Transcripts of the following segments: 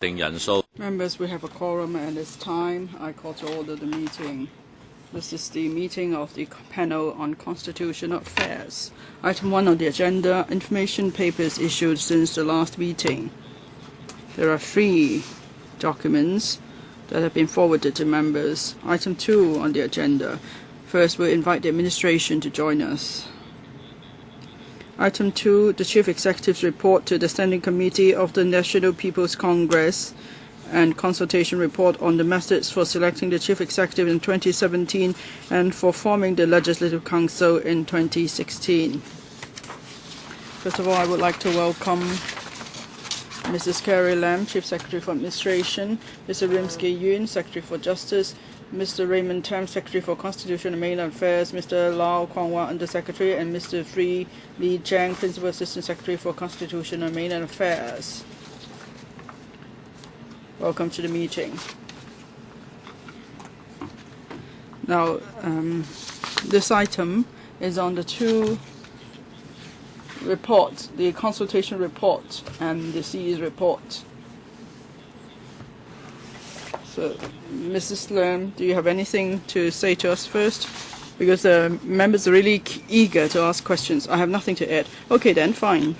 Members, we have a quorum and it's time. I call to order the meeting. This is the meeting of the panel on constitutional affairs. Item 1 on the agenda, information papers issued since the last meeting. There are 3 documents that have been forwarded to members. Item 2 on the agenda. First, we'll invite the administration to join us. Item 2, the Chief Executive's report to the Standing Committee of the National People's Congress and consultation report on the methods for selecting the Chief Executive in 2017 and for forming the Legislative Council in 2016. First of all, I would like to welcome Mrs. Carrie Lam, Chief Secretary for Administration, Mr. Rimsky-Yuen, Secretary for Justice, Mr. Raymond Tam, Secretary for Constitution and Mainland Affairs, Mr. Lau Kwong-Wah, Under Secretary, and Mr. Free Lee Chang, Principal Assistant Secretary for Constitution and Mainland Affairs. Welcome to the meeting. Now, this item is on the 2 reports, the consultation report and the CE's report. So, Mrs. Lam, do you have anything to say to us first? Because the members are really eager to ask questions. I have nothing to add. Okay then, fine.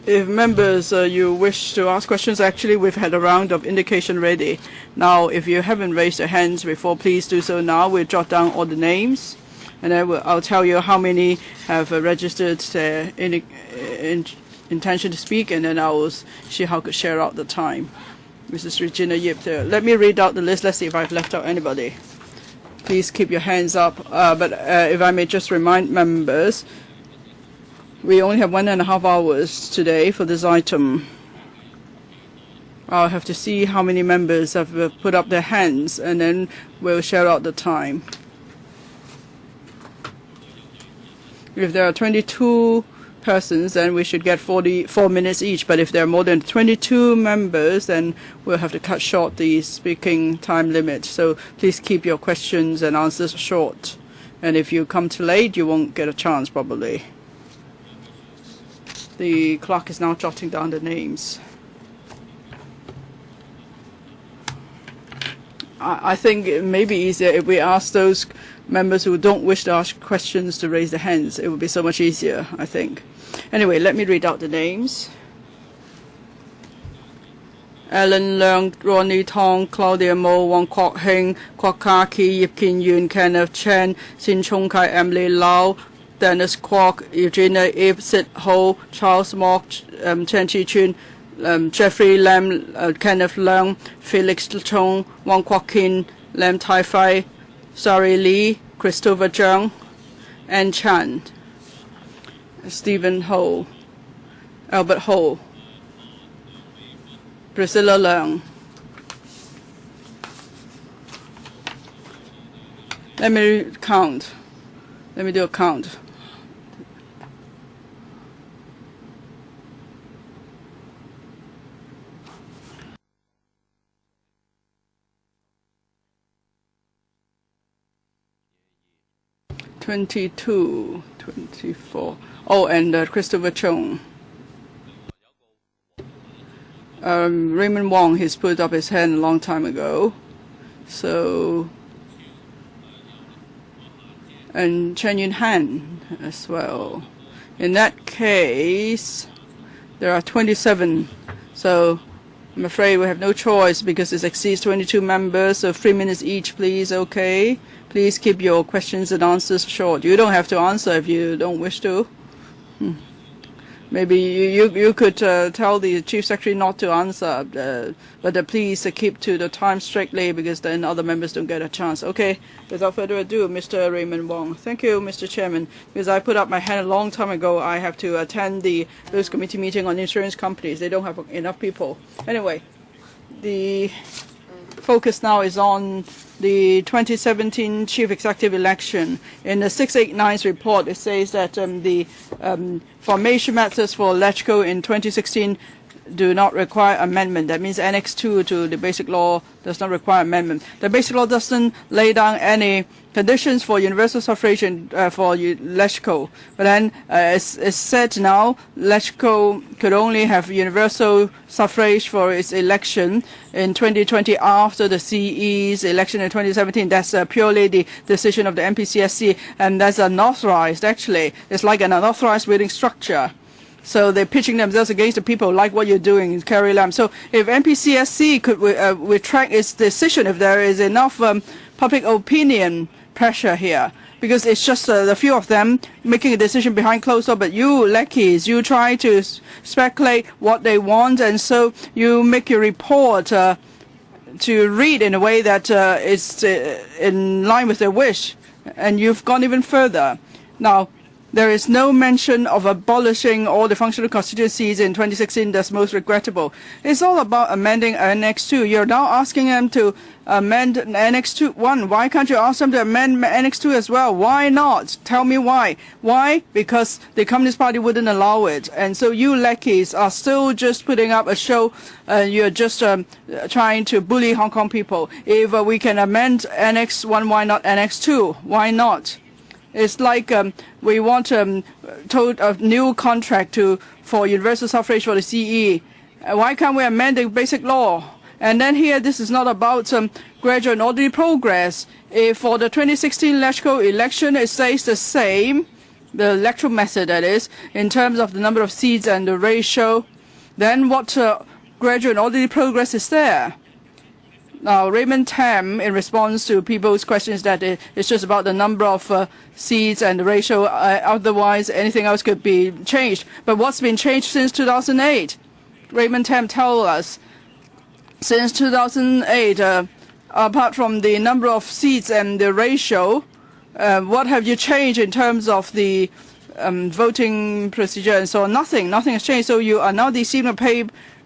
If members, you wish to ask questions, actually we've had a round of indication ready. Now, if you haven't raised your hands before, please do so now. We'll jot down all the names, and then I'll tell you how many have registered their intention to speak, and then I will see how to share out the time. Mrs. Regina Yip there. Let me read out the list. Let's see if I've left out anybody. Please keep your hands up. But if I may just remind members, we only have 1.5 hours today for this item. I'll have to see how many members have put up their hands, and then we'll share out the time. If there are 22 persons, then we should get 44 minutes each. But if there are more than 22 members, then we'll have to cut short the speaking time limit. So please keep your questions and answers short. And if you come too late, you won't get a chance probably. The clerk is now jotting down the names. I think it may be easier if we ask those members who don't wish to ask questions to raise their hands. It would be so much easier, I think. Anyway, let me read out the names. Alan Leung, Ronnie Tong, Claudia Mo, Wong Kwok Heng, Kwok Ka-ki, Yip Kin Yuen, Kenneth Chen, Sin Chung Kai, Emily Lau, Dennis Kwok, Eugenia Ip, Sid Ho, Charles Mok, Chen Chi Chun, Jeffrey Lam, Kenneth Leung, Felix Chung, Wong Kwok Kin, Lam Tai Fai, Sari Lee, Christopher Zhang, Ann Chan, Stephen Ho, Albert Ho, Priscilla Leung. Let me count. Let me do a count. (22, 24). Oh, and Christopher Chung. Raymond Wong, he's put up his hand a long time ago. So, and Chen Yun Han as well. In that case, there are 27. So, I'm afraid we have no choice because it exceeds 22 members. So 3 minutes each, please. Okay. Please keep your questions and answers short. You don't have to answer if you don't wish to. Maybe you could tell the Chief Secretary not to answer, but please keep to the time strictly because then other members don't get a chance. Okay, without further ado, Mr. Raymond Wong. Thank you, Mr. Chairman. Because I put up my hand a long time ago, I have to attend the Bills Committee meeting on insurance companies. They don't have enough people. Anyway, the focus now is on the 2017 Chief Executive election. In the 689's report, it says that the formation methods for LegCo in 2016 do not require amendment. That means Annex 2 to the Basic Law does not require amendment. The Basic Law doesn't lay down any conditions for universal suffrage for LegCo. But then it's said now LegCo could only have universal suffrage for its election in 2020 after the CE's election in 2017. That's purely the decision of the MPCSC, and that's unauthorized, actually. It's like an unauthorized voting structure. So they're pitching themselves against the people, like what you're doing, Carrie Lam. So if MPCSC could retract its decision, if there is enough public opinion pressure here, because it's just the few of them making a decision behind closed door, but you lackeys, you try to speculate what they want, and so you make your report to read in a way that is in line with their wish, and you've gone even further. Now, there is no mention of abolishing all the functional constituencies in 2016. That's most regrettable. It's all about amending Annex 2. You're now asking them to amend Annex 2(1). Why can't you ask them to amend Annex 2 as well? Why not? Tell me why. Why? Because the Communist Party wouldn't allow it. And so you lackeys are still just putting up a show. You're just trying to bully Hong Kong people. If we can amend Annex 1, why not Annex 2? Why not? It's like we want a new contract for universal suffrage for the CE. Why can't we amend the Basic Law? And then here, this is not about gradual and orderly progress. If for the 2016 LegCo election, it stays the same, the electoral method that is, in terms of the number of seats and the ratio, then what gradual and orderly progress is there? Now, Raymond Tam, in response to people's questions that it's just about the number of seats and the ratio, otherwise anything else could be changed. But what's been changed since 2008? Raymond Tam tell us, since 2008, apart from the number of seats and the ratio, what have you changed in terms of the voting procedure and so on? Nothing has changed. So you are now deceiving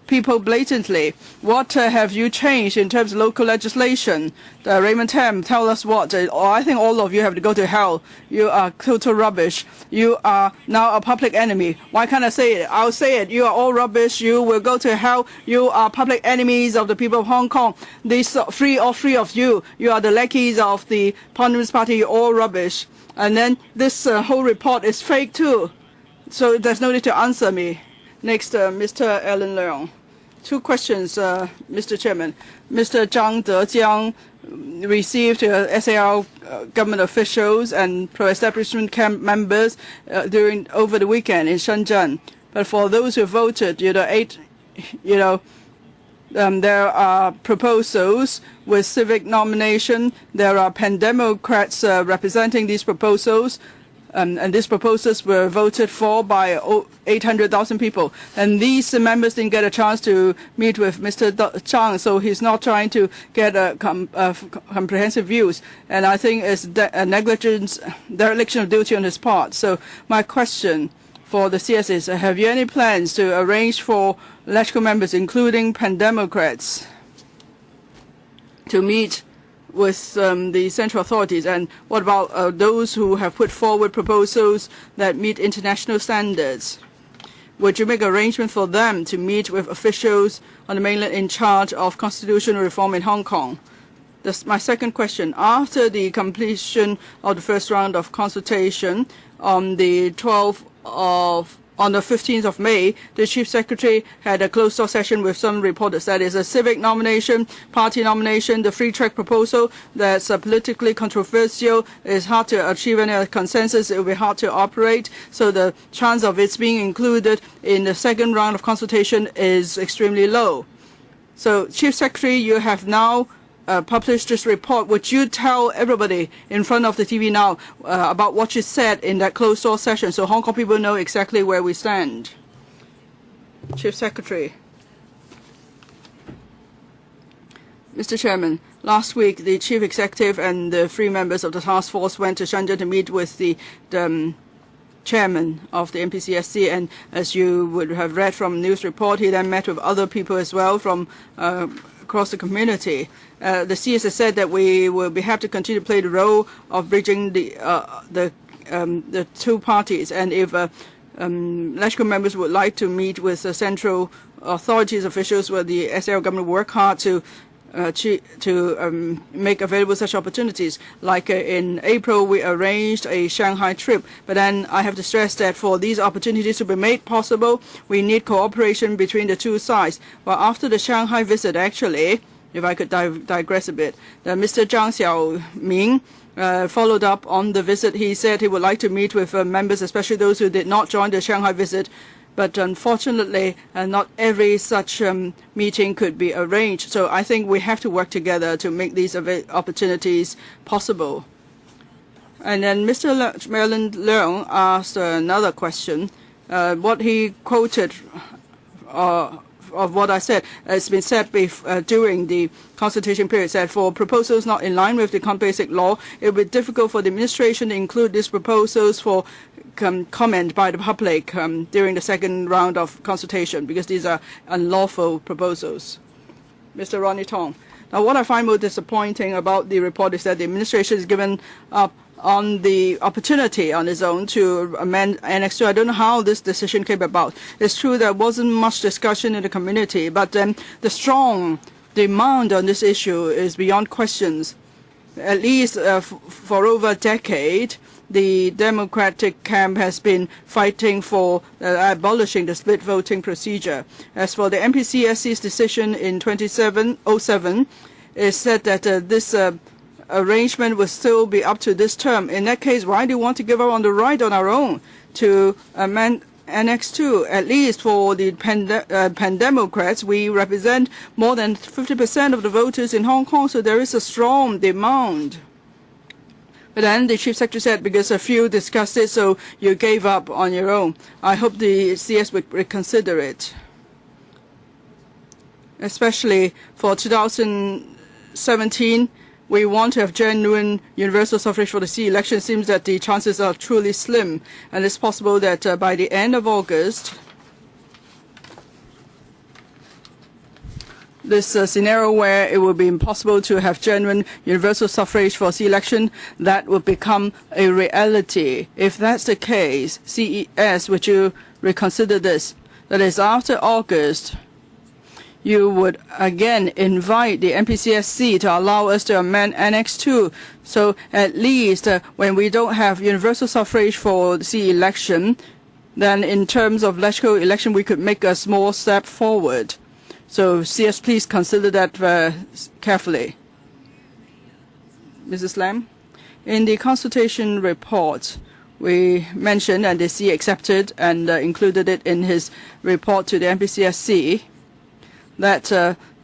people blatantly. What have you changed in terms of local legislation? Raymond Tam, tell us what. I think all of you have to go to hell. You are total rubbish. You are now a public enemy. Why can't I say it? I'll say it. You are all rubbish. You will go to hell. You are public enemies of the people of Hong Kong. These all three of you. You are the lackeys of the Communist Party. You're all rubbish. And then this whole report is fake too. So there's no need to answer me. Next, Mr. Alan Leong. Two questions, Mr. Chairman. Mr. Zhang Dejiang received SAR government officials and pro-establishment camp members over the weekend in Shenzhen. But for those who voted, there are proposals with civic nomination. There are pan-democrats representing these proposals. And these proposals were voted for by 800,000 people. And these members didn't get a chance to meet with Mr. Zhang, so he's not trying to get comprehensive views. And I think it's a negligence, dereliction of duty on his part. So my question for the CS is, have you any plans to arrange for LegCo members, including pan-democrats, to meet with the central authorities? And what about those who have put forward proposals that meet international standards? Would you make arrangement for them to meet with officials on the mainland in charge of constitutional reform in Hong Kong? That's my second question. After the completion of the first round of consultation on the 15th of May, the Chief Secretary had a closed-door session with some reporters. That is a civic nomination, party nomination, the free-track proposal that's politically controversial. It's hard to achieve any consensus. It will be hard to operate. So the chance of its being included in the second round of consultation is extremely low. So, Chief Secretary, you have now published this report. Would you tell everybody in front of the TV now about what you said in that closed-door session so Hong Kong people know exactly where we stand? Chief Secretary. Mr. Chairman, last week the Chief Executive and the 3 members of the task force went to Shenzhen to meet with the chairman of the MPCSC, and as you would have read from the news report, he then met with other people as well from across the community. The CS has said that we will have to continue to play the role of bridging the two parties, and if LegCo members would like to meet with the central authorities, officials, with the SAR government work hard to make available such opportunities. Like in April, we arranged a Shanghai trip, but then I have to stress that for these opportunities to be made possible, we need cooperation between the two sides. Well, after the Shanghai visit, actually, if I could digress a bit, Mr. Zhang Xiaoming followed up on the visit. He said he would like to meet with members, especially those who did not join the Shanghai visit. But unfortunately, not every such meeting could be arranged. So I think we have to work together to make these opportunities possible. And then Mr. Merlin Leung asked another question. What he quoted of what I said has been said during the consultation period, said for proposals not in line with the basic law, it would be difficult for the administration to include these proposals for comment by the public during the second round of consultation, because these are unlawful proposals. Mr. Ronnie Tong. Now, what I find most disappointing about the report is that the administration has given up on the opportunity on its own to amend Annex 2. I don't know how this decision came about. It's true there wasn't much discussion in the community, but the strong demand on this issue is beyond questions. At least for over a decade, the Democratic camp has been fighting for abolishing the split voting procedure. As for the MPCSC's decision in 2007, it said that this arrangement will still be up to this term. In that case, why do you want to give up on the right on our own to amend Annex 2? At least for the Pan-Democrats, we represent more than 50% of the voters in Hong Kong, so there is a strong demand. But then the Chief Secretary said, because a few discussed it, so you gave up on your own. I hope the CS would reconsider it, especially for 2017. We want to have genuine universal suffrage for the C election. It seems that the chances are truly slim, and it's possible that by the end of August, this scenario where it will be impossible to have genuine universal suffrage for C election, that will become a reality. If that's the case, CES, would you reconsider this? That is, after August, you would again invite the MPCSC to allow us to amend Annex 2. So at least when we don't have universal suffrage for the C election, then in terms of electoral election, we could make a small step forward. So CS, please consider that carefully. Mrs. Lam, in the consultation report, we mentioned, and the C accepted and included it in his report to the MPCSC, that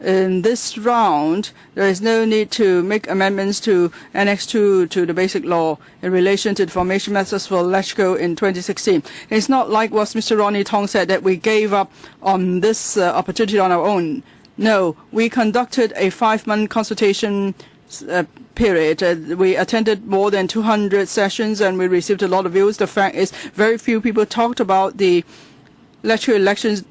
in this round, there is no need to make amendments to Annex 2 to the Basic Law in relation to the formation methods for electoral in 2016. It's not like what Mr. Ronnie Tong said, that we gave up on this opportunity on our own. No, we conducted a 5-month consultation period. We attended more than 200 sessions and we received a lot of views. The fact is, very few people talked about the electoral methods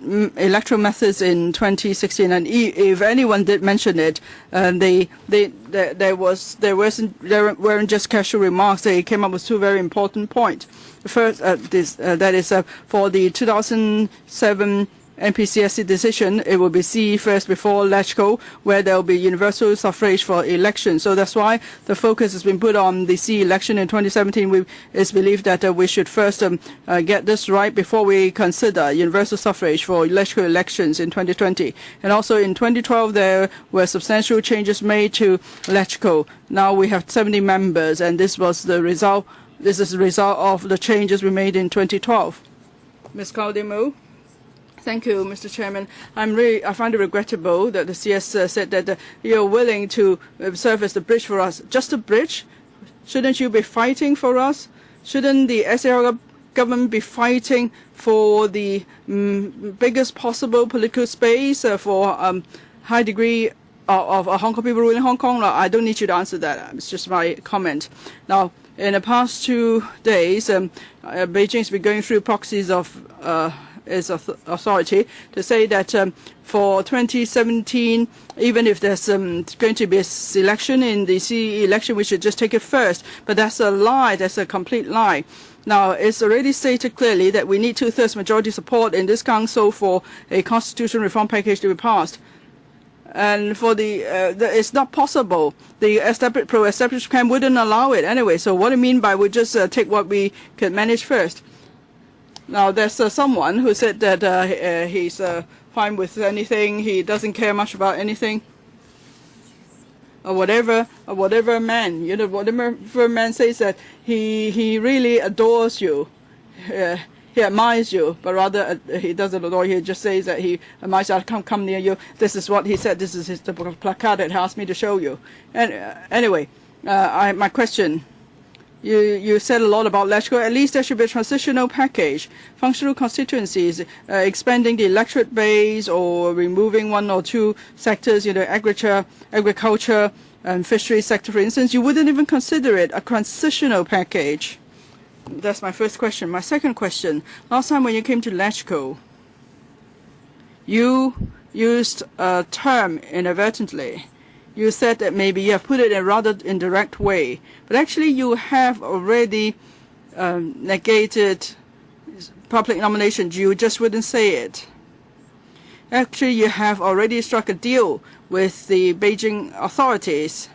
in 2016, and if anyone did mention it, there weren't just casual remarks. They came up with two very important points. First, that is for the 2007 MPCSC decision, it will be C first before LegCo, where there will be universal suffrage for election. So that's why the focus has been put on the C election in 2017. It's believed that we should first get this right before we consider universal suffrage for LegCo elections in 2020. And also in 2012, there were substantial changes made to LegCo. Now we have 70 members, and this was the result. This is the result of the changes we made in 2012. Ms. Claudia. Thank you, Mr. Chairman. I find it regrettable that the CS said that you're willing to serve as the bridge for us. Just a bridge? Shouldn't you be fighting for us? Shouldn't the SAR government be fighting for the biggest possible political space for high degree of Hong Kong people ruling Hong Kong? No, I don't need you to answer that. It's just my comment. Now, in the past 2 days, Beijing has been going through proxies of its authority to say that for 2017, even if there's going to be a selection in the CE election, we should just take it first. But that's a lie. That's a complete lie. Now, it's already stated clearly that we need 2/3 majority support in this council for a constitution reform package to be passed. And for it's not possible. The pro-establishment camp wouldn't allow it anyway. So what do you mean by we just take what we can manage first? Now, there's someone who said that he's fine with anything. He doesn't care much about anything. Or whatever man, whatever man says that he really adores you. He admires you, but rather he doesn't adore you. He just says that he admires you. I'll come near you. This is what he said. This is the placard that he asked me to show you. And anyway, my question. You said a lot about LegCo. At least there should be a transitional package. Functional constituencies, expanding the electorate base or removing one or two sectors, agriculture and fisheries sector, for instance. You wouldn't even consider it a transitional package. That's my first question. My second question, last time when you came to LegCo, you used a term inadvertently. You said that maybe you have put it in a rather indirect way, but actually you have already negated public nominations. You just wouldn't say it. Actually, you have already struck a deal with the Beijing authorities.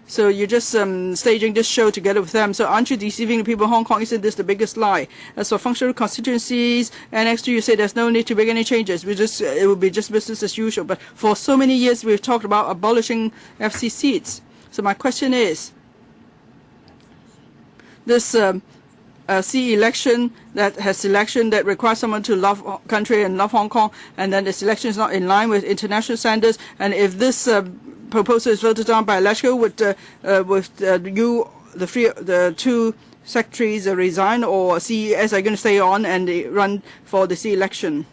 So you're just staging this show together with them. So aren't you deceiving the people of Hong Kong? Isn't this the biggest lie? As for functional constituencies, and next to you say there's no need to make any changes. It will be just business as usual. But for so many years we've talked about abolishing FC seats. So my question is, this CE election that has selection that requires someone to love country and love Hong Kong, and then the selection is not in line with international standards, and if this proposal is voted down by LegCo, would the two secretaries resign, or CES are going to stay on and run for the CE election?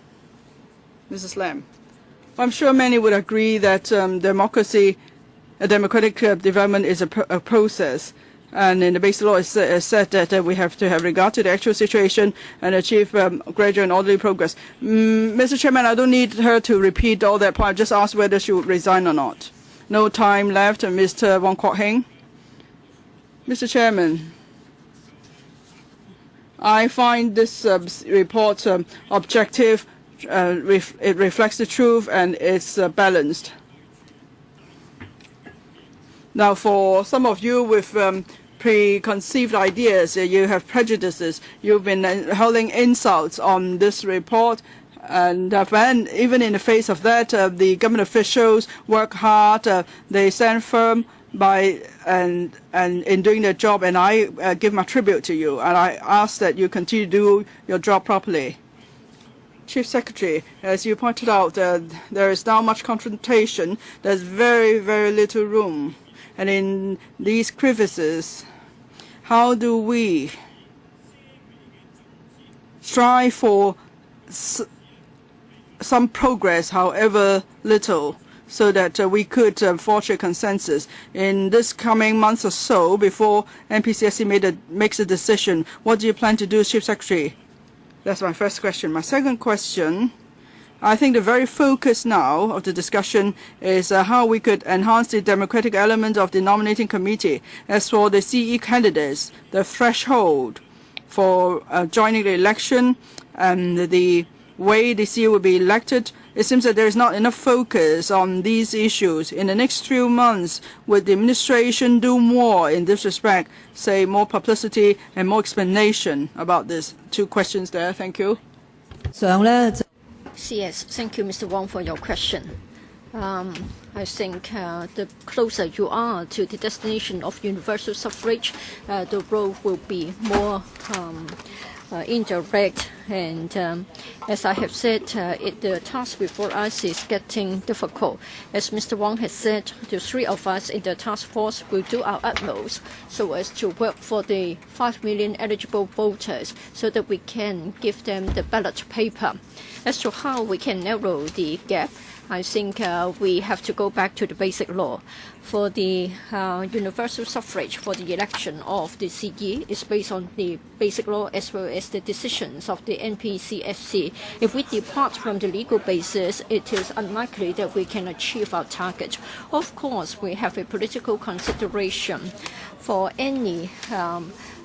Mrs. Lam. I'm sure many would agree that democratic development is a process. And in the basic law, it's said that we have to have regard to the actual situation and achieve gradual and orderly progress. Mr. Chairman, I don't need her to repeat all that point. I just asked whether she would resign or not. No time left. Mr. Wong Kwok Heng. Mr. Chairman, I find this report objective. It reflects the truth and it's balanced. Now, for some of you with preconceived ideas, you have prejudices. You've been hurling insults on this report. And even in the face of that, the government officials work hard. They stand firm and in doing their job. And I give my tribute to you. And I ask that you continue to do your job properly. Chief Secretary, as you pointed out, there is now much confrontation. There's very, very little room. And in these crevices, how do we strive for some progress, however little, so that we could forge a consensus in this coming months or so before NPCSC makes a decision? What do you plan to do, Chief Secretary? That's my first question. My second question, I think the very focus now of the discussion is how we could enhance the democratic element of the nominating committee. As for the CE candidates, the threshold for joining the election and the way the CE will be elected, it seems that there is not enough focus on these issues. In the next few months, would the administration do more in this respect, say more publicity and more explanation about this? Two questions there. Thank you. Yes, thank you, Mr. Wong, for your question. I think the closer you are to the destination of universal suffrage, the road will be more indirect. And as I have said, the task before us is getting difficult. As Mr. Wong has said, the three of us in the task force will do our utmost so as to work for the 5 million eligible voters so that we can give them the ballot paper. As to how we can narrow the gap, I think we have to go back to the basic law. For the universal suffrage for the election of the CE is based on the basic law as well as the decisions of the NPCSC. If we depart from the legal basis, it is unlikely that we can achieve our target. Of course, we have a political consideration for any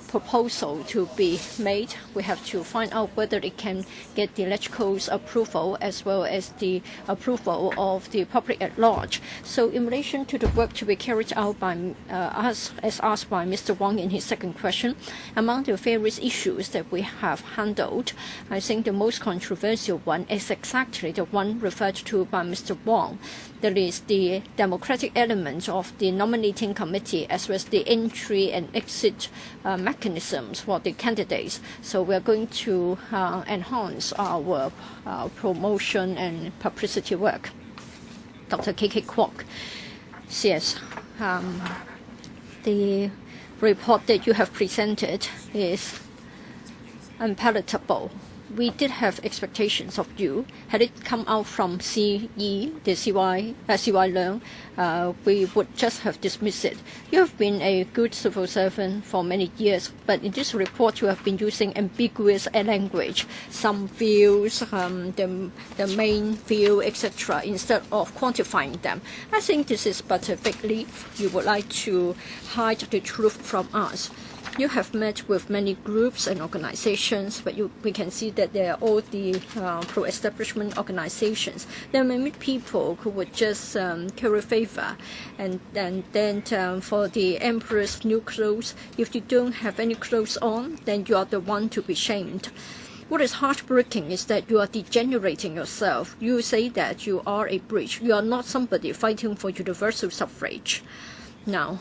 proposal to be made. We have to find out whether it can get the electrical's approval as well as the approval of the public at large. So in relation to the work to be carried out by us, as asked by Mr. Wong in his second question, among the various issues that we have handled, I think the most controversial one is exactly the one referred to by Mr. Wong. That is the democratic element of the nominating committee as well as the entry and exit mechanisms for the candidates. So we are going to enhance our promotion and publicity work. Dr. K.K. Kwok says the report that you have presented is unpalatable. We did have expectations of you. Had it come out from CE, the CY Leung, we would just have dismissed it. You have been a good civil servant for many years, but in this report you have been using ambiguous language, some views, the main view, etc., instead of quantifying them. I think this is but a fig leaf. You would like to hide the truth from us. You have met with many groups and organizations, but we can see that they are all the pro-establishment organizations. There are many people who would just curry favor, and then for the emperor's new clothes, if you don't have any clothes on, then you are the one to be shamed. What is heartbreaking is that you are degenerating yourself. You say that you are a bridge. You are not somebody fighting for universal suffrage. Now,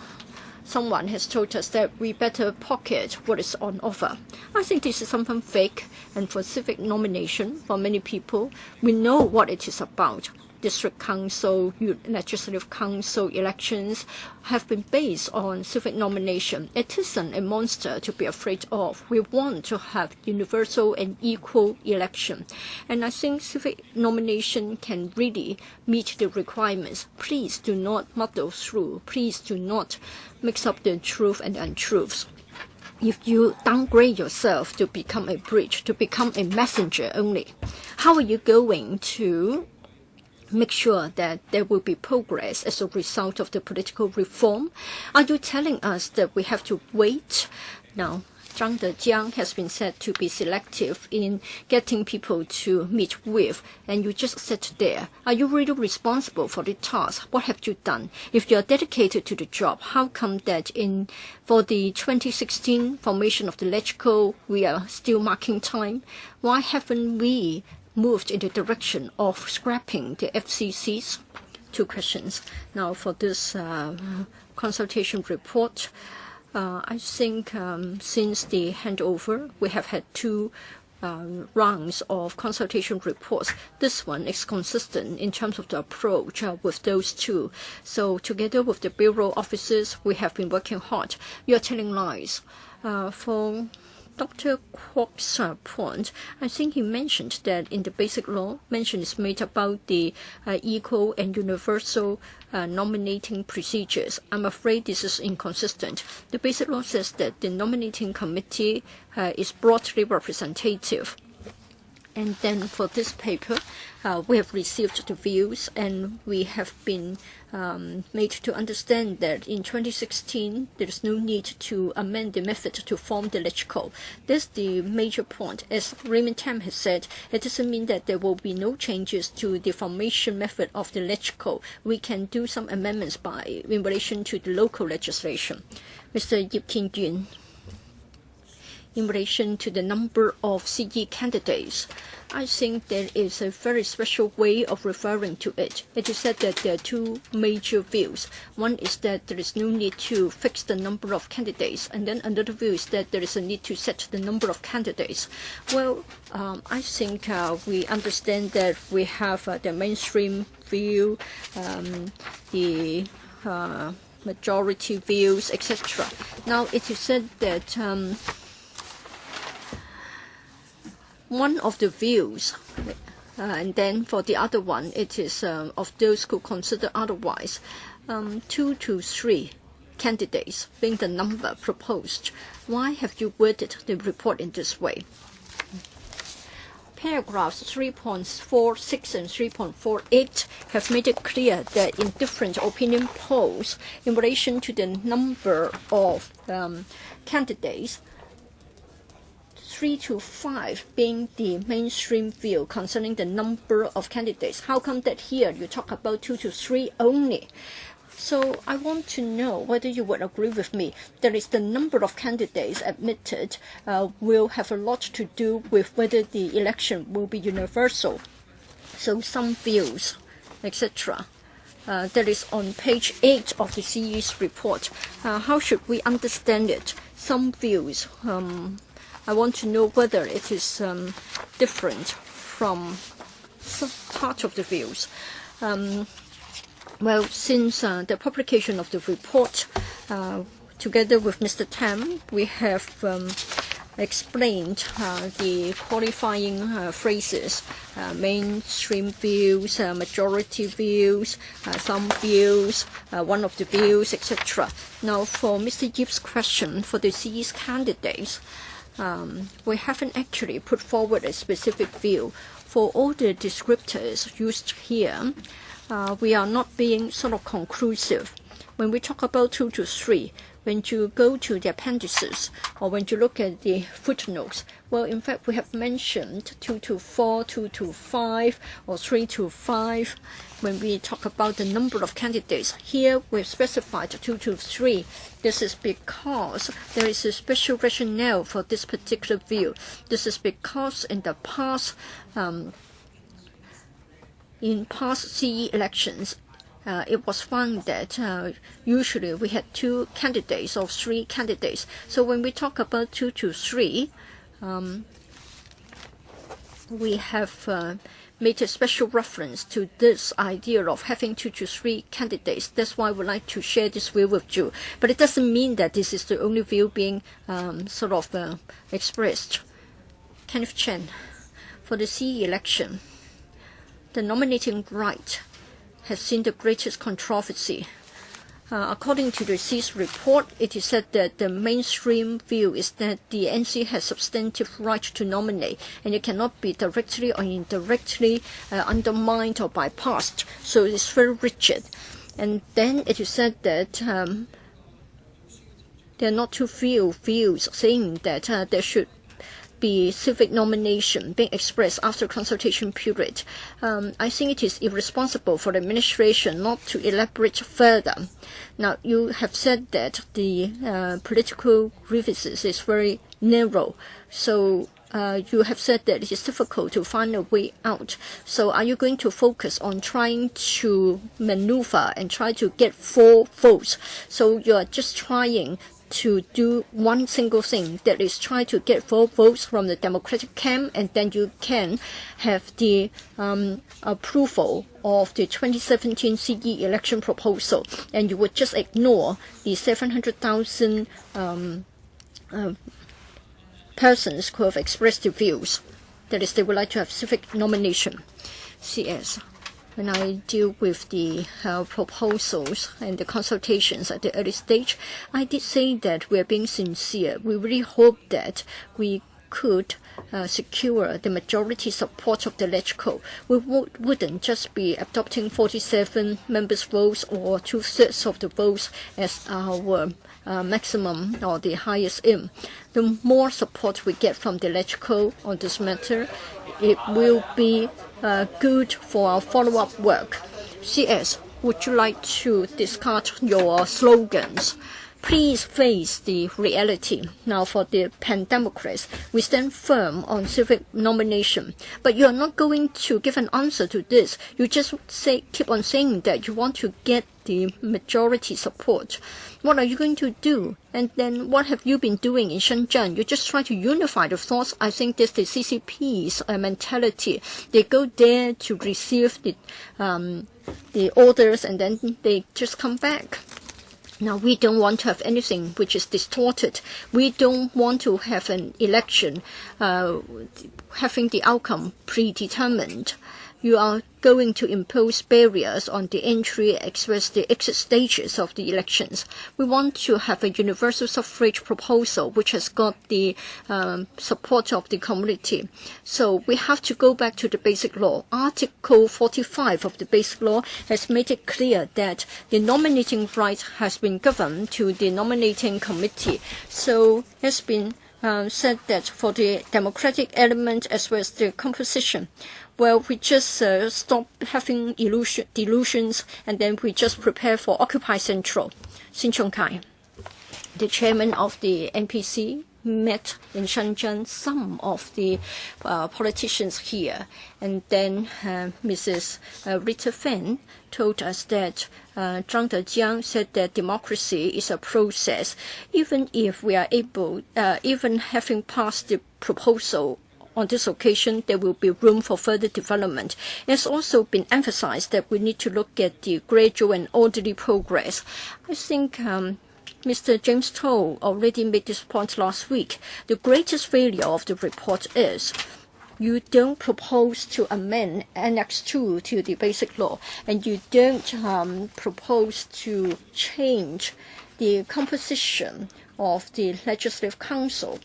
someone has told us that we better pocket what is on offer. I think this is something fake, and for civic nomination, for many people, we know what it is about. District Council, Legislative Council elections have been based on civic nomination. It isn't a monster to be afraid of. We want to have universal and equal election. And I think civic nomination can really meet the requirements. Please do not muddle through. Please do not mix up the truth and untruths. If you downgrade yourself to become a bridge, to become a messenger only, how are you going to make sure that there will be progress as a result of the political reform? Are you telling us that we have to wait? Now, Zhang Dejiang has been said to be selective in getting people to meet with, and you just sit there. Are you really responsible for the task? What have you done? If you are dedicated to the job, how come that for the 2016 formation of the LegCo, we are still marking time? Why haven't we moved in the direction of scrapping the FCCs? Two questions. Now, for this consultation report, I think since the handover, we have had two rounds of consultation reports. This one is consistent in terms of the approach with those two. So together with the bureau officers, we have been working hard. You are telling lies. For Dr. Kwok's point, I think he mentioned that in the basic law, mention is made about the equal and universal nominating procedures. I'm afraid this is inconsistent. The basic law says that the nominating committee is broadly representative. And then for this paper, we have received the views, and we have been made to understand that in 2016, there is no need to amend the method to form the LegCo. That's the major point. As Raymond Tam has said, it doesn't mean that there will be no changes to the formation method of the LegCo. We can do some amendments in relation to the local legislation. Mr. Yip Kin Yun, in relation to the number of CE candidates, I think there is a very special way of referring to it. It is said that there are two major views. One is that there is no need to fix the number of candidates, and then another view is that there is a need to set the number of candidates. Well, I think we understand that we have the mainstream view, the majority views, etc. Now, it is said that one of the views, and then for the other one, it is of those who consider otherwise, 2 to 3 candidates being the number proposed. Why have you worded the report in this way? paragraphs 3.46 and 3.48 have made it clear that in different opinion polls in relation to the number of candidates, 3 to 5 being the mainstream view concerning the number of candidates. How come that here you talk about 2 to 3 only? So I want to know whether you would agree with me that is the number of candidates admitted will have a lot to do with whether the election will be universal. So some views, etc. That is on page 8 of the CE's report. How should we understand it? Some views. I want to know whether it is different from some part of the views. Well, since the publication of the report, together with Mr. Tam, we have explained the qualifying phrases, mainstream views, majority views, some views, one of the views, etc. Now, for Mr. Yip's question for the CE's candidates, we haven't actually put forward a specific view. For all the descriptors used here, we are not being sort of conclusive. When we talk about 2 to 3, when you go to the appendices or when you look at the footnotes, well, in fact, we have mentioned 2 to 4, 2 to 5, or 3 to 5. When we talk about the number of candidates, here we've specified 2 to 3. This is because there is a special rationale for this particular view. This is because in the past, CE elections, it was found that usually we had 2 candidates or 3 candidates. So when we talk about 2 to 3, we have made a special reference to this idea of having 2 to 3 candidates. That's why I would like to share this view with you. But it doesn't mean that this is the only view being expressed. Kenneth Chen, for the CE election, the nominating right has seen the greatest controversy. According to the CE's report, it is said that the mainstream view is that the NC has substantive right to nominate, and it cannot be directly or indirectly undermined or bypassed. So it's very rigid. And then it is said that there are not too few views saying that there should be civic nomination being expressed after consultation period. I think it is irresponsible for the administration not to elaborate further. Now, you have said that the political grievances is very narrow, so you have said that it is difficult to find a way out. So are you going to focus on trying to maneuver and try to get 4 votes? So you are just trying to do one single thing, that is try to get 4 votes from the Democratic camp, and then you can have the approval of the 2017 CE election proposal, and you would just ignore the 700,000 persons who have expressed their views. That is, they would like to have civic nomination. CS. When I deal with the proposals and the consultations at the early stage, I did say that we are being sincere. We really hope that we could secure the majority support of the LegCo. We wouldn't just be adopting 47 members' votes or 2/3 of the votes as our maximum or the highest aim. The more support we get from the LegCo on this matter, it will be good for our follow-up work. CS, would you like to discard your slogans? Please face the reality. Now, for the Pan-Democrats, we stand firm on civic nomination. But you are not going to give an answer to this. You just keep on saying that you want to get the majority support. What are you going to do? And then what have you been doing in Shenzhen? You just try to unify the thoughts. I think that's the CCP's mentality. They go there to receive the orders, and then they just come back. Now, we don't want to have anything which is distorted. We don't want to have an election having the outcome predetermined. you are going to impose barriers on the entry as well as the exit stages of the elections. We want to have a universal suffrage proposal which has got the support of the community. So we have to go back to the basic law. Article 45 of the basic law has made it clear that the nominating right has been given to the nominating committee. So it's been said that for the democratic element as well as the composition, well, we just stop having delusions and then we just prepare for Occupy Central. Sin Chung Kai, the chairman of the NPC, met in Shenzhen some of the politicians here, and then Mrs. Rita Fan told us that Zhang Dejiang said that democracy is a process. Even if we are able, even having passed the proposal on this occasion, there will be room for further development. It has also been emphasized that we need to look at the gradual and orderly progress. I think Mr. James Toll already made this point last week. The greatest failure of the report is you don't propose to amend Annex 2 to the Basic Law, and you don't propose to change the composition of the Legislative Council.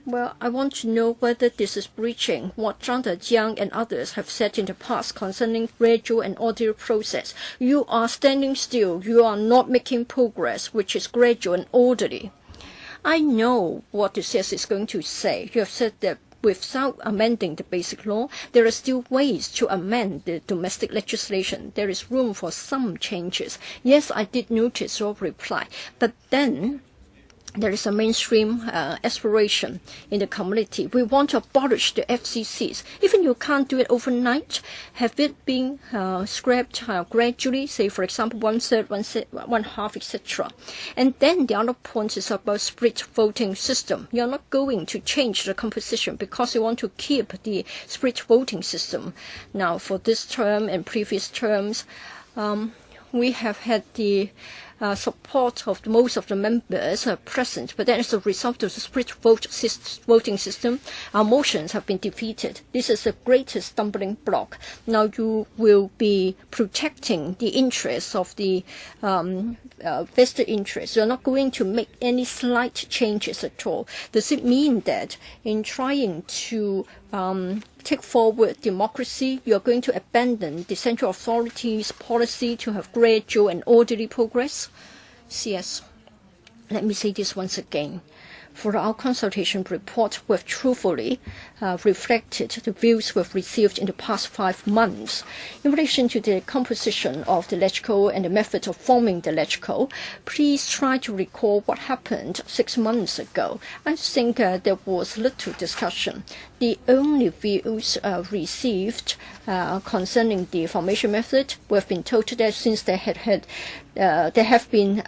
Well, I want to know whether this is breaching what Zhang Dejiang and others have said in the past concerning gradual and orderly process. You are standing still. You are not making progress, which is gradual and orderly. I know what the CS is going to say. You have said that without amending the basic law, there are still ways to amend the domestic legislation. There is room for some changes. Yes, I did notice your reply, but then there is a mainstream aspiration in the community. We want to abolish the FCCs. Even you can't do it overnight, have it been scrapped gradually, say for example 1/3, 1/2, etc. And then the other point is about split voting system. You're not going to change the composition because you want to keep the split voting system. Now for this term and previous terms, we have had the support of most of the members present, but then as a result of the split voting system, our motions have been defeated. This is the greatest stumbling block. Now you will be protecting the interests of the vested interests. You're not going to make any slight changes at all. Does it mean that in trying to take forward democracy, you're going to abandon the central authorities' policy to have gradual and orderly progress? CS, let me say this once again. For our consultation report, we've truthfully reflected the views we've received in the past 5 months. In relation to the composition of the LegCo and the method of forming the LegCo, please try to recall what happened 6 months ago. I think there was little discussion. The only views received concerning the formation method, we've been told that since there have been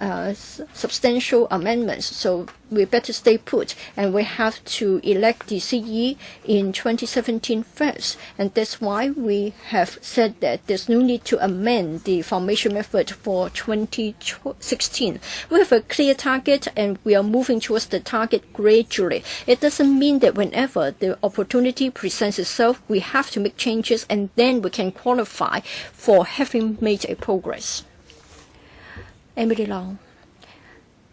substantial amendments, so we better stay put, and we have to elect the CE in 2017 first, and that's why we have said that there's no need to amend the formation method for 2016. We have a clear target, and we are moving towards the target gradually. It doesn't mean that whenever the opportunity presents itself, we have to make changes, and then we can qualify for having made a progress. Emily Lau,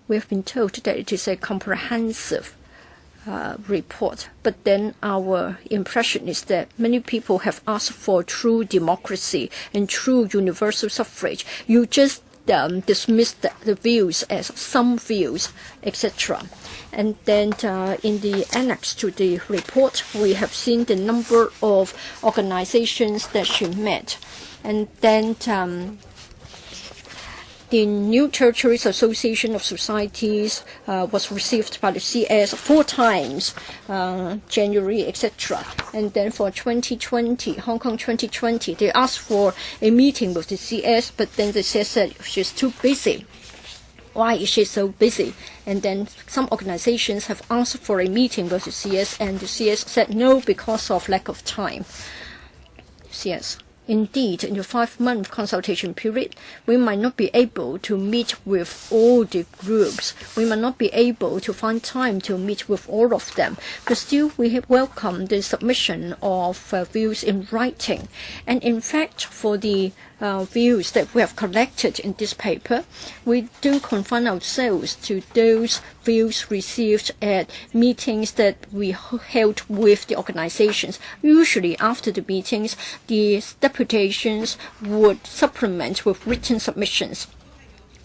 we have been told that it is a comprehensive report, but then our impression is that many people have asked for true democracy and true universal suffrage. You just dismiss the views as some views, etc. And then in the annex to the report, we have seen the number of organizations that she met. And then the New Territories Association of Societies was received by the CS 4 times, January, etc. And then for 2020, Hong Kong 2020, they asked for a meeting with the CS, but then the CS said she's too busy. Why is she so busy? And then some organizations have asked for a meeting with the CS, and the CS said no because of lack of time. CS. Indeed, in the 5-month consultation period, we might not be able to meet with all the groups. We might not be able to find time to meet with all of them. But still, we have welcomed the submission of views in writing. And in fact, for the views that we have collected in this paper, we do confine ourselves to those views received at meetings that we held with the organizations. Usually after the meetings, the deputations would supplement with written submissions.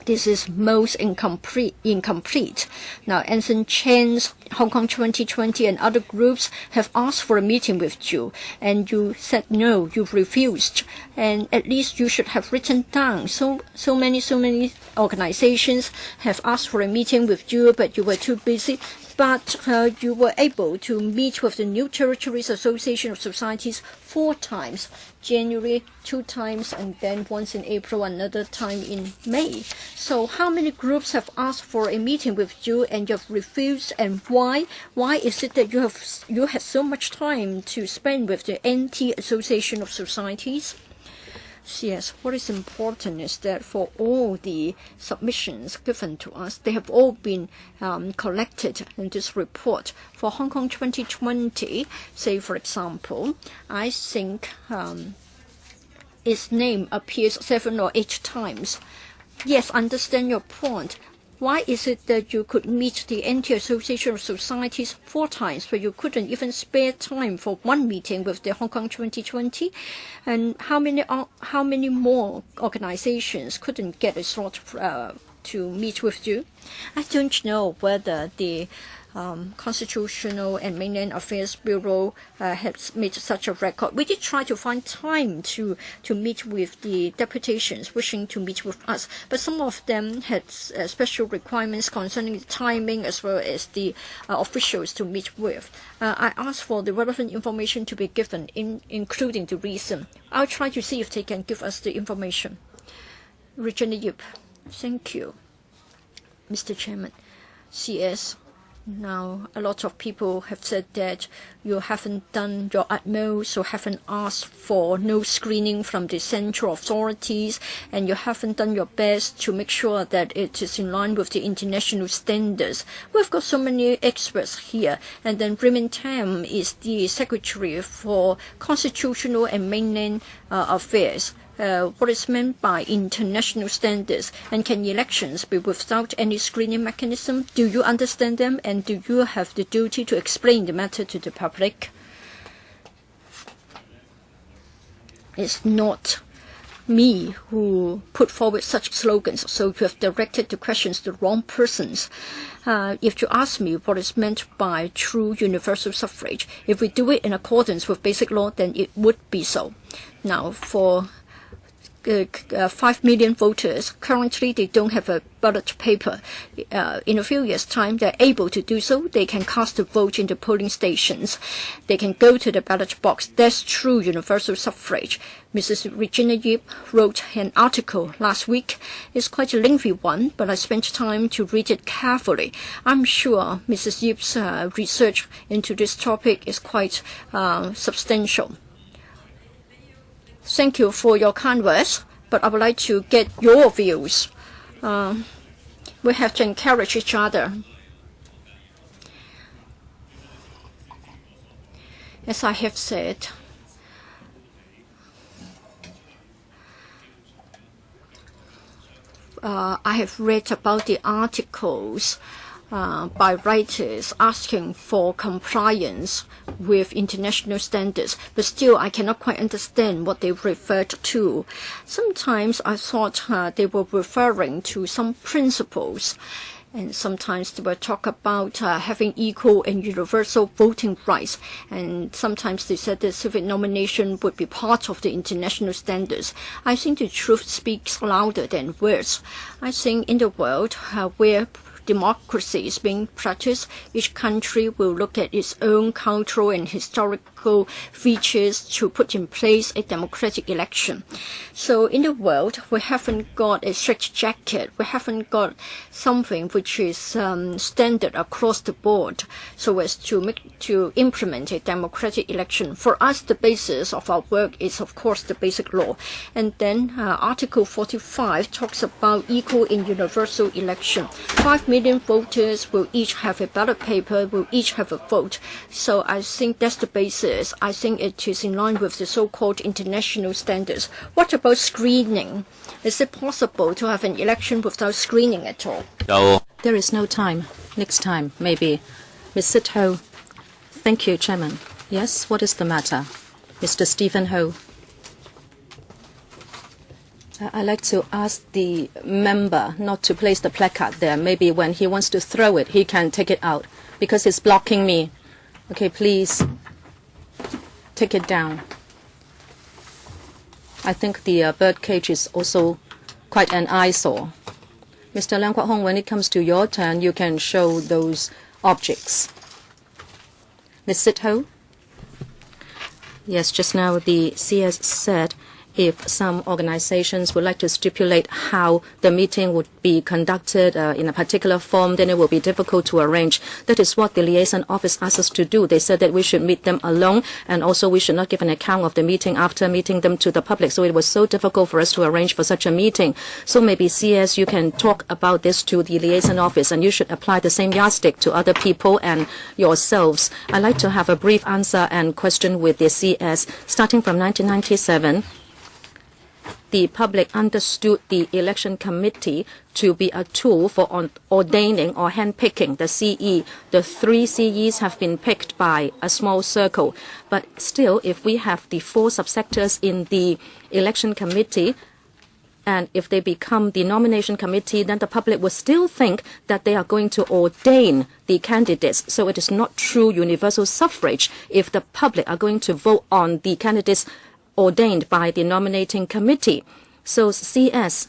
This is most incomplete. Now, Anson Chan's Hong Kong 2020 and other groups have asked for a meeting with you, and you said no, you refused. And at least you should have written down. So many organizations have asked for a meeting with you, but you were too busy. But you were able to meet with the New Territories Association of Societies 4 times. January 2 times, and then once in April, another time in May. So how many groups have asked for a meeting with you and you have refused, and why? Why is it that you had so much time to spend with the NT Association of Societies? Yes, what is important is that for all the submissions given to us, they have all been collected in this report. For Hong Kong 2020, say for example, I think its name appears 7 or 8 times. Yes, I understand your point. Why is it that you could meet the NT Association of Societies 4 times, but you couldn't even spare time for one meeting with the Hong Kong 2020? And how many more organizations couldn't get a slot to meet with you? I don't know whether the Constitutional and Mainland Affairs Bureau has made such a record. We did try to find time to meet with the deputations wishing to meet with us, but some of them had special requirements concerning the timing as well as the officials to meet with. I asked for the relevant information to be given, including the reason. I'll try to see if they can give us the information. Regina Yip. Thank you, Mr. Chairman. CS. Now, a lot of people have said that you haven't done your utmost, or haven't asked for no screening from the central authorities, and you haven't done your best to make sure that it is in line with the international standards. We've got so many experts here, and then Raymond Tam is the Secretary for Constitutional and Mainland Affairs. What is meant by international standards, and can elections be without any screening mechanism? Do you understand them, and do you have the duty to explain the matter to the public? It's not me who put forward such slogans, so you have directed the questions to the wrong persons. If you ask me what is meant by true universal suffrage, if we do it in accordance with basic law, then it would be so. Now, for 5 million voters, currently they don't have a ballot paper. In a few years' time, they're able to do so. They can cast a vote in the polling stations. They can go to the ballot box. That's true universal suffrage. Mrs. Regina Yip wrote an article last week. It's quite a lengthy one, but I spent time to read it carefully. I'm sure Mrs. Yip's research into this topic is quite substantial. Thank you for your kind words, but I would like to get your views. We have to encourage each other. As I have said, I have read about the articles by writers asking for compliance with international standards, but still I cannot quite understand what they referred to. Sometimes I thought they were referring to some principles, and sometimes they will talk about having equal and universal voting rights, and sometimes they said that civic nomination would be part of the international standards. I think the truth speaks louder than words. I think in the world where democracy is being practiced, each country will look at its own cultural and historical features to put in place a democratic election. So in the world, we haven't got a straitjacket. We haven't got something which is standard across the board so as to implement a democratic election. For us, the basis of our work is, of course, the basic law. And then Article 45 talks about equal and universal election. 5 million voters will each have a ballot paper, will each have a vote. So I think that's the basis. I think it is in line with the so-called international standards. What about screening? Is it possible to have an election without screening at all? No. There is no time. Next time, maybe. Ms. Sit Ho. Thank you, Chairman. Yes, what is the matter? Mr. Stephen Ho. I'd like to ask the member not to place the placard there. Maybe when he wants to throw it, he can take it out because it's blocking me. Okay, please take it down. I think the bird cage is also quite an eyesore. Mr. Leung Kwok Hong, when it comes to your turn, you can show those objects. Ms. Sit Ho? Yes, just now the CS said if some organizations would like to stipulate how the meeting would be conducted in a particular form, then it will be difficult to arrange. That is what the liaison office asked us to do. They said that we should meet them alone, and also we should not give an account of the meeting after meeting them to the public. So it was so difficult for us to arrange for such a meeting. So maybe CS, you can talk about this to the liaison office, and you should apply the same yardstick to other people and yourselves. I'd like to have a brief answer and question with the CS. Starting from 1997, the public understood the election committee to be a tool for ordaining or handpicking the CE. The 3 CEs have been picked by a small circle. But still, if we have the 4 subsectors in the election committee, and if they become the nomination committee, then the public will still think that they are going to ordain the candidates. So it is not true universal suffrage if the public are going to vote on the candidates ordained by the nominating committee. So CS,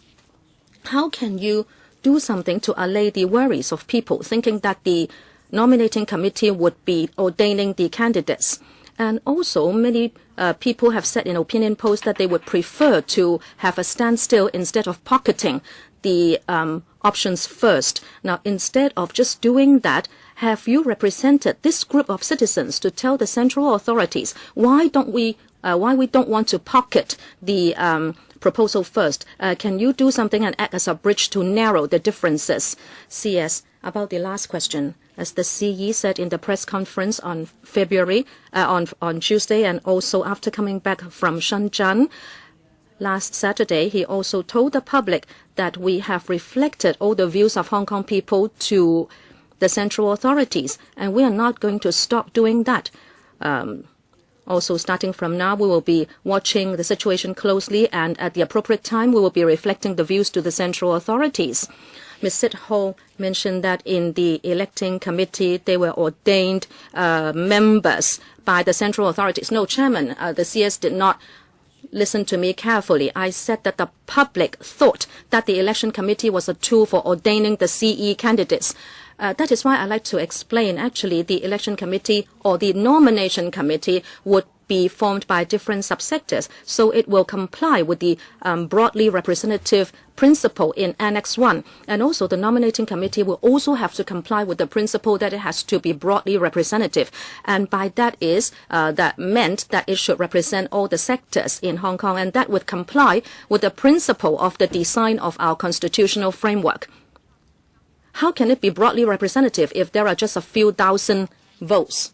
how can you do something to allay the worries of people thinking that the nominating committee would be ordaining the candidates? And also many people have said in opinion polls that they would prefer to have a standstill instead of pocketing the options first. Now, instead of just doing that, have you represented this group of citizens to tell the central authorities why we don't want to pocket the proposal first? Can you do something and act as a bridge to narrow the differences? CS, about the last question. As the CE said in the press conference on on Tuesday, and also after coming back from Shenzhen last Saturday, he also told the public that we have reflected all the views of Hong Kong people to the central authorities, and we are not going to stop doing that. Also, starting from now, we will be watching the situation closely, and at the appropriate time, we will be reflecting the views to the central authorities. Ms. Sit Ho mentioned that in the electing committee, they were ordained members by the central authorities. No, Chairman, the CS did not listen to me carefully. I said that the public thought that the election committee was a tool for ordaining the CE candidates. That is why I like to explain, actually, the election committee or the nomination committee would be formed by different subsectors, so it will comply with the broadly representative principle in Annex 1. And also the nominating committee will also have to comply with the principle that it has to be broadly representative. And by that is, that meant that it should represent all the sectors in Hong Kong, and that would comply with the principle of the design of our constitutional framework. How can it be broadly representative if there are just a few thousand votes?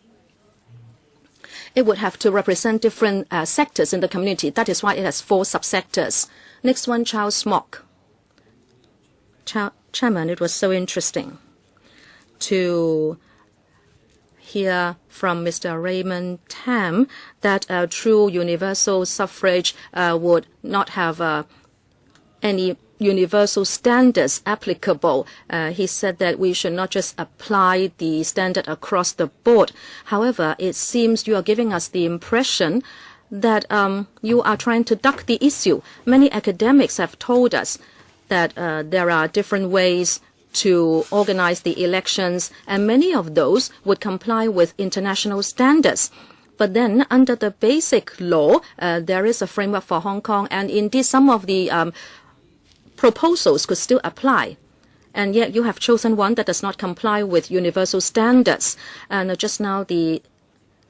It would have to represent different sectors in the community. That is why it has 4 subsectors. Next one, Charles Smock. Chairman, it was so interesting to hear from Mr. Raymond Tam that true universal suffrage would not have any universal standards applicable. He said that we should not just apply the standard across the board. However, it seems you are giving us the impression that you are trying to duck the issue. Many academics have told us that there are different ways to organize the elections, and many of those would comply with international standards. But then, under the basic law, there is a framework for Hong Kong, and indeed some of the proposals could still apply. And yet you have chosen one that does not comply with universal standards. And just now the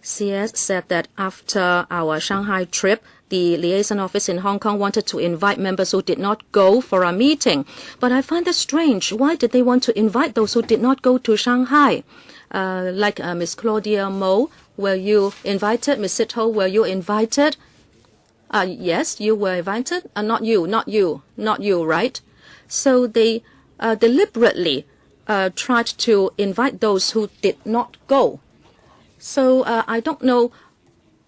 CS said that after our Shanghai trip, the liaison office in Hong Kong wanted to invite members who did not go for a meeting. But I find that strange. Why did they want to invite those who did not go to Shanghai? Like Ms. Claudia Mo, were you invited? Ms. Sit Ho, were you invited? Yes, you were invited. Not you, right? So they deliberately tried to invite those who did not go. So I don't know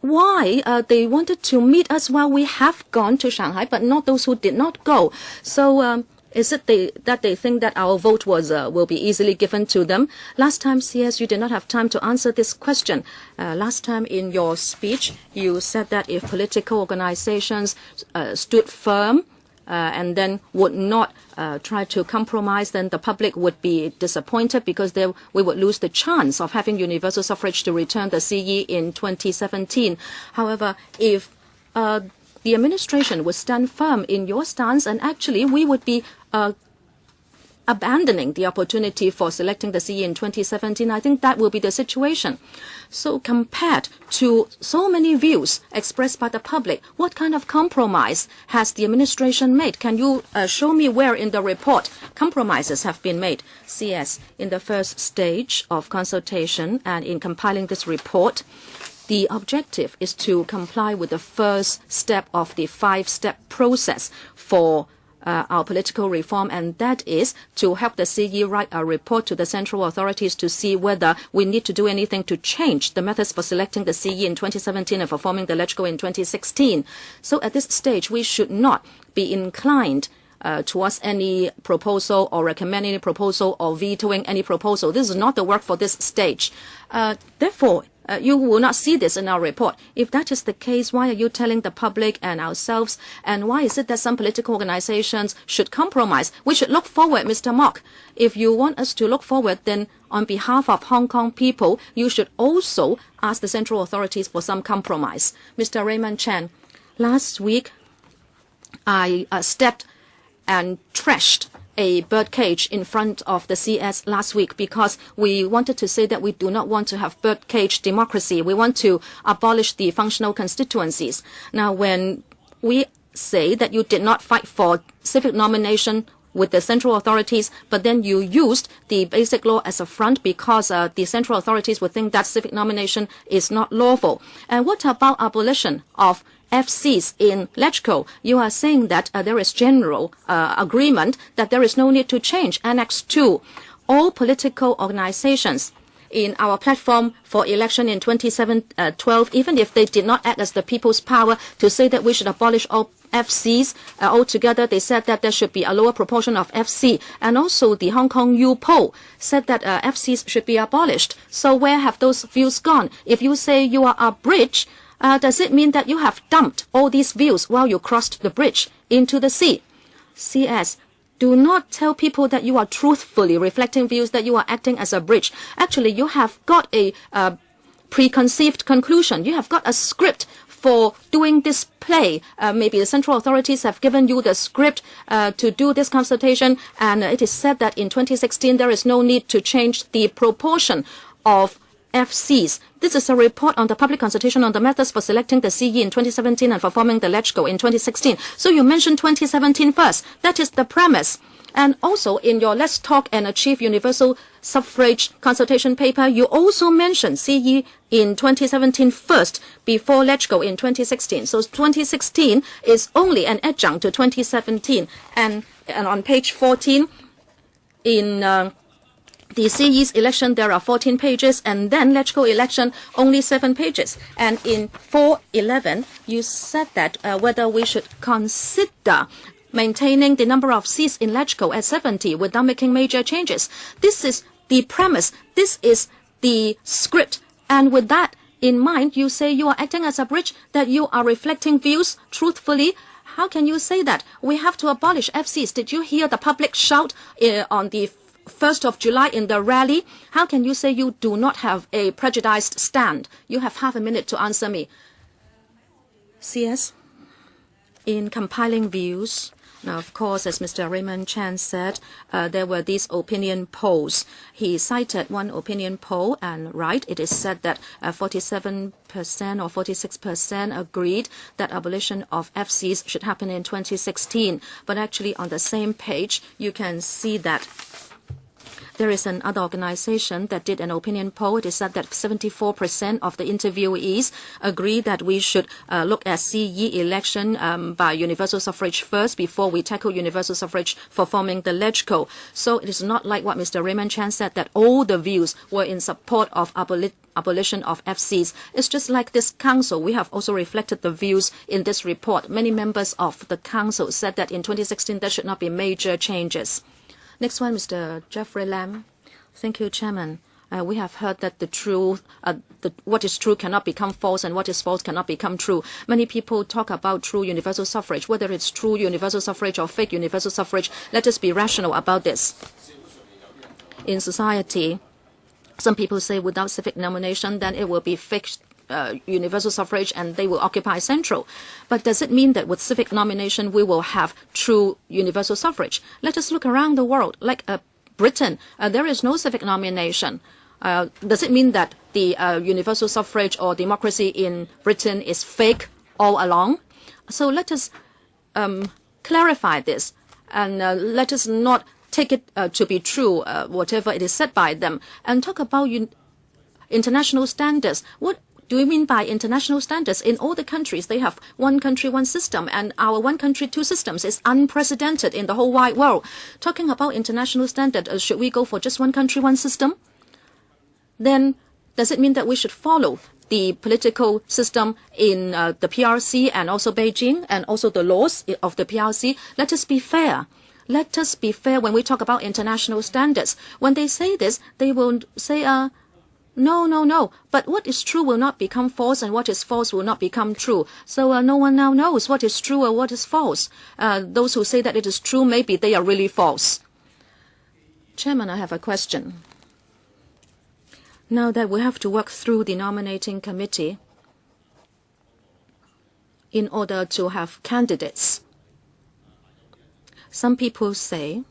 why they wanted to meet us while we have gone to Shanghai, but not those who did not go. So is it that they think that our vote will be easily given to them? Last time, CS, you did not have time to answer this question. Last time in your speech, you said that if political organizations stood firm and then would not try to compromise, then the public would be disappointed because we would lose the chance of having universal suffrage to return the CE in 2017. However, if the administration would stand firm in your stance, and actually we would be abandoning the opportunity for selecting the CE in 2017, I think that will be the situation. So compared to so many views expressed by the public, what kind of compromise has the administration made? Can you show me where in the report compromises have been made? CS, in the first stage of consultation and in compiling this report, the objective is to comply with the first step of the 5-step process for our political reform, and that is to help the CE write a report to the central authorities to see whether we need to do anything to change the methods for selecting the CE in 2017 and for forming the LegCo in 2016. So at this stage, we should not be inclined towards any proposal or recommend any proposal or vetoing any proposal. This is not the work for this stage. Therefore, you will not see this in our report. If that is the case, why are you telling the public and ourselves? And why is it that some political organizations should compromise? We should look forward, Mr. Mok. If you want us to look forward, then on behalf of Hong Kong people, you should also ask the central authorities for some compromise. Mr. Raymond Chan, last week I stepped and trashed a bird cage in front of the CS last week because we wanted to say that we do not want to have bird cage democracy. We want to abolish the functional constituencies. Now, when we say that you did not fight for civic nomination with the central authorities, but then you used the basic law as a front because the central authorities would think that civic nomination is not lawful. And what about abolition of FCs in LegCo? You are saying that there is general agreement that there is no need to change Annex 2. All political organizations in our platform for election in 2012, even if they did not act as the people's power to say that we should abolish all FCs altogether, they said that there should be a lower proportion of FC. And also the Hong Kong U poll said that FCs should be abolished. So where have those views gone? If you say you are a bridge, does it mean that you have dumped all these views while you crossed the bridge into the sea? CS, do not tell people that you are truthfully reflecting views, that you are acting as a bridge. Actually, you have got a preconceived conclusion. You have got a script for doing this play. Maybe the central authorities have given you the script to do this consultation, and it is said that in 2016 there is no need to change the proportion of FCs. This is a report on the public consultation on the methods for selecting the CE in 2017 and for forming the LegCo in 2016. So you mentioned 2017 first. That is the premise. And also in your Let's Talk and Achieve Universal Suffrage consultation paper, you also mentioned CE in 2017 first before LegCo in 2016. So 2016 is only an adjunct to 2017. And on page 14 in the CE's election, there are 14 pages, and then LegCo election, only 7 pages. And in 411, you said that whether we should consider maintaining the number of seats in LegCo at 70 without making major changes. This is the premise. This is the script. And with that in mind, you say you are acting as a bridge, that you are reflecting views truthfully. How can you say that? We have to abolish FCs. Did you hear the public shout on the 1st of July in the rally, how can you say you do not have a prejudiced stand? You have half a minute to answer me. CS, in compiling views, now, of course, as Mr. Raymond Chan said, there were these opinion polls. He cited one opinion poll, and right, it is said that 47% or 46% agreed that abolition of FCs should happen in 2016. But actually, on the same page, you can see that there is another organization that did an opinion poll. It is said that 74% of the interviewees agree that we should look at CE election by universal suffrage first before we tackle universal suffrage for forming the LegCo. So it is not like what Mr. Raymond Chan said, that all the views were in support of abolition of FCs. It's just like this council. We have also reflected the views in this report. Many members of the council said that in 2016 there should not be major changes. Next one, Mr. Jeffrey Lam. Thank you, Chairman. We have heard that the truth, what is true cannot become false, and what is false cannot become true. Many people talk about true universal suffrage. Whether it's true universal suffrage or fake universal suffrage, let us be rational about this. In society, some people say without civic nomination, then it will be fake universal suffrage and they will occupy central. But does it mean that with civic nomination we will have true universal suffrage? Let us look around the world. Like Britain, there is no civic nomination. Does it mean that the universal suffrage or democracy in Britain is fake all along? So let us clarify this, and let us not take it to be true, whatever it is said by them, and talk about international standards. What do we mean by international standards? In all the countries, they have one country, one system, and our one country, two systems is unprecedented in the whole wide world. Talking about international standard, should we go for just one country, one system? Then does it mean that we should follow the political system in the PRC and also Beijing and also the laws of the PRC? Let us be fair. Let us be fair when we talk about international standards. When they say this, they will say, no. But what is true will not become false, and what is false will not become true. So no one now knows what is true or what is false. Those who say that it is true, maybe they are really false. Chairman, I have a question. Now that we have to work through the nominating committee in order to have candidates, some people say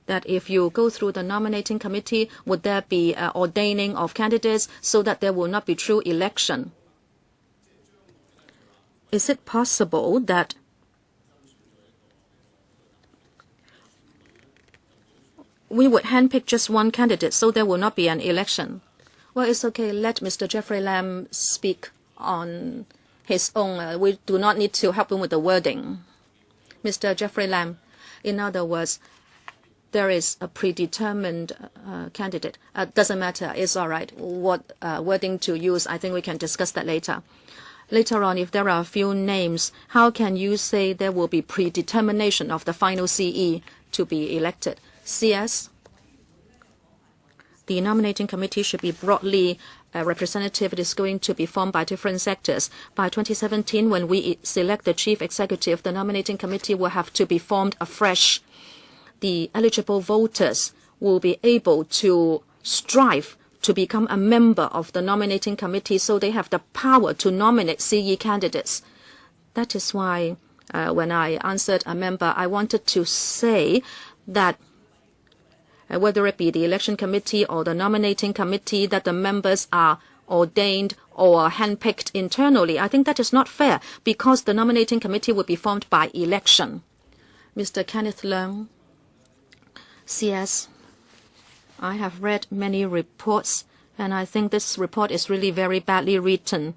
that if you go through the nominating committee, would there be ordaining of candidates so that there will not be true election? Is it possible that we would handpick just one candidate so there will not be an election? Well, it's okay. Let Mr. Jeffrey Lam speak on his own. We do not need to help him with the wording. Mr. Jeffrey Lam, in other words, there is a predetermined candidate. Doesn't matter. It's all right. What wording to use, I think we can discuss that later. Later on, if there are a few names, how can you say there will be predetermination of the final CE to be elected? CS, the nominating committee should be broadly representative. It is going to be formed by different sectors. By 2017, when we select the chief executive, the nominating committee will have to be formed afresh. The eligible voters will be able to strive to become a member of the nominating committee, so they have the power to nominate CE candidates. That is why when I answered a member, I wanted to say that whether it be the election committee or the nominating committee, that the members are ordained or handpicked internally. I think that is not fair, because the nominating committee will be formed by election. Mr. Kenneth Leung, CS, I have read many reports, and I think this report is really very badly written.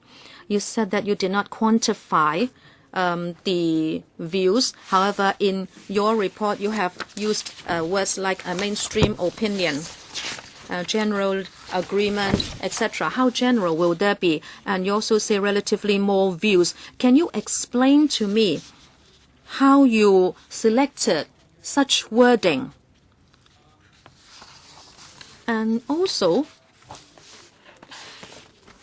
You said that you did not quantify the views. However, in your report, you have used words like a mainstream opinion, general agreement, etc. How general will there be? And you also say relatively more views. Can you explain to me how you selected such wording? And also,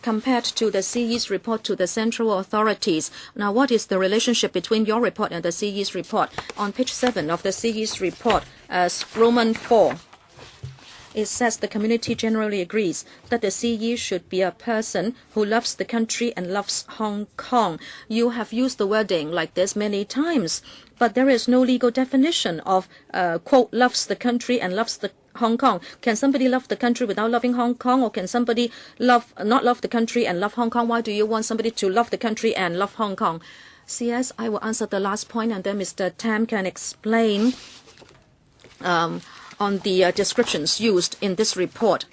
compared to the CE's report to the central authorities. Now, what is the relationship between your report and the CE's report? On page 7 of the CE's report, Roman 4, it says the community generally agrees that the CE should be a person who loves the country and loves Hong Kong. You have used the wording like this many times, but there is no legal definition of, quote, loves the country and loves the Hong Kong. Can somebody love the country without loving Hong Kong, or can somebody not love the country and love Hong Kong? Why do you want somebody to love the country and love Hong Kong? CS, I will answer the last point, and then Mr. Tam can explain on the descriptions used in this report.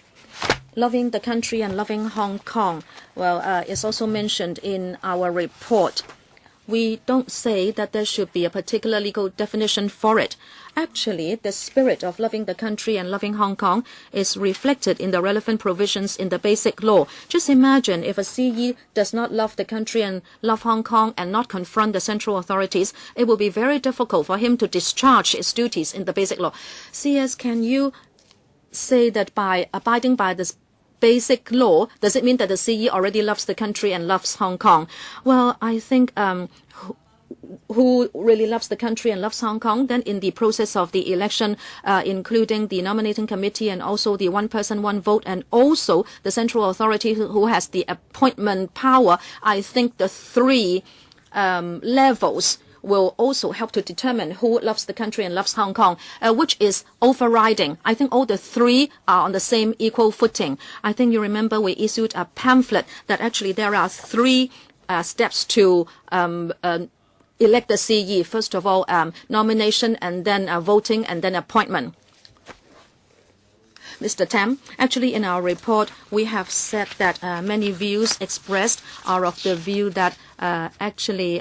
Loving the country and loving Hong Kong, well, it's also mentioned in our report. We don't say that there should be a particular legal definition for it. Actually, the spirit of loving the country and loving Hong Kong is reflected in the relevant provisions in the Basic Law. Just imagine if a CE does not love the country and love Hong Kong and not confront the central authorities, it will be very difficult for him to discharge his duties in the Basic Law. CS, can you say that by abiding by this Basic Law, does it mean that the CE already loves the country and loves Hong Kong? Well, I think who really loves the country and loves Hong Kong, then in the process of the election, including the nominating committee and also the one person, one vote, and also the central authority who has the appointment power, I think the three levels will also help to determine who loves the country and loves Hong Kong, which is overriding. I think all the three are on the same equal footing. I think you remember we issued a pamphlet that actually there are three steps to elect the CE. First of all, nomination, and then voting, and then appointment. Mr. Tam, actually in our report, we have said that many views expressed are of the view that actually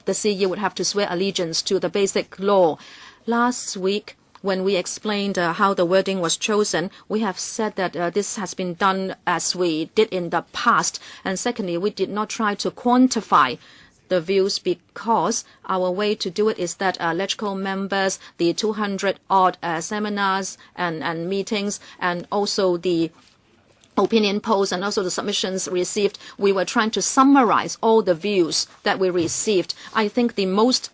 the CE would have to swear allegiance to the Basic Law. Last week, when we explained how the wording was chosen, we have said that this has been done as we did in the past. And secondly, we did not try to quantify the views because our way to do it is that electoral members, the 200-odd seminars and meetings, and also the opinion polls and also the submissions received, we were trying to summarize all the views that we received. I think the most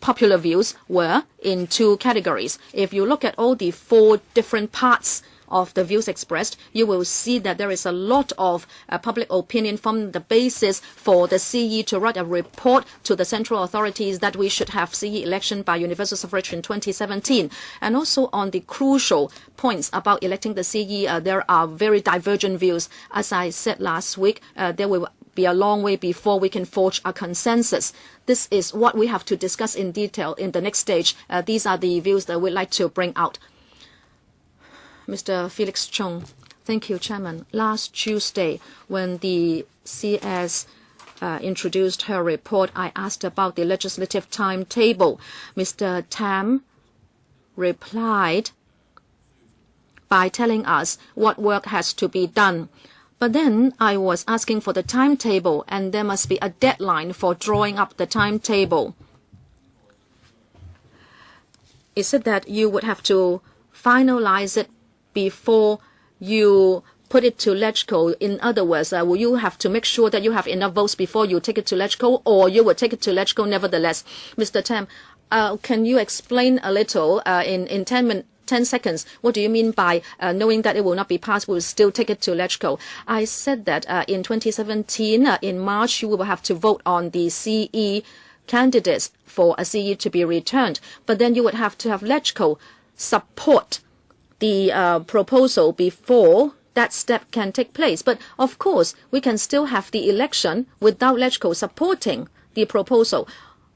popular views were in two categories. If you look at all the four different parts of the views expressed, you will see that there is a lot of public opinion from the basis for the CE to write a report to the central authorities that we should have CE election by universal suffrage in 2017. And also on the crucial points about electing the CE, there are very divergent views. As I said last week, there will be a long way before we can forge a consensus. This is what we have to discuss in detail in the next stage. These are the views that we'd like to bring out. Mr. Felix Chung. Thank you, Chairman. Last Tuesday, when the CS introduced her report, I asked about the legislative timetable. Mr. Tam replied by telling us what work has to be done. But then I was asking for the timetable, and there must be a deadline for drawing up the timetable. It said that you would have to finalize it before you put it to LegCo. In other words, will you have to make sure that you have enough votes before you take it to LegCo, or you will take it to LegCo nevertheless? Mr. Tam, can you explain a little in 10 seconds, what do you mean by knowing that it will not be passed, we'll still take it to LegCo? I said that in 2017, in March, you will have to vote on the CE candidates for a CE to be returned. But then you would have to have LegCo support the proposal before that step can take place. But of course, we can still have the election without LegCo supporting the proposal.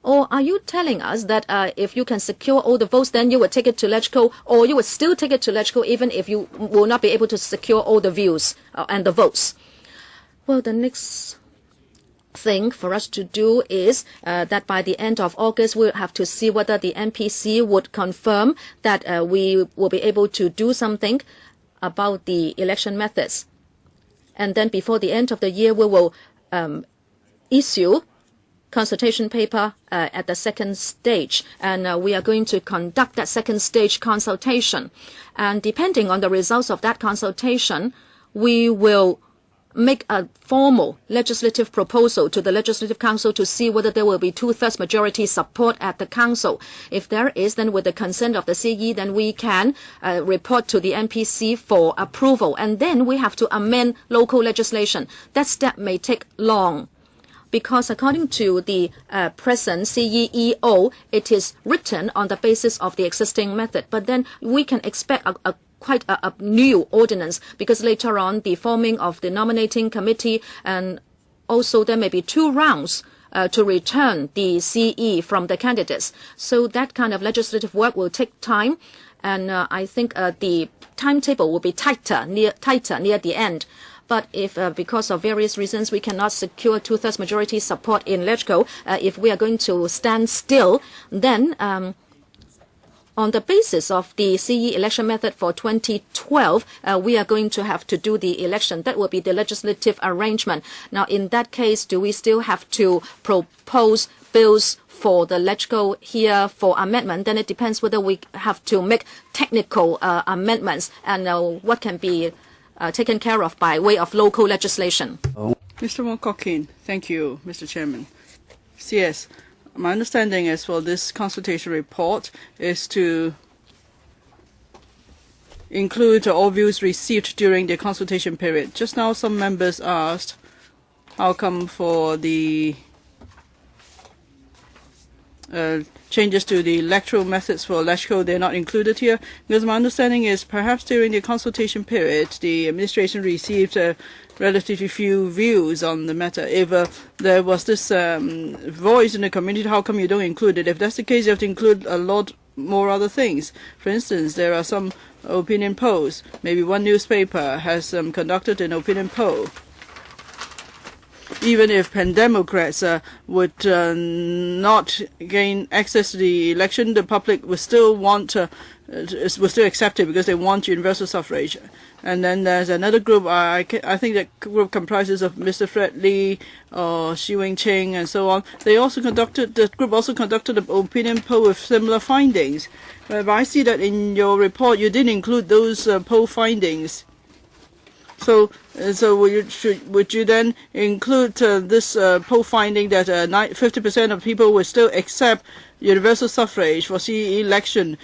Or are you telling us that if you can secure all the votes, then you would take it to LegCo, or you would still take it to LegCo even if you will not be able to secure all the views and the votes? Well, the next thing for us to do is that by the end of August, we'll have to see whether the NPC would confirm that we will be able to do something about the election methods. And then before the end of the year, we will issue consultation paper at the second stage, and we are going to conduct that second stage consultation. And depending on the results of that consultation, we will make a formal legislative proposal to the Legislative Council to see whether there will be 2/3 majority support at the Council. If there is, then with the consent of the CE, then we can report to the MPC for approval. And then we have to amend local legislation. That step may take long, because according to the present CEEO, it is written on the basis of the existing method. But then we can expect quite a new ordinance, because later on the forming of the nominating committee, and also there may be 2 rounds to return the CE from the candidates. So that kind of legislative work will take time, and I think the timetable will be tighter near the end. But if, because of various reasons, we cannot secure 2/3 majority support in LegCo, if we are going to stand still, then on the basis of the CE election method for 2012, we are going to have to do the election. That will be the legislative arrangement. Now, in that case, do we still have to propose bills for the LegCo here for amendment? Then it depends whether we have to make technical amendments, and what can be taken care of by way of local legislation. Mr. Wong Kok Kin, thank you, Mr. Chairman. CS. My understanding is for this consultation report is to include all views received during the consultation period. Just now some members asked how come for the changes to the electoral methods for LegCo, they're not included here, because my understanding is perhaps during the consultation period the administration received relatively few views on the matter. If there was this voice in the community, how come you don't include it? If that's the case, you have to include a lot more other things. For instance, there are some opinion polls. Maybe one newspaper has conducted an opinion poll. Even if pan-Democrats would not gain access to the election, the public will still want will still accept it because they want universal suffrage. And then there's another group. I think that group comprises of Mr. Fred Lee or Xi Wing-ching and so on. The group also conducted an opinion poll with similar findings. But I see that in your report you didn't include those poll findings. So would you then include this poll finding that 50% of people would still accept universal suffrage for CE election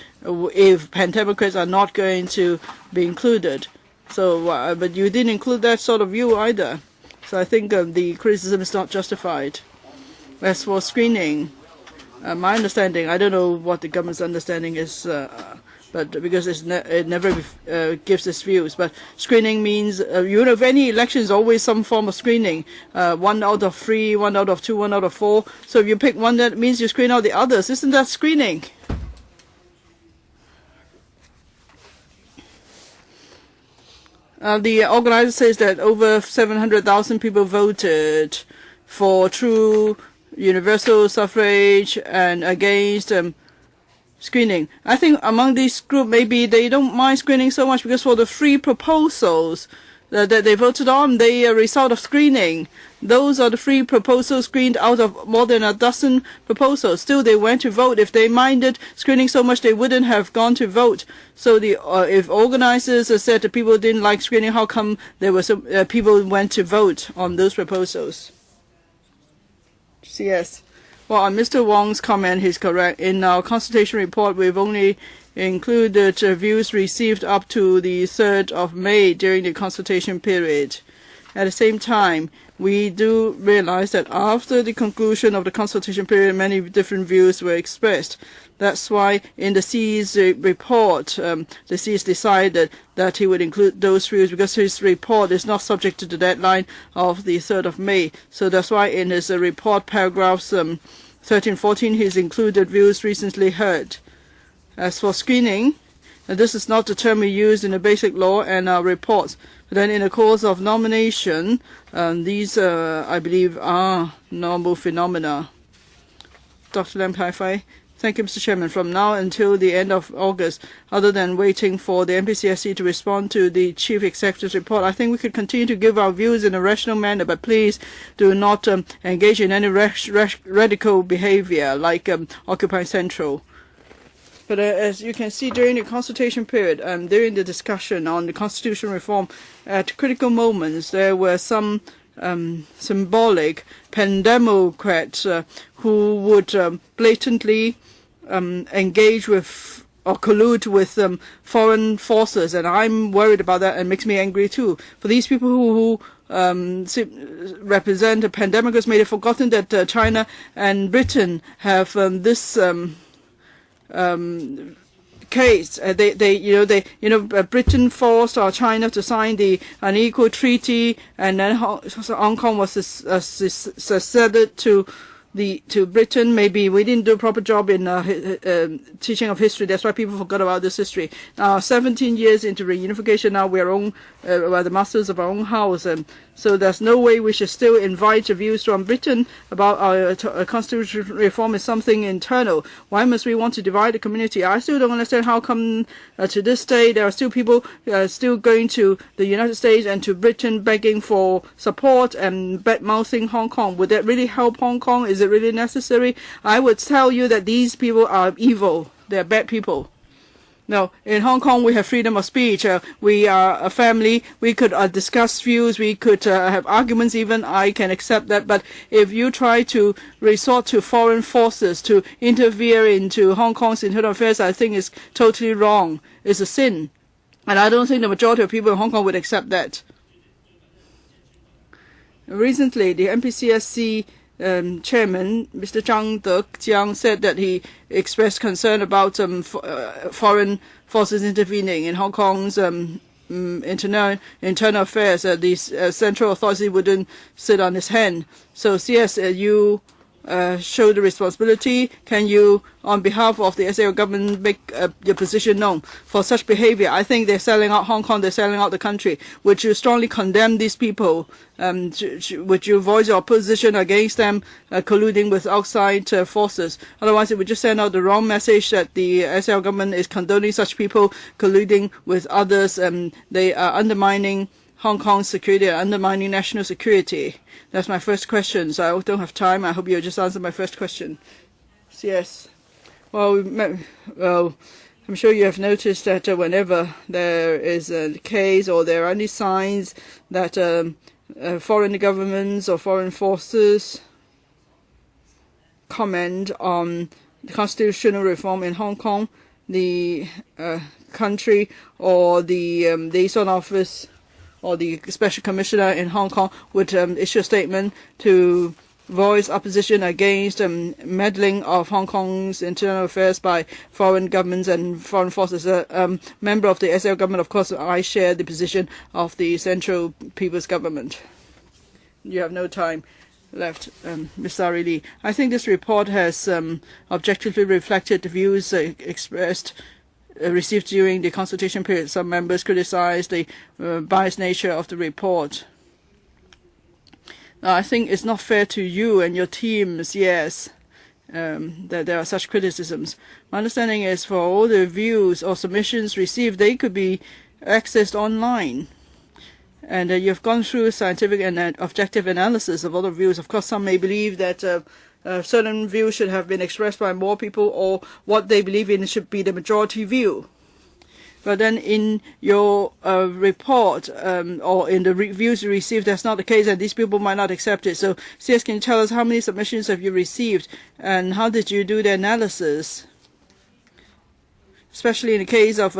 if pan-Democrats are not going to be included? So, but you didn't include that sort of view either. So I think the criticism is not justified. As for screening, my understanding, I don't know what the government's understanding is, but because it never gives its views. But screening means, if any election is always some form of screening. 1 out of 3, 1 out of 2, 1 out of 4. So if you pick one, that means you screen out the others. Isn't that screening? The organizer says that over 700,000 people voted for true universal suffrage and against screening. I think among this group, maybe they don't mind screening so much because for the 3 proposals that they voted on, they are a result of screening. Those are the 3 proposals screened out of more than a dozen proposals. Still, they went to vote. If they minded screening so much, they wouldn't have gone to vote. So if organizers said that people didn't like screening, how come there were some people went to vote on those proposals? Yes. Well, on Mr. Wong's comment, he's correct. In our consultation report, we've only included views received up to the 3rd of May during the consultation period. At the same time, we do realize that after the conclusion of the consultation period, many different views were expressed. That's why in the CE's report, the CE's decided that he would include those views because his report is not subject to the deadline of the 3rd of May. So that's why in his report paragraphs 13, 14, he's included views recently heard. As for screening, this is not the term we use in the basic law and our reports. But then in the course of nomination, these, I believe, are normal phenomena. Dr. Lam Kai-Fai. Thank you, Mr. Chairman. From now until the end of August, other than waiting for the MPCSC to respond to the Chief Executive's report, I think we could continue to give our views in a rational manner, but please do not engage in any radical behavior like occupying Central. But as you can see, during the consultation period, during the discussion on the constitutional reform, at critical moments, there were some symbolic pan-democrats who would blatantly engage with or collude with foreign forces, and I'm worried about that, and makes me angry too. For these people who represent a pandemic, has made it forgotten that China and Britain have this case. Britain forced China to sign the unequal treaty, and then Hong Kong was seceded to Britain. Maybe we didn't do a proper job in teaching of history. That's why people forgot about this history. Now, 17 years into reunification, now we're the masters of our own house, and so there's no way we should still invite views from Britain about our constitutional reform is something internal. Why must we want to divide the community? I still don't understand how come to this day there are still people still going to the United States and to Britain begging for support and bad-mouthing Hong Kong. Would that really help Hong Kong? Is it really necessary? I would tell you that these people are evil. They're bad people. No, in Hong Kong we have freedom of speech. We are a family. We could discuss views. We could have arguments even. I can accept that. But if you try to resort to foreign forces to interfere into Hong Kong's internal affairs, I think it's totally wrong. It's a sin. And I don't think the majority of people in Hong Kong would accept that. Recently, the NPCSC chairman, Mr. Zhang Dejiang, said that he expressed concern about foreign forces intervening in Hong Kong's internal affairs. The central authority wouldn't sit on his hand. So, CS, you show the responsibility. Can you, on behalf of the SAO government, make your position known? For such behavior, I think they're selling out Hong Kong, they're selling out the country. Would you strongly condemn these people? Would you voice your opposition against them colluding with outside forces? Otherwise, it would just send out the wrong message that the SAO government is condoning such people colluding with others, and they are undermining Hong Kong's security and undermining national security. That's my first question. So I don't have time. I hope you'll just answer my first question. Yes. Well, I'm sure you have noticed that whenever there is a case or there are any signs that foreign governments or foreign forces comment on the constitutional reform in Hong Kong, the country or the liaison office or the special commissioner in Hong Kong would issue a statement to voice opposition against meddling of Hong Kong's internal affairs by foreign governments and foreign forces. Member of the SAO government, of course, I share the position of the Central People's Government. You have no time left, Ms. Sari Lee. I think this report has objectively reflected the views expressed received during the consultation period. Some members criticized the biased nature of the report. Now, I think it's not fair to you and your teams, yes, that there are such criticisms. My understanding is for all the views or submissions received, they could be accessed online. And you've gone through scientific and objective analysis of all the views. Of course, some may believe that certain views should have been expressed by more people, or what they believe in should be the majority view. But then in your report or in the reviews you received, that's not the case, and these people might not accept it. So, CS, can you tell us how many submissions have you received, and how did you do the analysis? Especially in the case of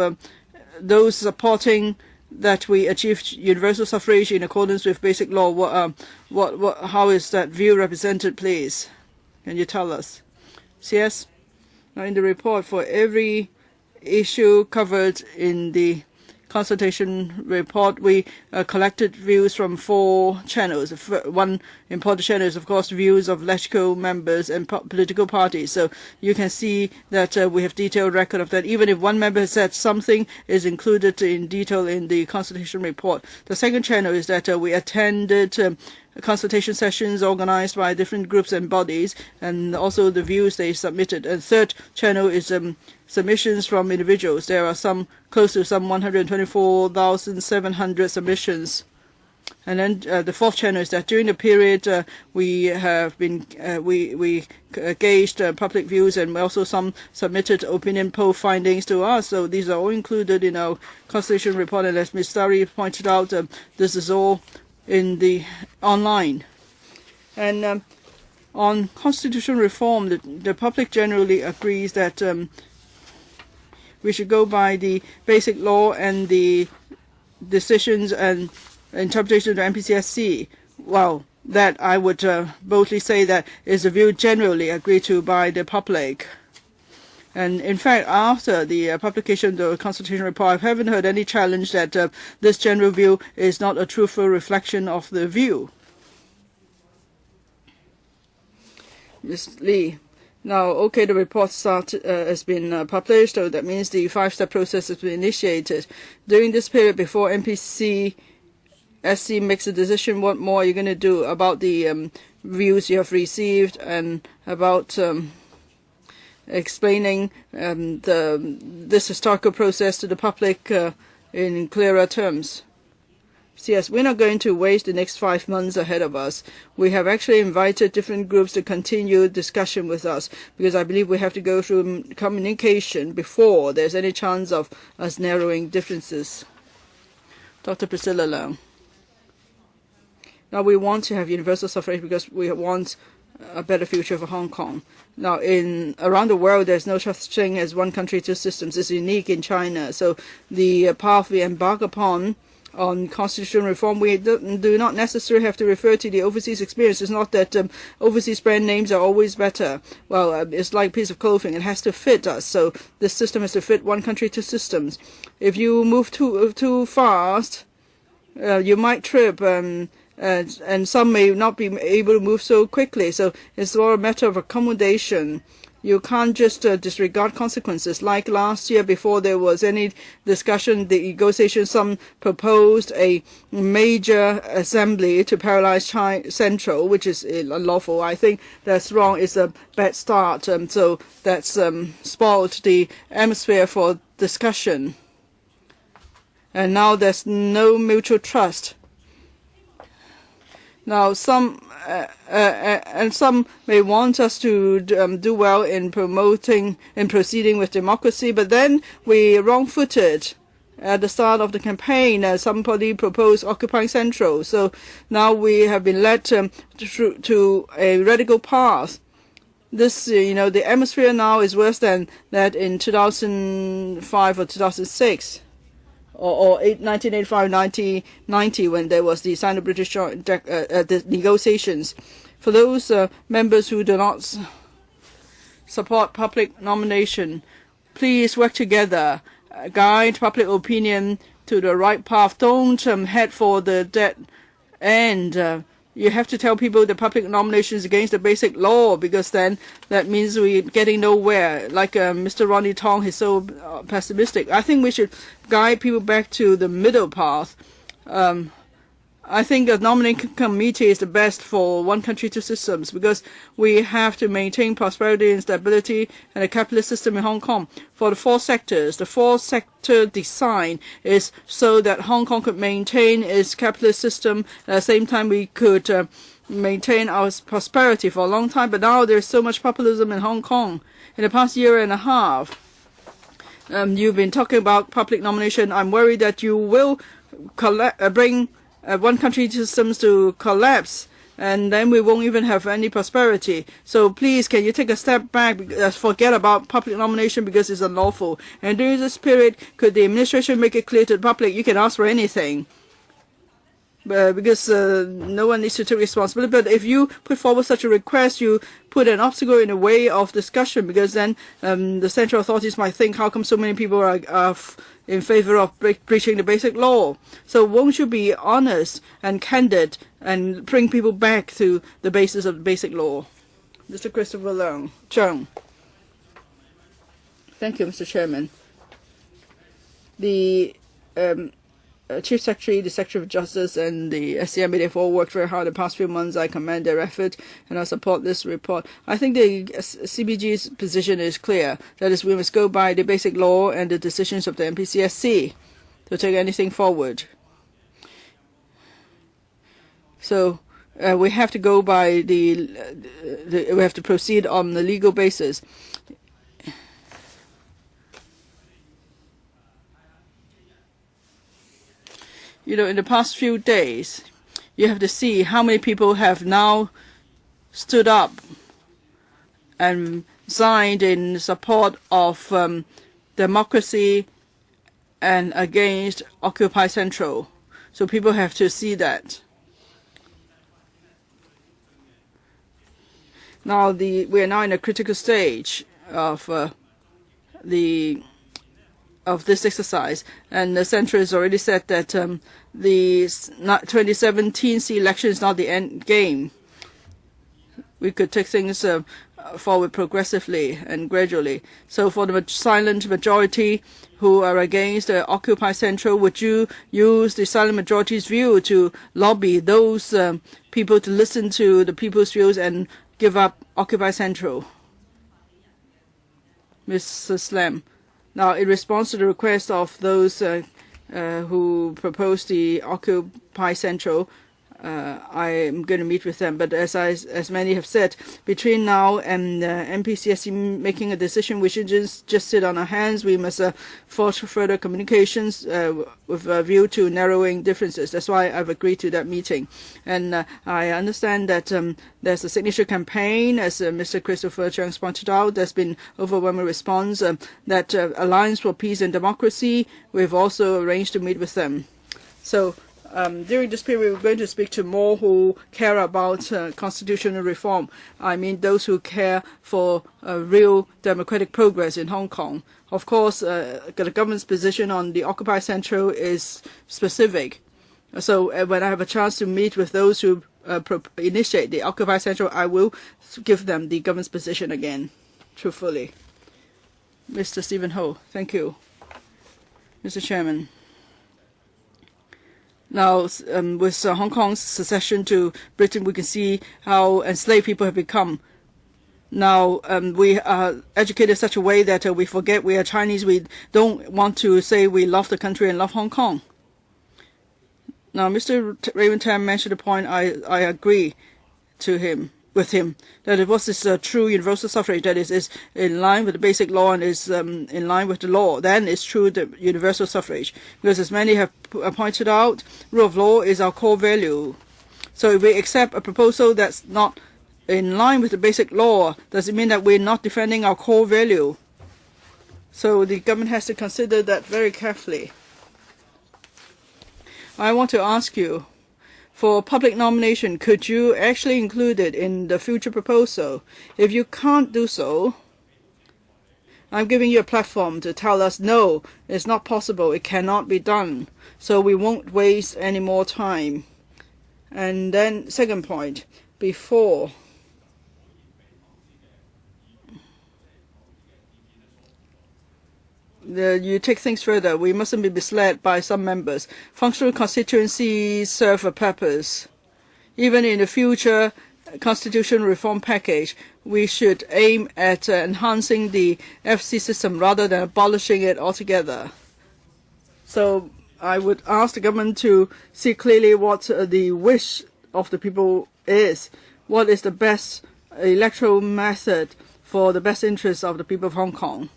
those supporting that we achieved universal suffrage in accordance with basic law. How is that view represented, please? Can you tell us? CS? Now, in the report, for every issue covered in the consultation report, we collected views from 4 channels. One important channel is, of course, views of electoral members and political parties. So you can see that we have detailed record of that. Even if one member has said something, is included in detail in the consultation report. The second channel is that we attended consultation sessions organized by different groups and bodies, and also the views they submitted. And third channel is submissions from individuals. There are close to 124,700 submissions. And then the fourth channel is that during the period we have been we gauged public views, and also some submitted opinion poll findings to us. So these are all included in our consultation report. And as Ms. Starry pointed out, this is all in the online. And on constitutional reform, the public generally agrees that we should go by the basic law and the decisions and interpretation of the MPCSC. Well, that I would boldly say that is a view generally agreed to by the public. And in fact, after the publication of the consultation report, I haven't heard any challenge that this general view is not a truthful reflection of the view. Ms. Lee. Now, okay, the report has been published, so that means the 5-step process has been initiated. During this period before MPCSC makes a decision, what more are you going to do about the views you have received and about explaining this historical process to the public in clearer terms? Yes, we're not going to waste the next 5 months ahead of us. We have actually invited different groups to continue discussion with us, because I believe we have to go through communication before there's any chance of us narrowing differences. Dr. Priscilla Leung. Now, we want to have universal suffrage because we want a better future for Hong Kong. Now, around the world, there's no such thing as one country, two systems. It's unique in China. So the path we embark upon on constitutional reform, we do not necessarily have to refer to the overseas experience. It's not that overseas brand names are always better. Well, it's like a piece of clothing. It has to fit us. So the system has to fit one country, two systems. If you move too fast, you might trip, and some may not be able to move so quickly. So it's all a matter of accommodation. You can't just disregard consequences. Like last year, before there was any discussion, the negotiation, some proposed a major assembly to paralyze China Central, which is unlawful. I think that's wrong. It's a bad start. So that's spoiled the atmosphere for discussion. And now there's no mutual trust. Now, some may want us to do well in proceeding with democracy, but then we wrong-footed at the start of the campaign. Somebody proposed occupying Central, so now we have been led to a radical path. This, the atmosphere now is worse than that in 2005 or 2006. Or 1985, 1990, when there was the Sino-British the negotiations. For those members who do not support public nomination, please work together, guide public opinion to the right path. Don't head for the dead end. You have to tell people the public nomination is against the basic law, because then that means we're getting nowhere. Like Mr. Ronnie Tong is so pessimistic. I think we should guide people back to the middle path. I think a nominating committee is the best for one country, two systems, because we have to maintain prosperity and stability and a capitalist system in Hong Kong. For the four sectors, the four-sector design is so that Hong Kong could maintain its capitalist system. At the same time, we could maintain our prosperity for a long time. But now there's so much populism in Hong Kong. In the past year and a half, you've been talking about public nomination. I'm worried that you will bring one country systems to collapse, and then we won't even have any prosperity. So please, can you take a step back, forget about public nomination because it's unlawful. And during this period, could the administration make it clear to the public you can ask for anything? Because no one needs to take responsibility. But if you put forward such a request, you put an obstacle in the way of discussion, because then the central authorities might think, how come so many people are in favor of breaching the basic law? So won't you be honest and candid and bring people back to the basis of the basic law? Mr. Christopher Leung. Chung. Thank you, Mr. Chairman. The Chief Secretary, the Secretary of Justice, and the SCMA, they've all worked very hard the past few months. I commend their effort, and I support this report. I think the CBG's position is clear. That is, we must go by the basic law and the decisions of the MPCSC to take anything forward. So we have to go by we have to proceed on the legal basis. You know, in the past few days, you have to see how many people have now stood up and signed in support of democracy and against Occupy Central. So people have to see that. Now we are now in a critical stage of this exercise, and the Central has already said that the 2017 election is not the end game. We could take things forward progressively and gradually. So for the silent majority who are against Occupy Central, would you use the silent majority's view to lobby those people to listen to the people's views and give up Occupy Central? Mr. Slam. Now, in response to the request of those who proposed the Occupy Central, I am going to meet with them. But as many have said, between now and MPCSC making a decision, we should just sit on our hands. We must forge further communications with a view to narrowing differences. That's why I've agreed to that meeting. And I understand that there's a signature campaign, as Mr. Christopher Chung pointed out. There's been overwhelming response. That Alliance for Peace and Democracy, we've also arranged to meet with them. So during this period, we're going to speak to more who care about constitutional reform. I mean, those who care for real democratic progress in Hong Kong. Of course, the government's position on the Occupy Central is specific. So when I have a chance to meet with those who initiate the Occupy Central, I will give them the government's position again, truthfully. Mr. Stephen Ho, thank you. Mr. Chairman. Now, with Hong Kong's secession to Britain, we can see how enslaved people have become. Now, we are educated in such a way that we forget we are Chinese. We don't want to say we love the country and love Hong Kong. Now, Mr. Raymond Tam mentioned a point I agree with him, that it was this true universal suffrage that is in line with the basic law and is in line with the law. Then it's true the universal suffrage. Because as many have pointed out, rule of law is our core value. So if we accept a proposal that's not in line with the basic law, does it mean that we're not defending our core value? So the government has to consider that very carefully. I want to ask you, for public nomination, could you actually include it in the future proposal? If you can't do so, I'm giving you a platform to tell us, no, it's not possible, it cannot be done. So we won't waste any more time. And then, second point, before you take things further, we mustn't be misled by some members. Functional constituencies serve a purpose. Even in the future constitutional reform package, we should aim at enhancing the FC system rather than abolishing it altogether. So I would ask the government to see clearly what the wish of the people is. What is the best electoral method for the best interests of the people of Hong Kong?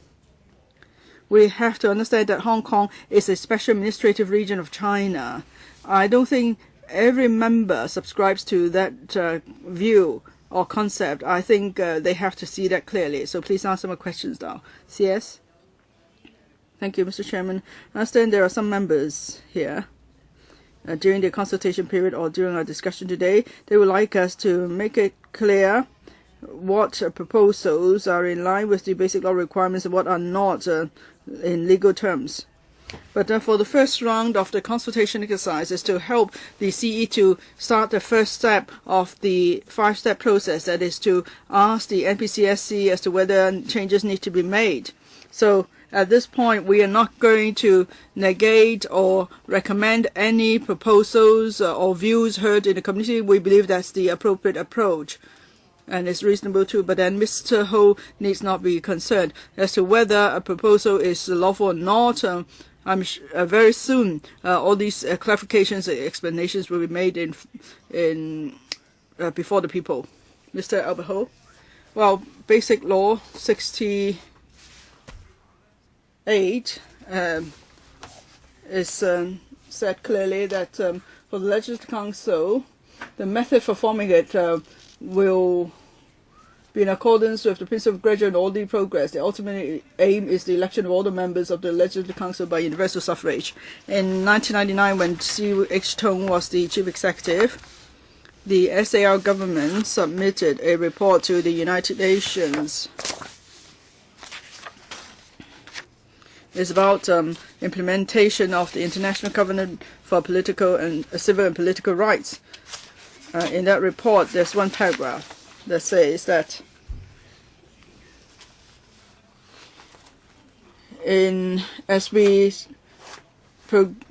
We have to understand that Hong Kong is a special administrative region of China. I don't think every member subscribes to that view or concept. I think they have to see that clearly. So please answer my questions now. CS? Thank you, Mr. Chairman. I understand there are some members here during the consultation period or during our discussion today. They would like us to make it clear what proposals are in line with the basic law requirements and what are not in legal terms. But for the first round of the consultation exercise is to help the CE to start the first step of the 5-step process, that is to ask the NPCSC as to whether changes need to be made. So at this point, we are not going to negate or recommend any proposals or views heard in the community. We believe that's the appropriate approach. And it's reasonable too, but then Mr. Ho needs not be concerned as to whether a proposal is lawful or not. very soon all these clarifications and explanations will be made in before the people. Mr. Albert Ho. Well, Basic Law 68 is said clearly that for the Legislative Council, the method for forming it will be in accordance with the principle of gradual and orderly progress. The ultimate aim is the election of all the members of the Legislative Council by universal suffrage. In 1999, when C.H. Tung was the chief executive, the SAR government submitted a report to the United Nations. It's about implementation of the International Covenant for Political and Civil and Political Rights. In that report, there's one paragraph that says that as we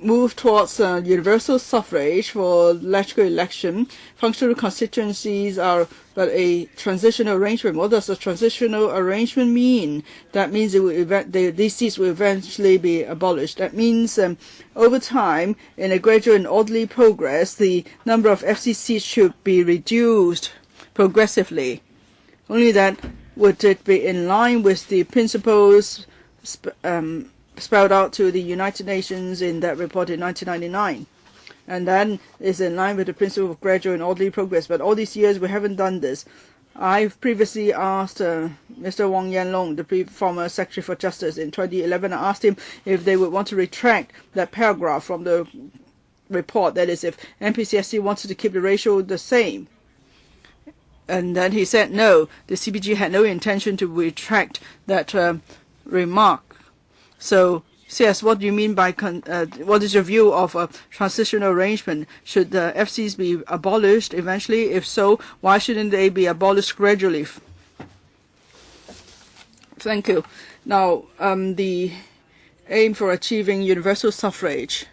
move towards universal suffrage for electoral election, functional constituencies are but a transitional arrangement. What does a transitional arrangement mean? That means these seats will eventually be abolished. That means over time, in a gradual and orderly progress, the number of FC seats should be reduced progressively. Only that would it be in line with the principles spelled out to the United Nations in that report in 1999. And then is in line with the principle of gradual and orderly progress. But all these years we haven't done this. I've previously asked Mr. Wong Yan-long, the former Secretary for Justice, in 2011. I asked him if they would want to retract that paragraph from the report. That is, if NPCSC wanted to keep the ratio the same. And then he said no, the CPG had no intention to retract that remark. So, CS, what do you mean by, what is your view of a transitional arrangement? Should the FCs be abolished eventually? If so, why shouldn't they be abolished gradually? Thank you. Now, the aim for achieving universal suffrage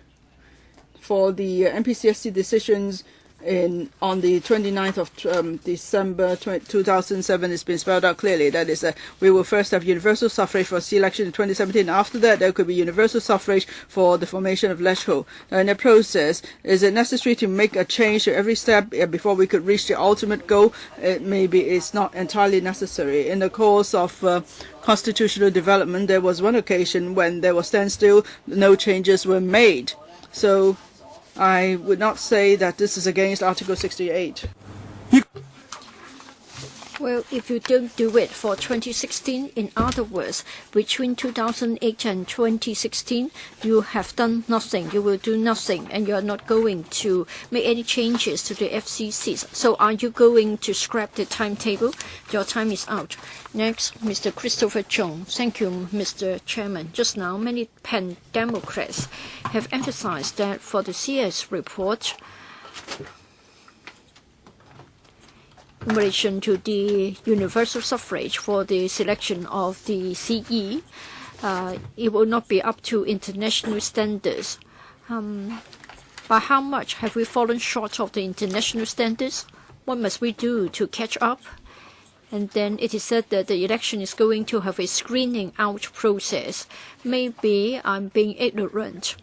for the NPCSC decisions on the 29th of December 2007 has been spelled out clearly. That is, we will first have universal suffrage for C election in 2017. After that, there could be universal suffrage for the formation of LegCo. In the process, is it necessary to make a change to every step before we could reach the ultimate goal? Maybe it's not entirely necessary. In the course of constitutional development, there was one occasion when there was standstill, no changes were made. So I would not say that this is against Article 68. Well, if you don't do it for 2016, in other words, between 2008 and 2016, you have done nothing, you will do nothing, and you are not going to make any changes to the FCCs. So are you going to scrap the timetable? Your time is out. Next, Mr. Christopher Chung. Thank you, Mr. Chairman. Just now, many pan-democrats have emphasized that for the CS report, in relation to the universal suffrage for the selection of the CE, it will not be up to international standards. By how much have we fallen short of the international standards? What must we do to catch up? And then it is said that the election is going to have a screening out process. Maybe I'm being ignorant.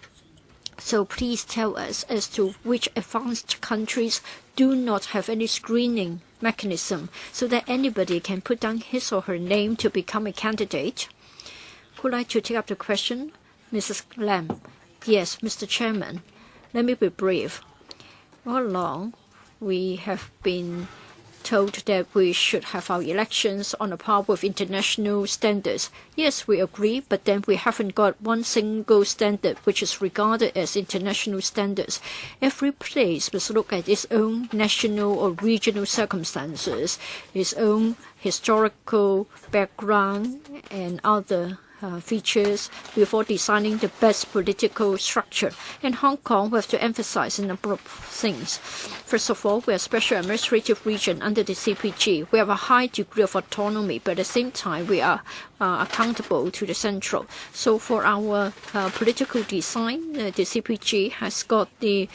So please tell us as to which advanced countries do not have any screening mechanism so that anybody can put down his or her name to become a candidate. Would like to take up the question? Mrs. Lam. Yes, Mr. Chairman. Let me be brief. All along, we have been told that we should have our elections on a par with international standards. Yes, we agree, but then we haven't got one single standard which is regarded as international standards. Every place must look at its own national or regional circumstances, its own historical background and other features before designing the best political structure. In Hong Kong, we have to emphasize a number of things. First of all, we are a special administrative region under the CPG. We have a high degree of autonomy, but at the same time, we are accountable to the central. So for our political design, the CPG has got the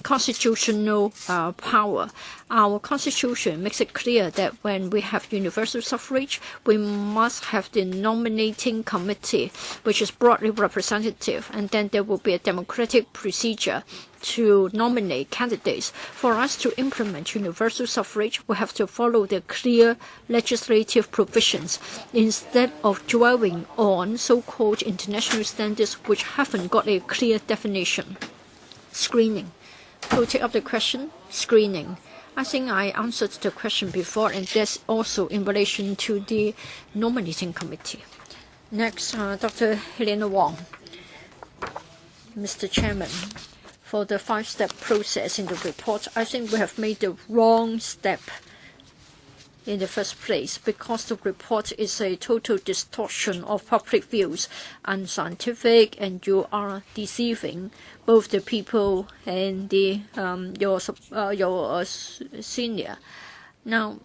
constitutional power. Our constitution makes it clear that when we have universal suffrage, we must have the nominating committee, which is broadly representative, and then there will be a democratic procedure to nominate candidates. For us to implement universal suffrage, we have to follow the clear legislative provisions instead of dwelling on so-called international standards which haven't got a clear definition. Screening. We'll take up the question, screening. I think I answered the question before, and that's also in relation to the nominating committee. Next, Dr. Helena Wong. Mr. Chairman, for the 5-step process in the report, I think we have made the wrong step in the first place, because the report is a total distortion of public views, unscientific, and you are deceiving both the people and the your senior. Now,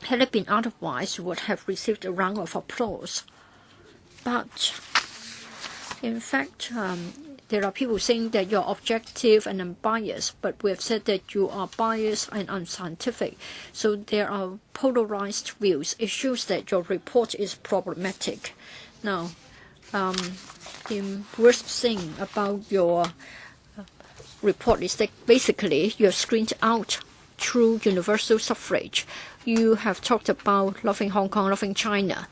had it been otherwise, you would have received a round of applause. But in fact, there are people saying that you're objective and unbiased, but we have said that you are biased and unscientific. So there are polarized views. It shows that your report is problematic. Now, the worst thing about your report is that basically you're screened out through universal suffrage. You have talked about loving Hong Kong, loving China.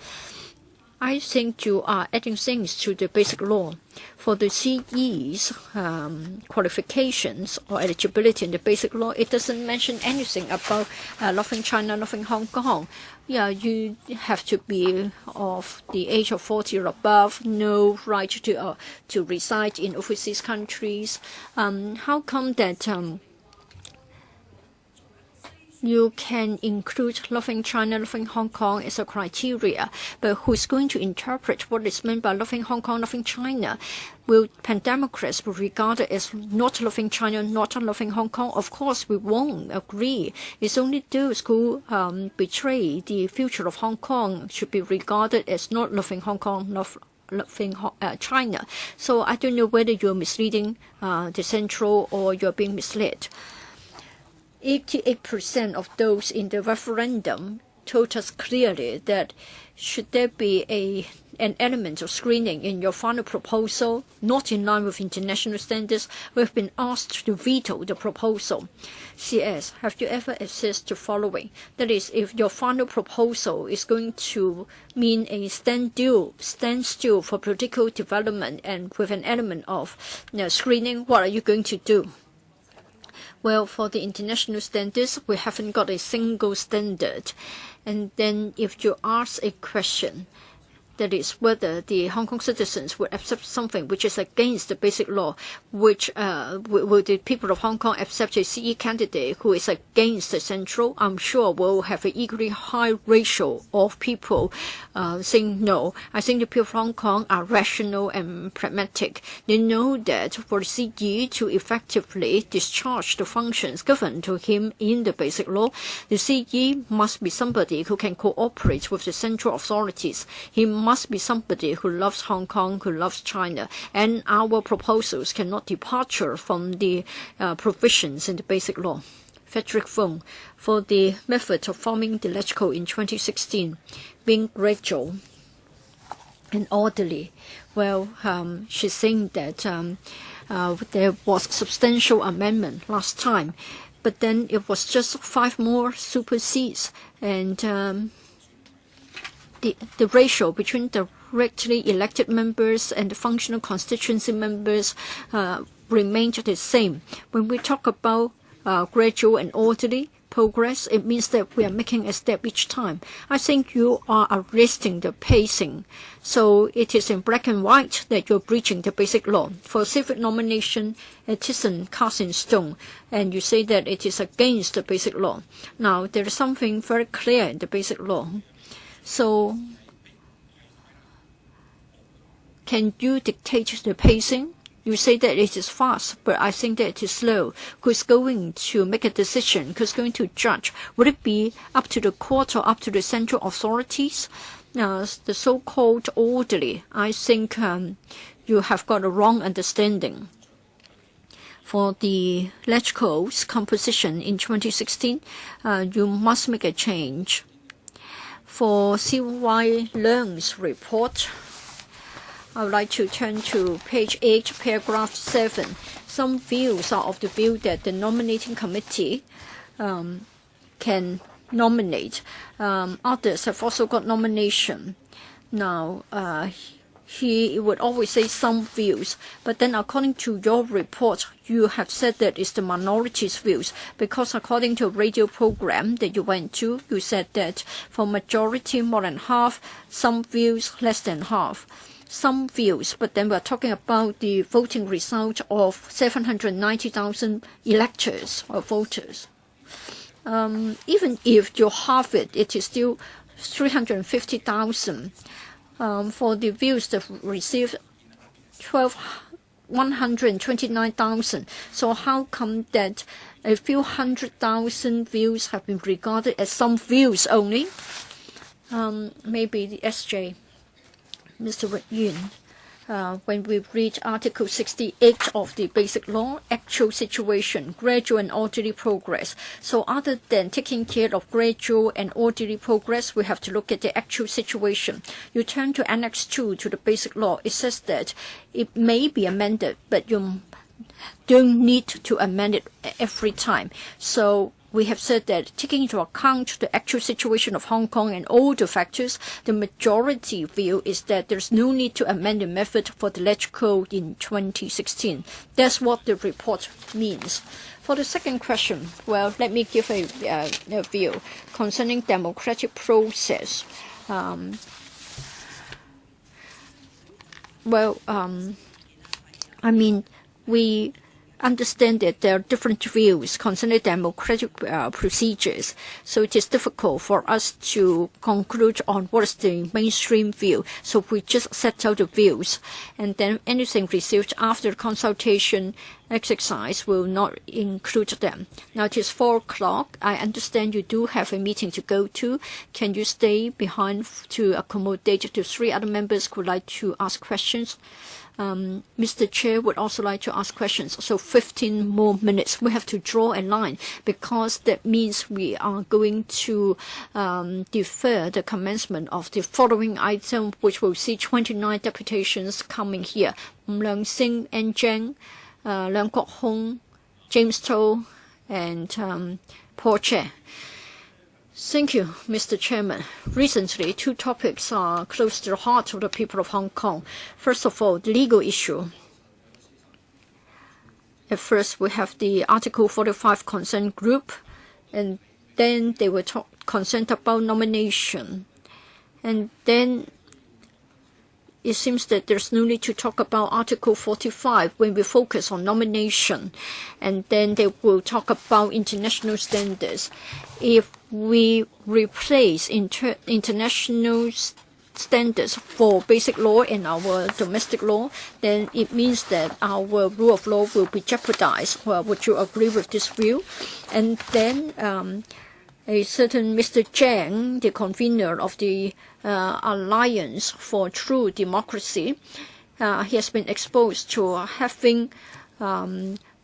I think you are adding things to the basic law. For the CE's qualifications or eligibility in the basic law, it doesn't mention anything about loving China, loving Hong Kong. Yeah, you have to be of the age of 40 or above, no right to reside in overseas countries. How come that you can include loving China, loving Hong Kong as a criteria, but who's going to interpret what is meant by loving Hong Kong, loving China? Will pan-democrats be regarded as not loving China, not loving Hong Kong? Of course, we won't agree. It's only those who betray the future of Hong Kong should be regarded as not loving Hong Kong, loving China. So I don't know whether you're misleading the central or you're being misled. 88% of those in the referendum told us clearly that should there be an element of screening in your final proposal, not in line with international standards, we've been asked to veto the proposal. CS, have you ever assessed the following? That is, if your final proposal is going to mean a standstill for political development and with an element of screening, what are you going to do? Well, for the international standards, we haven't got a single standard. And then if you ask a question, that is whether the Hong Kong citizens would accept something which is against the basic law, which will the people of Hong Kong accept a CE candidate who is against the central? I'm sure we'll have an equally high ratio of people saying no. I think the people of Hong Kong are rational and pragmatic. They know that for CE to effectively discharge the functions given to him in the basic law, the CE must be somebody who can cooperate with the central authorities. He must be somebody who loves Hong Kong, who loves China, and our proposals cannot depart from the provisions in the basic law. Frederick Fung, for the method of forming the LegCo in 2016, being gradual and orderly. Well, she's saying that there was substantial amendment last time, but then it was just 5 more supersedes, and the ratio between the directly elected members and the functional constituency members remained the same. When we talk about gradual and orderly progress, it means that we are making a step each time. I think you are arresting the pacing. So it is in black and white that you're breaching the basic law. For civic nomination, it isn't cast in stone, and you say that it is against the basic law. Now, there is something very clear in the basic law. So, can you dictate the pacing? You say that it is fast, but I think that it is slow. Who's going to make a decision? Who's going to judge? Would it be up to the court or up to the central authorities? the so-called orderly, I think you have got a wrong understanding. For the electoral's composition in 2016, you must make a change. For CY Leung's report, I would like to turn to page 8, paragraph 7. Some views are of the view that the nominating committee can nominate. Others have also got nomination. Now, he would always say some views, but then according to your report, you have said that it's the minority's views, because according to a radio program that you went to, you said that for majority more than half, some views less than half. Some views, but then we're talking about the voting result of 790,000 electors or voters. Even if you halve it, it is still 350,000. For the views that received 129,000. So how come that a few 100,000 views have been regarded as some views only? Maybe the SJ, Mr. Yun, when we read Article 68 of the Basic Law, actual situation, gradual and orderly progress. So other than taking care of gradual and orderly progress, we have to look at the actual situation. You turn to Annex 2 to the Basic Law. It says that it may be amended, but you don't need to amend it every time. So we have said that taking into account the actual situation of Hong Kong and all the factors, the majority view is that there's no need to amend the method for the electoral in 2016. That's what the report means. For the second question, well, let me give a view concerning democratic process. I mean, we understand that there are different views concerning democratic procedures, so it is difficult for us to conclude on what is the mainstream view. So we just set out the views, and then anything received after the consultation exercise will not include them. Now it is 4 o'clock. I understand you do have a meeting to go to. Can you stay behind to accommodate the 3 other members who would like to ask questions? Mr. Chair would also like to ask questions. So 15 more minutes. We have to draw a line, because that means we are going to defer the commencement of the following item, which will see 29 deputations coming here. Leung Sing, An Zheng, Leung Kwok Hong, James To, and Paul Che. Thank you, Mr. Chairman. Recently, 2 topics are close to the heart of the people of Hong Kong. First of all, the legal issue. At first, we have the Article 45 consent group, and then they were concerned about nomination. And then it seems that there's no need to talk about Article 45 when we focus on nomination. And then they will talk about international standards. If we replace international standards for basic law and our domestic law, then it means that our rule of law will be jeopardized. Well, would you agree with this view? And then a certain Mr. Zhang, the convener of the Alliance for True Democracy, he has been exposed to having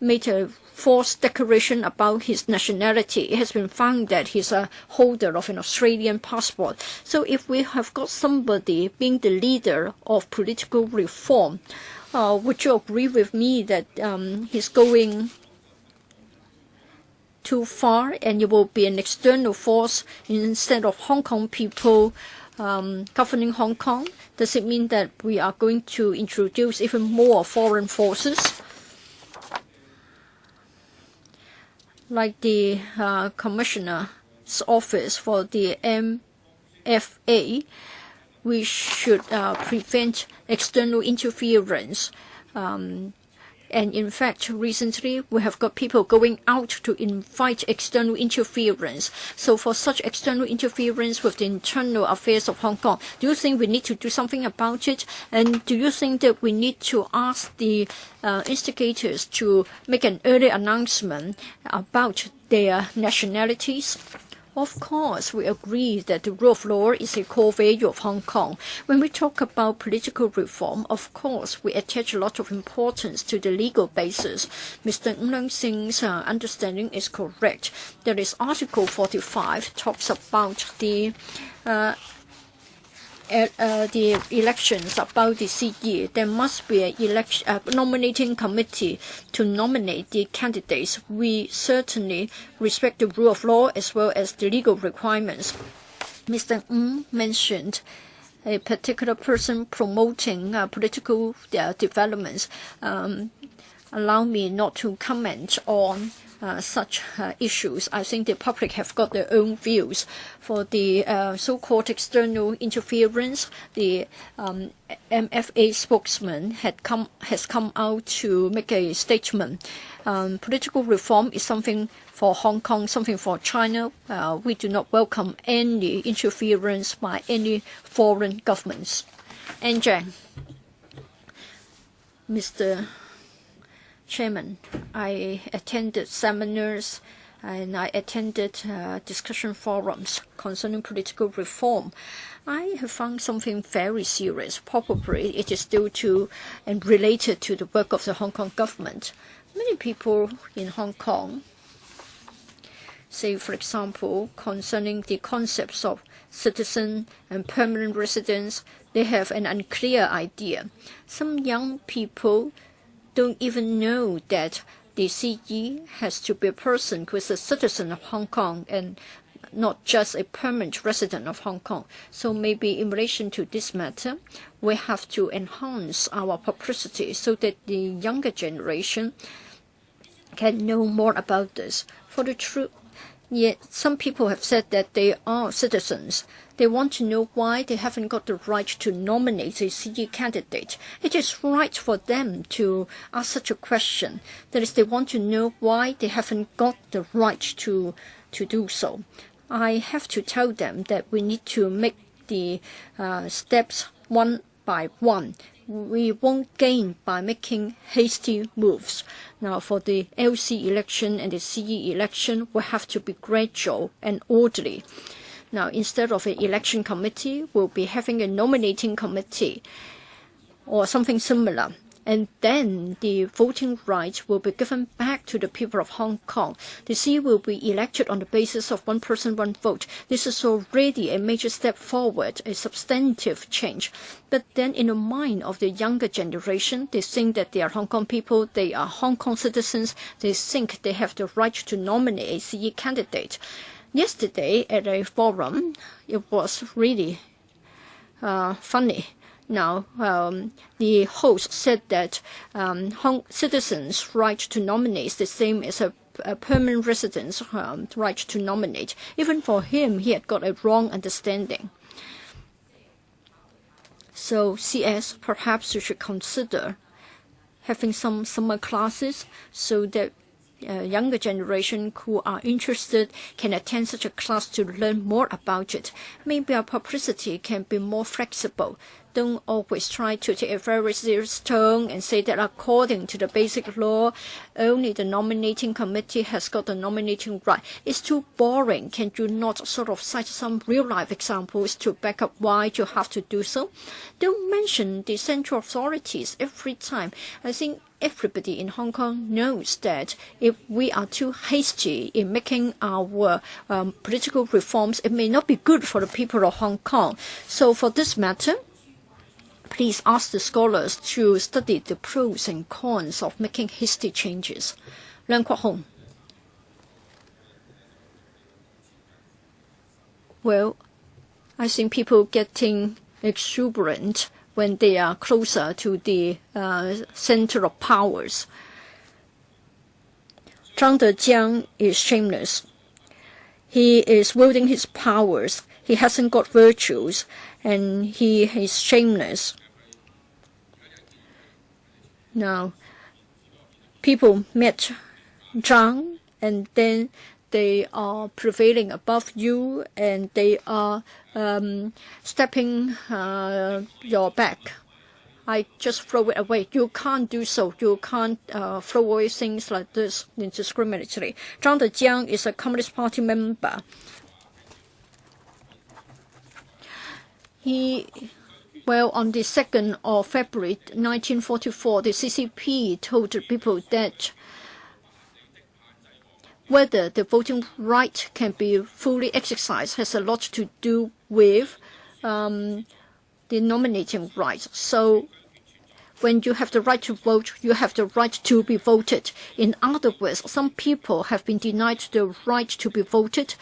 made a false declaration about his nationality. It has been found that he's a holder of an Australian passport. So if we have got somebody being the leader of political reform, would you agree with me that he's going too far, and it will be an external force instead of Hong Kong people governing Hong Kong? Does it mean that we are going to introduce even more foreign forces? Like the Commissioner's Office for the MFA, we should prevent external interference. And in fact, recently, we have got people going out to invite external interference. So for such external interference with the internal affairs of Hong Kong, do you think we need to do something about it? And do you think that we need to ask the instigators to make an early announcement about their nationalities? Of course, we agree that the rule of law is a core value of Hong Kong. When we talk about political reform, of course, we attach a lot of importance to the legal basis. Mr. Ng Sing's understanding is correct. There is Article 45 talks about the elections about the CE. There must be a nominating committee to nominate the candidates. We certainly respect the rule of law as well as the legal requirements. Mr. Ng mentioned a particular person promoting political developments. Allow me not to comment on such issues. I think the public have got their own views. For the so-called external interference, the MFA spokesman has come out to make a statement. Political reform is something for Hong Kong, something for China. We do not welcome any interference by any foreign governments. And Zhang, Mr. Chairman, I attended seminars and I attended discussion forums concerning political reform. I have found something very serious. Probably it is due to and related to the work of the Hong Kong government. Many people in Hong Kong say, for example, concerning the concepts of citizen and permanent residence, they have an unclear idea. Some young people don't even know that the CE has to be a person who is a citizen of Hong Kong and not just a permanent resident of Hong Kong. So maybe in relation to this matter, we have to enhance our publicity so that the younger generation can know more about this. For the truth, yet some people have said that they are citizens. They want to know why they haven't got the right to nominate a CE candidate. It is right for them to ask such a question. That is, they want to know why they haven't got the right to do so. I have to tell them that we need to make the steps one by one. We won't gain by making hasty moves. Now, for the LC election and the CE election, we have to be gradual and orderly. Now, instead of an election committee, we'll be having a nominating committee or something similar. And then the voting rights will be given back to the people of Hong Kong. The CE will be elected on the basis of one person, one vote. This is already a major step forward, a substantive change. But then in the mind of the younger generation, they think that they are Hong Kong people, they are Hong Kong citizens, they think they have the right to nominate a CE candidate. Yesterday at a forum, it was really funny. Now, the host said that citizens' right to nominate is the same as a permanent resident's right to nominate. Even for him, he had got a wrong understanding. So, CS, perhaps you should consider having some summer classes so that younger generation who are interested can attend such a class to learn more about it. Maybe our publicity can be more flexible. Don't always try to take a very serious tone and say that according to the basic law, only the nominating committee has got the nominating right. It's too boring. Can you not sort of cite some real-life examples to back up why you have to do so? Don't mention the central authorities every time. I think everybody in Hong Kong knows that if we are too hasty in making our political reforms, it may not be good for the people of Hong Kong. So for this matter, please ask the scholars to study the pros and cons of making hasty changes. Leung Kwok Hong. Well, I think people getting exuberant when they are closer to the center of powers. Zhang Dejiang is shameless. He is wielding his powers. He hasn't got virtues, and he is shameless. Now, people met Zhang, and then they are prevailing above you, and they are stepping your back. I just throw it away. You can't do so. You can't throw away things like this indiscriminately. Zhang Dejiang is a Communist Party member. Well, on the 2nd of February 1944, the CCP told the people that whether the voting right can be fully exercised has a lot to do with the nominating rights. So when you have the right to vote, you have the right to be voted. In other words, some people have been denied the right to be voted.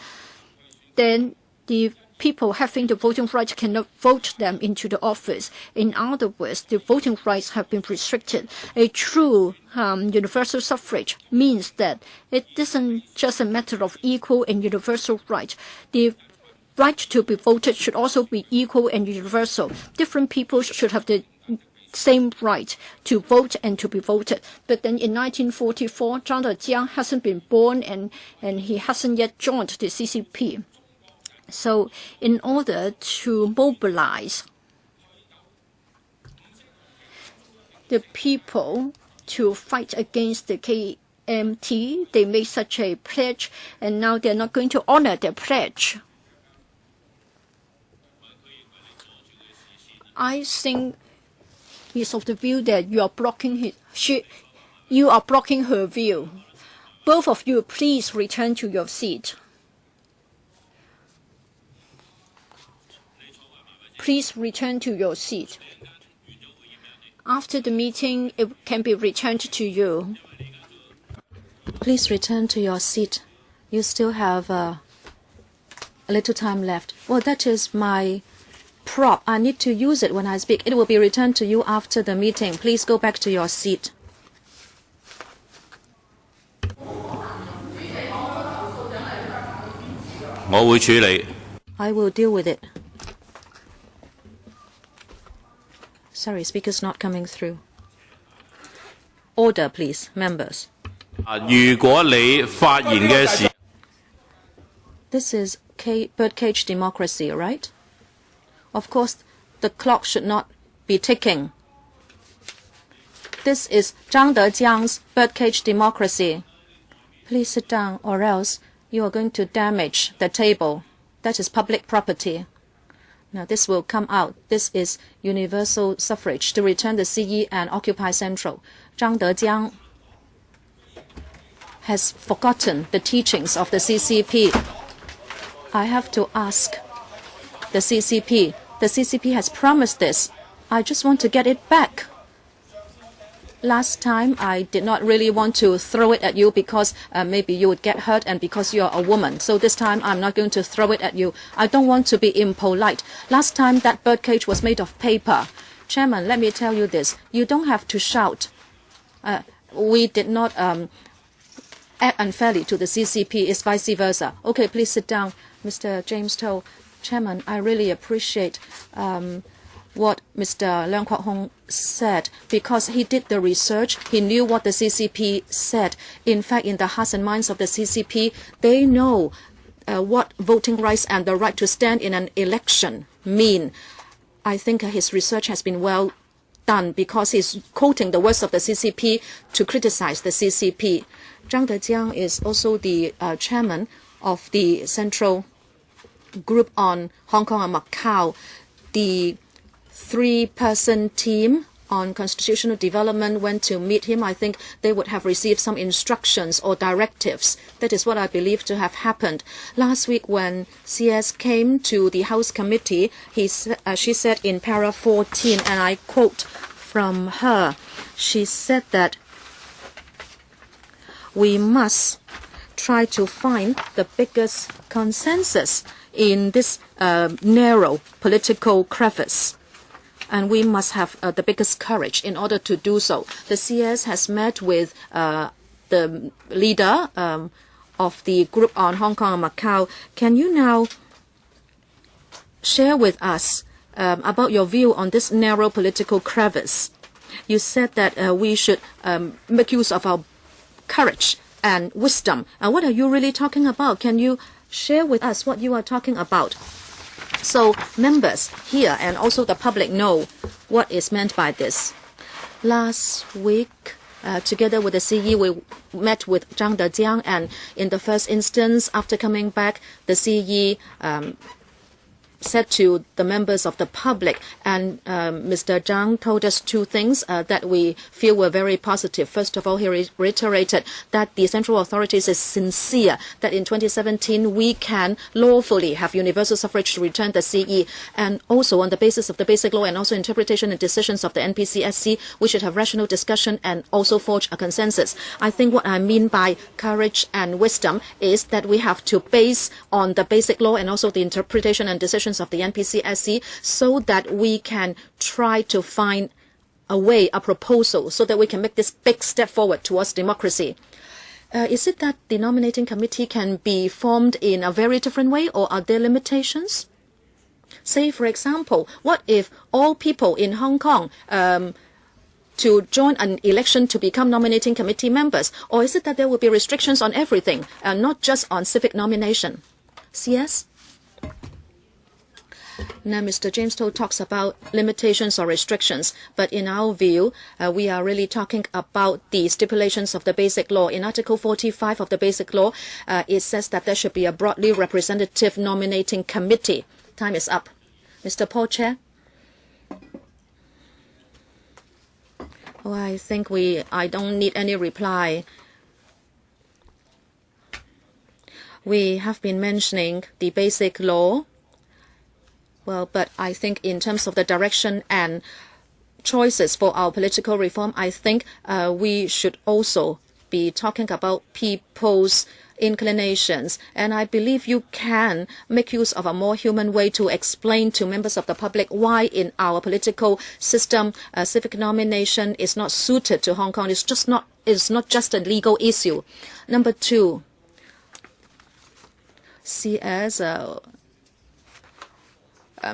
Then the people having the voting right cannot vote them into the office. In other words, the voting rights have been restricted. A true universal suffrage means that it isn't just a matter of equal and universal right. The right to be voted should also be equal and universal. Different people should have the same right to vote and to be voted. But then in 1944, Zhang Dejiang hasn't been born and he hasn't yet joined the CCP. So in order to mobilize the people to fight against the KMT, they made such a pledge, and now they're not going to honor their pledge. I think he's of the view that you are blocking her view. Both of you, please return to your seat. Please return to your seat. After the meeting, it can be returned to you. Please return to your seat. You still have a little time left. Well, that is my prop. I need to use it when I speak. It will be returned to you after the meeting. Please go back to your seat. I will deal with it. Sorry, speaker's not coming through. Order, please, members. This is birdcage democracy, right? Of course, the clock should not be ticking. This is Zhang Dejiang's birdcage democracy. Please sit down, or else you are going to damage the table. That is public property. Now this will come out. This is universal suffrage to return the CE and occupy Central. Zhang Dejiang has forgotten the teachings of the CCP. I have to ask the CCP. The CCP has promised this. I just want to get it back. Last time, I did not really want to throw it at you because maybe you would get hurt and because you are a woman. So this time, I'm not going to throw it at you. I don't want to be impolite. Last time, that birdcage was made of paper. Chairman, let me tell you this. You don't have to shout. We did not act unfairly to the CCP. It's vice versa. Okay, please sit down. Mr. James Toh. Chairman, I really appreciate what Mr. Leung Kwok-hong said because he did the research. He knew what the CCP said. In fact, in the hearts and minds of the CCP, they know what voting rights and the right to stand in an election mean. I think his research has been well done because he's quoting the words of the CCP to criticize the CCP. Zhang Dejiang is also the chairman of the Central Group on Hong Kong and Macau. The three-person team on constitutional development went to meet him. I think they would have received some instructions or directives. That is what I believe to have happened. Last week when CS came to the House Committee, she said in para 14, and I quote from her, she said that we must try to find the biggest consensus in this narrow political crevice. And we must have the biggest courage in order to do so. The CS has met with the leader of the group on Hong Kong and Macau. Can you now share with us about your view on this narrow political crevice? You said that we should make use of our courage and wisdom. And what are you really talking about? Can you share with us what you are talking about? So members here and also the public know what is meant by this. Last week, together with the CE, we met with Zhang Dejiang, and in the first instance, after coming back, the CE said to the members of the public, and Mr. Zhang told us two things that we feel were very positive. First of all, he reiterated that the central authorities is sincere that in 2017 we can lawfully have universal suffrage to return the CE, and also on the basis of the basic law and also interpretation and decisions of the NPCSC, we should have rational discussion and also forge a consensus. I think what I mean by courage and wisdom is that we have to base on the basic law and also the interpretation and decisions of the NPCSC so that we can try to find a way, a proposal, so that we can make this big step forward towards democracy. Is it that the nominating committee can be formed in a very different way, or are there limitations? Say, for example, what if all people in Hong Kong to join an election to become nominating committee members? Or is it that there will be restrictions on everything, and not just on civic nomination? CS? Now, Mr. James Toh talks about limitations or restrictions, but in our view, we are really talking about the stipulations of the Basic Law. In Article 45 of the Basic Law, it says that there should be a broadly representative nominating committee. Time is up. Mr. Paul, Chair. Oh, I think I don't need any reply. We have been mentioning the Basic Law. Well, but I think in terms of the direction and choices for our political reform, I think we should also be talking about people's inclinations. And I believe you can make use of a more human way to explain to members of the public why in our political system, civic nomination is not suited to Hong Kong. It's not just a legal issue. Number two, CS,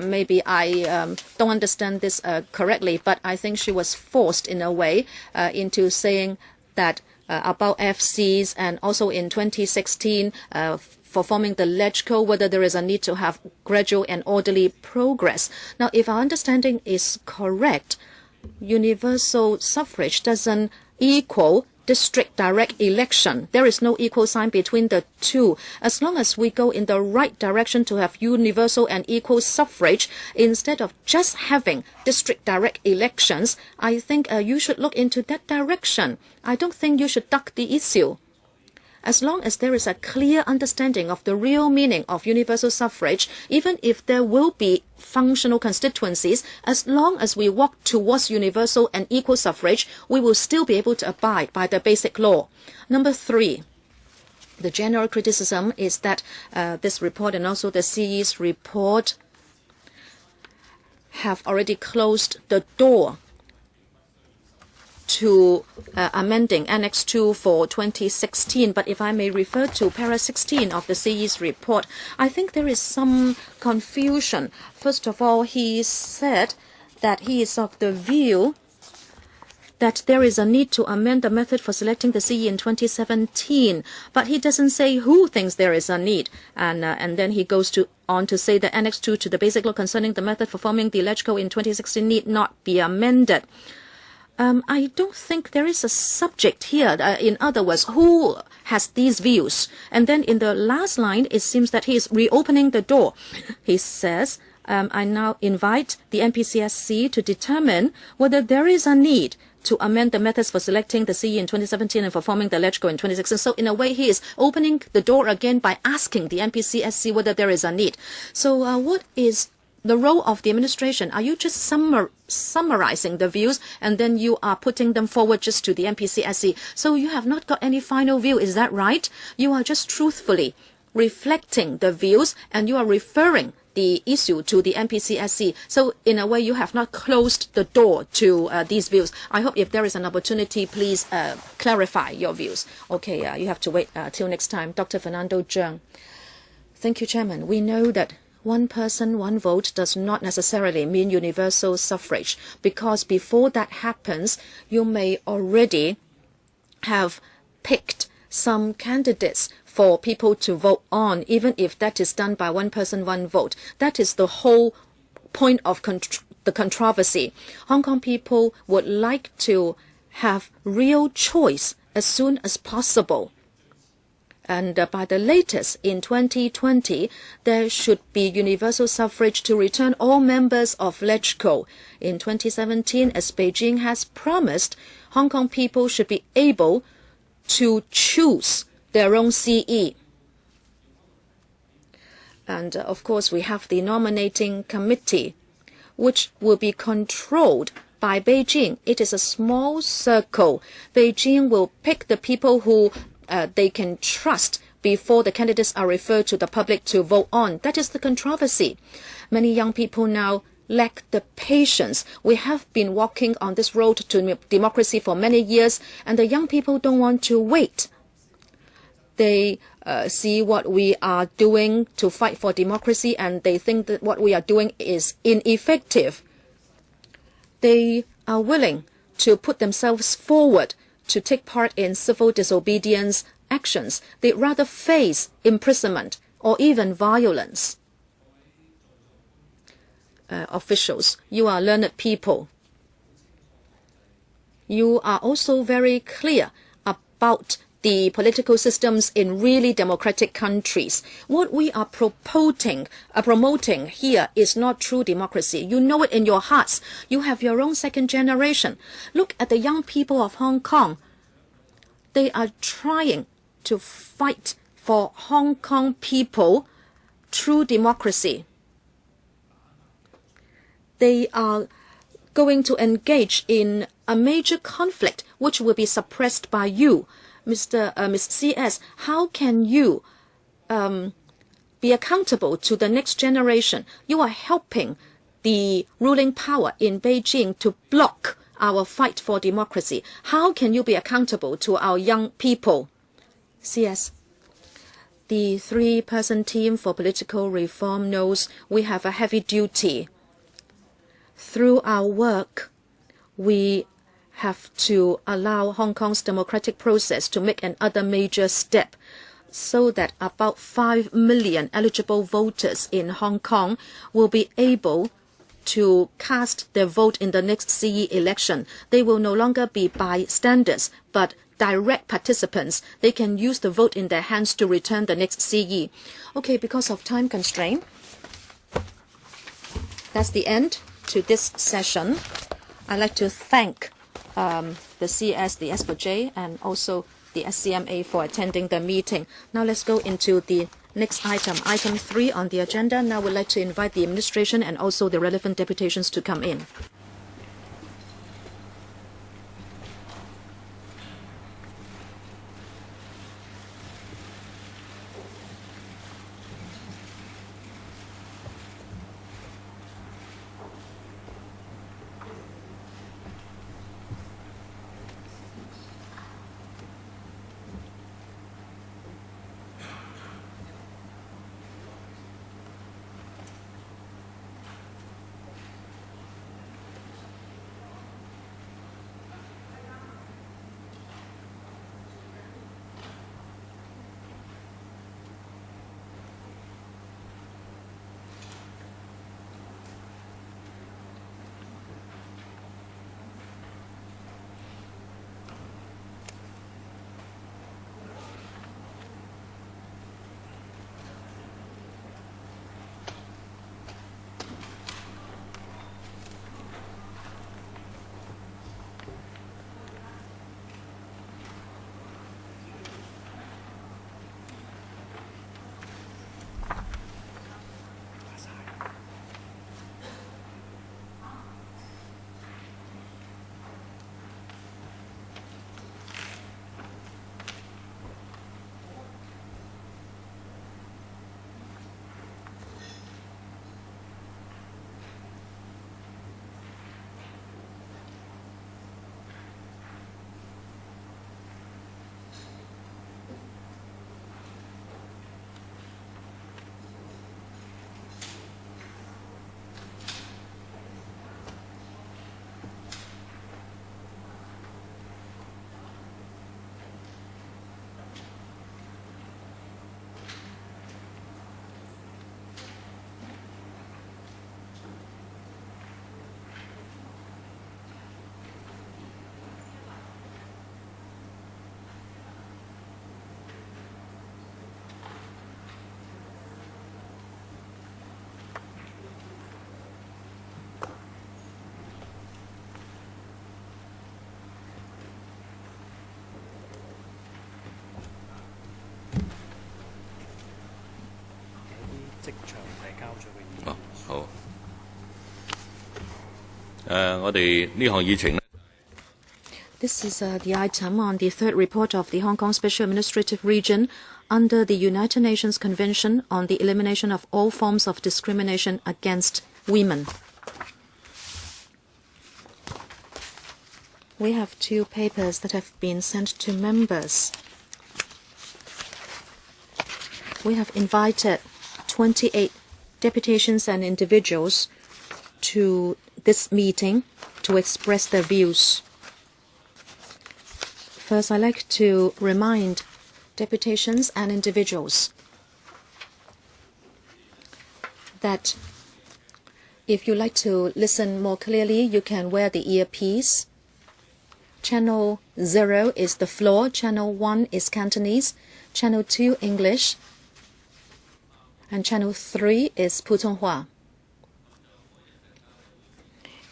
maybe I don't understand this correctly, but I think she was forced in a way into saying that about FCs, and also in 2016 for forming the LegCo, whether there is a need to have gradual and orderly progress. Now, if our understanding is correct, universal suffrage doesn't equal district direct election. There is no equal sign between the two. As long as we go in the right direction to have universal and equal suffrage, instead of just having district direct elections, I think you should look into that direction. I don't think you should duck the issue. As long as there is a clear understanding of the real meaning of universal suffrage, even if there will be functional constituencies, as long as we walk towards universal and equal suffrage, we will still be able to abide by the basic law. Number three, the general criticism is that this report and also the CE's report have already closed the door to amending Annex 2 for 2016. But if I may refer to Para 16 of the CE's report, I think there is some confusion. First of all, he said that he is of the view that there is a need to amend the method for selecting the CE in 2017, but he doesn't say who thinks there is a need. And then he goes on to say that Annex 2 to the Basic Law concerning the method for forming the LegCo in 2016 need not be amended. I don't think there is a subject here. In other words, who has these views? And then in the last line, it seems that he is reopening the door. He says, I now invite the NPCSC to determine whether there is a need to amend the methods for selecting the CE in 2017 and for forming the LegCo in 2016. So in a way, he is opening the door again by asking the NPCSC whether there is a need. So what is the role of the administration? Are you just summarizing the views and then you are putting them forward just to the NPCSC? So you have not got any final view, is that right? You are just truthfully reflecting the views and you are referring the issue to the NPCSC. So in a way, you have not closed the door to these views. I hope if there is an opportunity, please clarify your views. Okay, you have to wait till next time. Dr. Fernando Zhang. Thank you, Chairman. We know that one person, one vote does not necessarily mean universal suffrage, because before that happens, you may already have picked some candidates for people to vote on, even if that is done by one person, one vote. That is the whole point of the controversy. Hong Kong people would like to have real choice as soon as possible. And by the latest, in 2020, there should be universal suffrage to return all members of LegCo. In 2017, as Beijing has promised, Hong Kong people should be able to choose their own CE. And of course, we have the nominating committee, which will be controlled by Beijing. It is a small circle. Beijing will pick the people who they can trust before the candidates are referred to the public to vote on. That is the controversy. Many young people now lack the patience. We have been walking on this road to democracy for many years, and the young people don't want to wait. They see what we are doing to fight for democracy, and they think that what we are doing is ineffective. They are willing to put themselves forward to take part in civil disobedience actions. They rather face imprisonment or even violence. Officials, you are learned people. You are also very clear about the political systems in really democratic countries. What we are promoting here is not true democracy. You know it in your hearts. You have your own second generation. Look at the young people of Hong Kong. They are trying to fight for Hong Kong people true democracy. They are going to engage in a major conflict which will be suppressed by you. Ms. CS, how can you be accountable to the next generation? You are helping the ruling power in Beijing to block our fight for democracy. How can you be accountable to our young people? CS, the 3-person team for political reform knows we have a heavy duty. Through our work, we have to allow Hong Kong's democratic process to make another major step so that about 5 million eligible voters in Hong Kong will be able to cast their vote in the next CE election. They will no longer be bystanders, but direct participants. They can use the vote in their hands to return the next CE. Okay, because of time constraint, that's the end to this session. I'd like to thank the CS, the S4J, and also the SCMA for attending the meeting. Now let's go into the next item, item 3 on the agenda. Now we'd like to invite the administration and also the relevant deputations to come in. 哦，好。我哋呢項議程呢 This is the item on the third report of the Hong Kong Special Administrative Region under the United Nations Convention on the Elimination of All Forms of Discrimination Against Women. We have two papers that have been sent to members. We have invited 28 deputations and individuals to this meeting to express their views. First, I'd like to remind deputations and individuals that if you like to listen more clearly, you can wear the earpiece. Channel 0 is the floor, Channel 1 is Cantonese, Channel 2 English, and Channel 3 is Putonghua.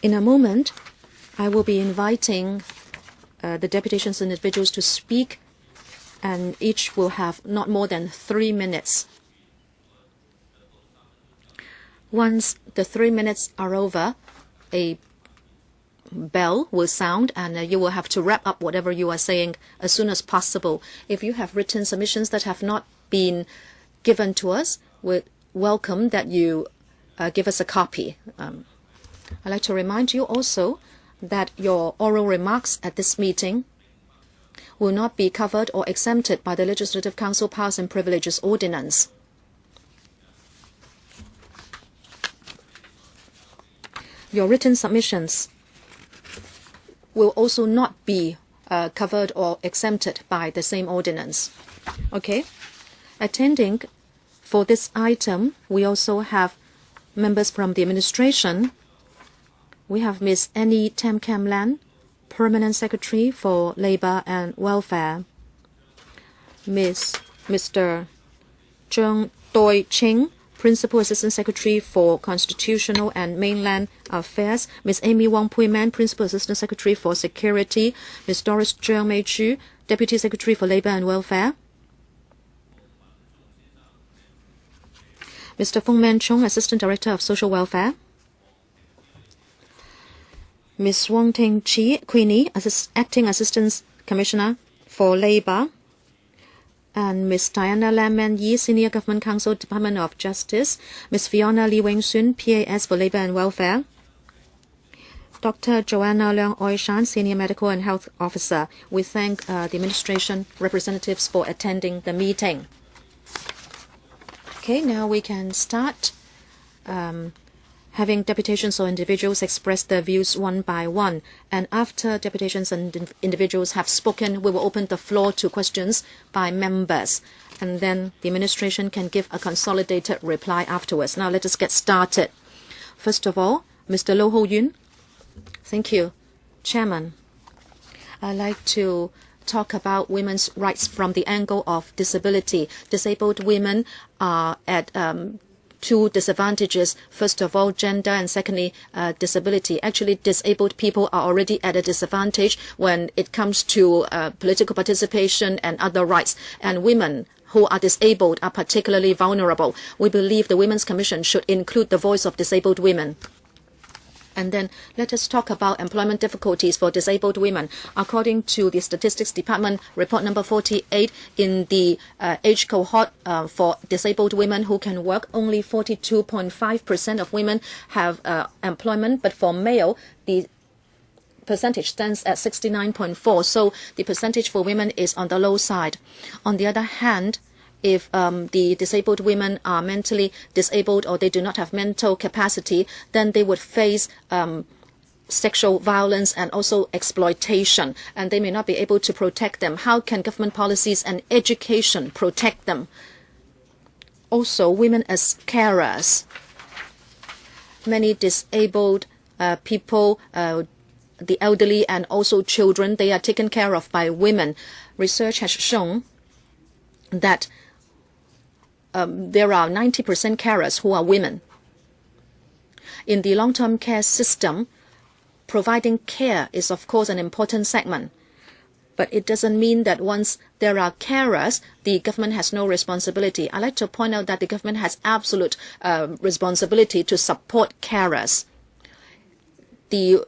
In a moment, I will be inviting the deputations and individuals to speak, and each will have not more than 3 minutes. Once the 3 minutes are over, a bell will sound, and you will have to wrap up whatever you are saying as soon as possible. If you have written submissions that have not been given to us, we welcome that you give us a copy. I'd like to remind you also that your oral remarks at this meeting will not be covered or exempted by the Legislative Council Powers and Privileges Ordinance. Your written submissions will also not be covered or exempted by the same ordinance. Okay? Attending for this item, we also have members from the administration. We have Ms. Annie Tam Kam Lan, Permanent Secretary for Labour and Welfare. Mr. Zheng Doi Ching, Principal Assistant Secretary for Constitutional and Mainland Affairs. Ms. Amy Wong Pui Man, Principal Assistant Secretary for Security. Ms. Doris Zheng Mei Chu, Deputy Secretary for Labour and Welfare. Mr. Feng Man Chung, Assistant Director of Social Welfare. Ms. Wong Ting Chi, Queenie, Acting Assistant Commissioner for Labour. And Ms. Diana Lam Man Yi, Senior Government Counsel, Department of Justice. Ms. Fiona Lee Weng Sun, PAS for Labour and Welfare. Dr. Joanna Leong Oi Shan, Senior Medical and Health Officer. We thank the administration representatives for attending the meeting. Okay, now we can start having deputations or individuals express their views one by one. And after deputations and individuals have spoken, we will open the floor to questions by members. And then the administration can give a consolidated reply afterwards. Now let us get started. First of all, Mr. Lo Ho Yun. Thank you, Chairman. I'd like to talk about women's rights from the angle of disability. Disabled women are at two disadvantages. First of all, gender, and secondly, disability. Actually, disabled people are already at a disadvantage when it comes to political participation and other rights. And women who are disabled are particularly vulnerable. We believe the Women's Commission should include the voice of disabled women. And then let us talk about employment difficulties for disabled women. According to the Statistics Department report number 48, in the age cohort for disabled women who can work, only 42.5% of women have employment, but for male, the percentage stands at 69.4%. So the percentage for women is on the low side. On the other hand, if the disabled women are mentally disabled or they do not have mental capacity, then they would face sexual violence and also exploitation, and they may not be able to protect them. How can government policies and education protect them? Also, women as carers. Many disabled people, the elderly and also children, they are taken care of by women. Research has shown that there are 90% carers who are women. In the long-term care system, providing care is, of course, an important segment. But it doesn't mean that once there are carers, the government has no responsibility. I like to point out that the government has absolute responsibility to support carers. The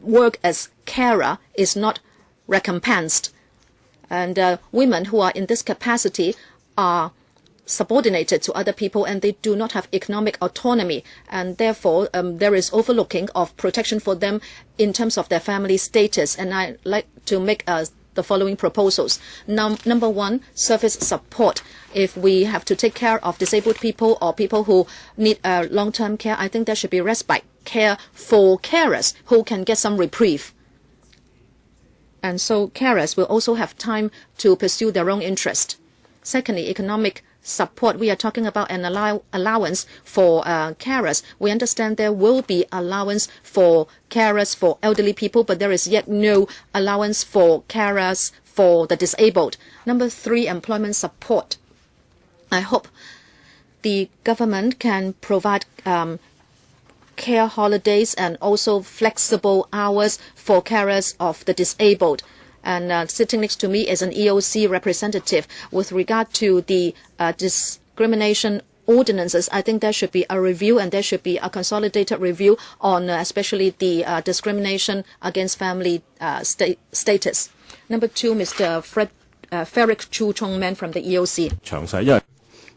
work as carer is not recompensed. And women who are in this capacity are subordinated to other people, and they do not have economic autonomy, and therefore there is overlooking of protection for them in terms of their family status. And I like to make the following proposals. Number one, service support. If we have to take care of disabled people or people who need long-term care, I think there should be respite care for carers who can get some reprieve. And so carers will also have time to pursue their own interest. Secondly, economic support. We are talking about an allowance for carers. We understand there will be allowance for carers for elderly people, but there is yet no allowance for carers for the disabled. Number three, employment support. I hope the government can provide care holidays and also flexible hours for carers of the disabled. And sitting next to me is an EOC representative. With regard to the discrimination ordinances, I think there should be a review, and there should be a consolidated review on especially the discrimination against family status. Number two, Mr. Ferrick Chu Chong-man from the EOC.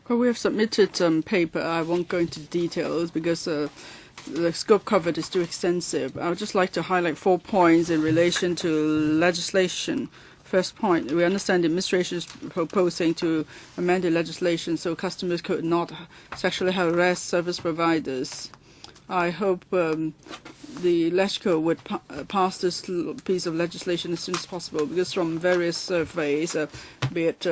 Well, we have submitted some paper. I won't go into details because the scope covered is too extensive. I would just like to highlight 4 points in relation to legislation. First point, we understand the administration is proposing to amend the legislation so customers could not sexually harass service providers. I hope the LegCo would pass this piece of legislation as soon as possible, because from various surveys, be it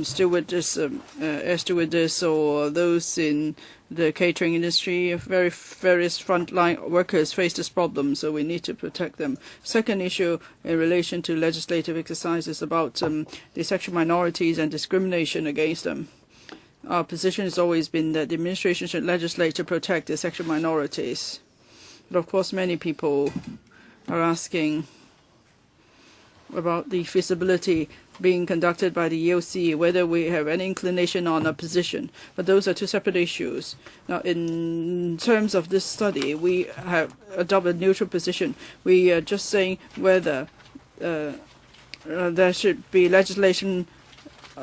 stewardess, air stewardess, or those in the catering industry, various frontline workers face this problem, so we need to protect them. Second issue in relation to legislative exercises about the sexual minorities and discrimination against them. Our position has always been that the administration should legislate to protect the sexual minorities. But of course, many people are asking about the feasibility being conducted by the EOC, whether we have any inclination on a position. But those are two separate issues. Now, in terms of this study, we have adopted a neutral position. We are just saying whether there should be legislation.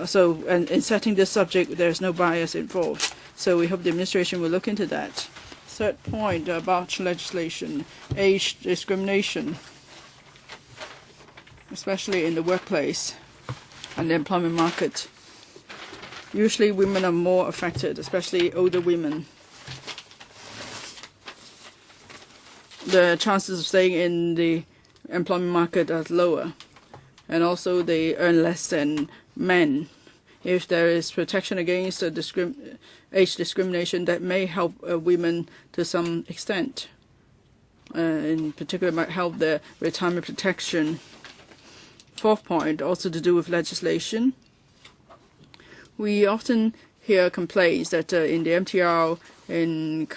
So, and in setting this subject, there's no bias involved. So we hope the administration will look into that. Third point about legislation, age discrimination, especially in the workplace and the employment market. Usually women are more affected, especially older women. The chances of staying in the employment market are lower, and also they earn less than men. If there is protection against age discrimination, that may help women to some extent. In particular, might help their retirement protection. Fourth point, also to do with legislation. We often hear complaints that in the MTR, in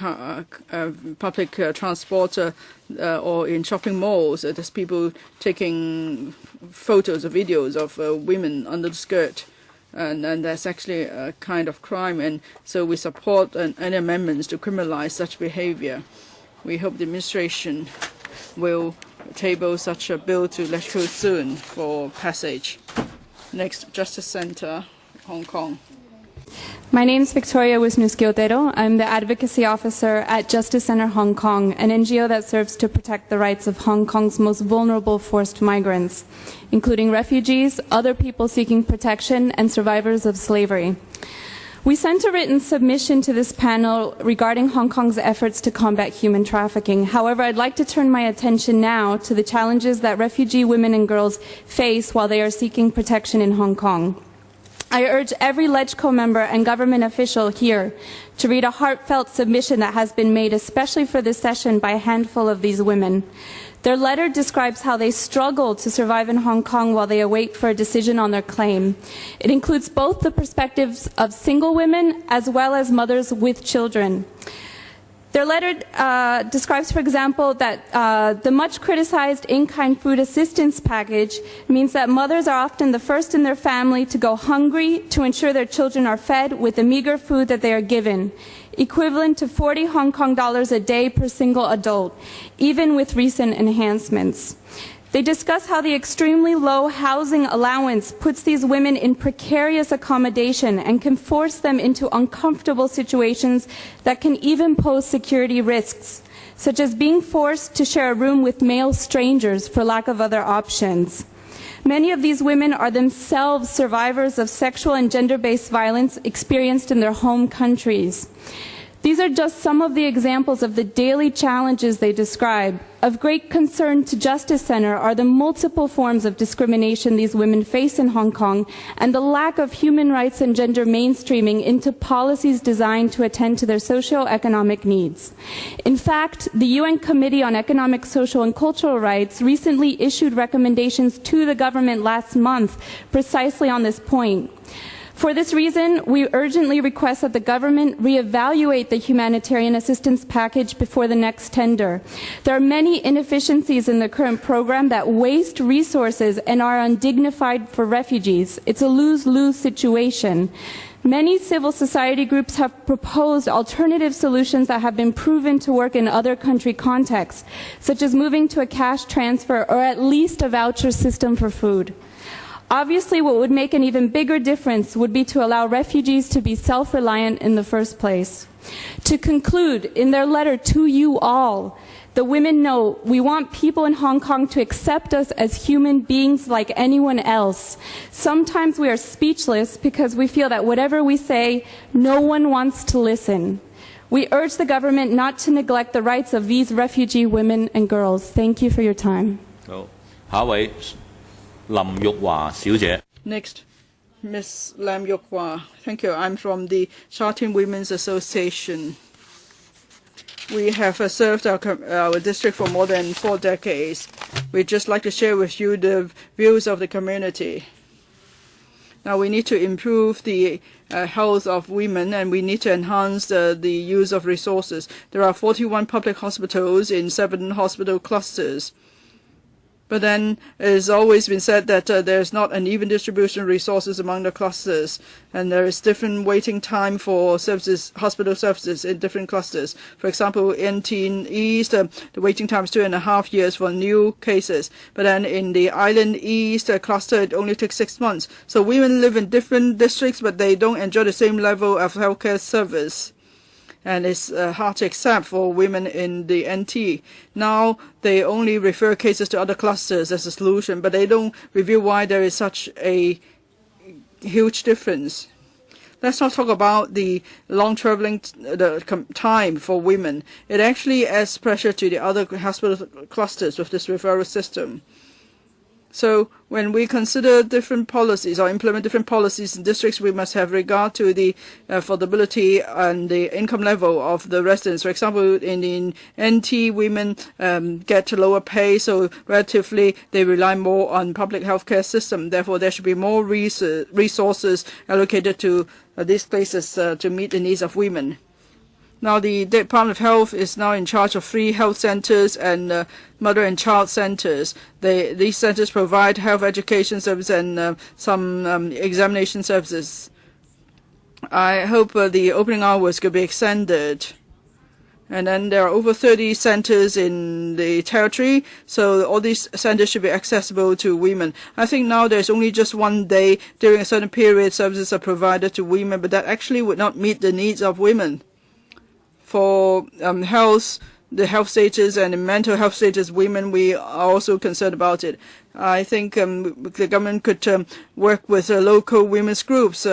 public transport, or in shopping malls, there's people taking photos or videos of women under the skirt, and that's actually a kind of crime, and so we support any amendments to criminalize such behavior. We hope the administration will table such a bill to LegCo soon for passage. Next, Justice Centre, Hong Kong. My name is Victoria Wisniewski-Otero. I'm the Advocacy Officer at Justice Centre Hong Kong, an NGO that serves to protect the rights of Hong Kong's most vulnerable forced migrants, including refugees, other people seeking protection, and survivors of slavery. We sent a written submission to this panel regarding Hong Kong's efforts to combat human trafficking. However, I'd like to turn my attention now to the challenges that refugee women and girls face while they are seeking protection in Hong Kong. I urge every LegCo member and government official here to read a heartfelt submission that has been made especially for this session by a handful of these women. Their letter describes how they struggle to survive in Hong Kong while they await for a decision on their claim. It includes both the perspectives of single women as well as mothers with children. Their letter describes, for example, that the much criticized in-kind food assistance package means that mothers are often the first in their family to go hungry to ensure their children are fed with the meager food that they are given, equivalent to 40 Hong Kong dollars a day per single adult, even with recent enhancements. They discuss how the extremely low housing allowance puts these women in precarious accommodation and can force them into uncomfortable situations that can even pose security risks, such as being forced to share a room with male strangers for lack of other options. Many of these women are themselves survivors of sexual and gender-based violence experienced in their home countries. These are just some of the examples of the daily challenges they describe. Of great concern to Justice Center are the multiple forms of discrimination these women face in Hong Kong and the lack of human rights and gender mainstreaming into policies designed to attend to their socio-economic needs. In fact, the UN Committee on Economic, Social and Cultural Rights recently issued recommendations to the government last month precisely on this point. For this reason, we urgently request that the government reevaluate the humanitarian assistance package before the next tender. There are many inefficiencies in the current program that waste resources and are undignified for refugees. It's a lose-lose situation. Many civil society groups have proposed alternative solutions that have been proven to work in other country contexts, such as moving to a cash transfer or at least a voucher system for food. Obviously, what would make an even bigger difference would be to allow refugees to be self-reliant in the first place. To conclude, in their letter to you all, the women know we want people in Hong Kong to accept us as human beings like anyone else. Sometimes we are speechless because we feel that whatever we say, no one wants to listen. We urge the government not to neglect the rights of these refugee women and girls. Thank you for your time. Next, Ms. Lam Yok Hwa. Thank you. I'm from the Sha Tin Women's Association. We have served our district for more than 4 decades. We'd just like to share with you the views of the community. Now, we need to improve the health of women, and we need to enhance the use of resources. There are 41 public hospitals in 7 hospital clusters. But then it's always been said that there's not an even distribution of resources among the clusters, and there is different waiting time for services, hospital services in different clusters. For example, in Tin East, the waiting time is 2.5 years for new cases. But then in the Island East cluster, it only takes 6 months. So women live in different districts, but they don't enjoy the same level of healthcare service. And it's hard to accept for women in the NT. Now they only refer cases to other clusters as a solution, but they don't reveal why there is such a huge difference. Let's not talk about the long traveling time for women. It actually adds pressure to the other hospital clusters with this referral system. So when we consider different policies or implement different policies in districts, we must have regard to the affordability and the income level of the residents. For example, in NT, women get lower pay, so relatively they rely more on public healthcare system. Therefore, there should be more resources allocated to these places to meet the needs of women. Now, the Department of Health is now in charge of 3 health centers and mother and child centers. These centers provide health education service and some examination services. I hope the opening hours could be extended. And then there are over 30 centers in the territory, so all these centers should be accessible to women. I think now there's only just 1 day during a certain period services are provided to women, but that actually would not meet the needs of women. For health, the health status and the mental health status women, we are also concerned about it. I think the government could work with local women's groups.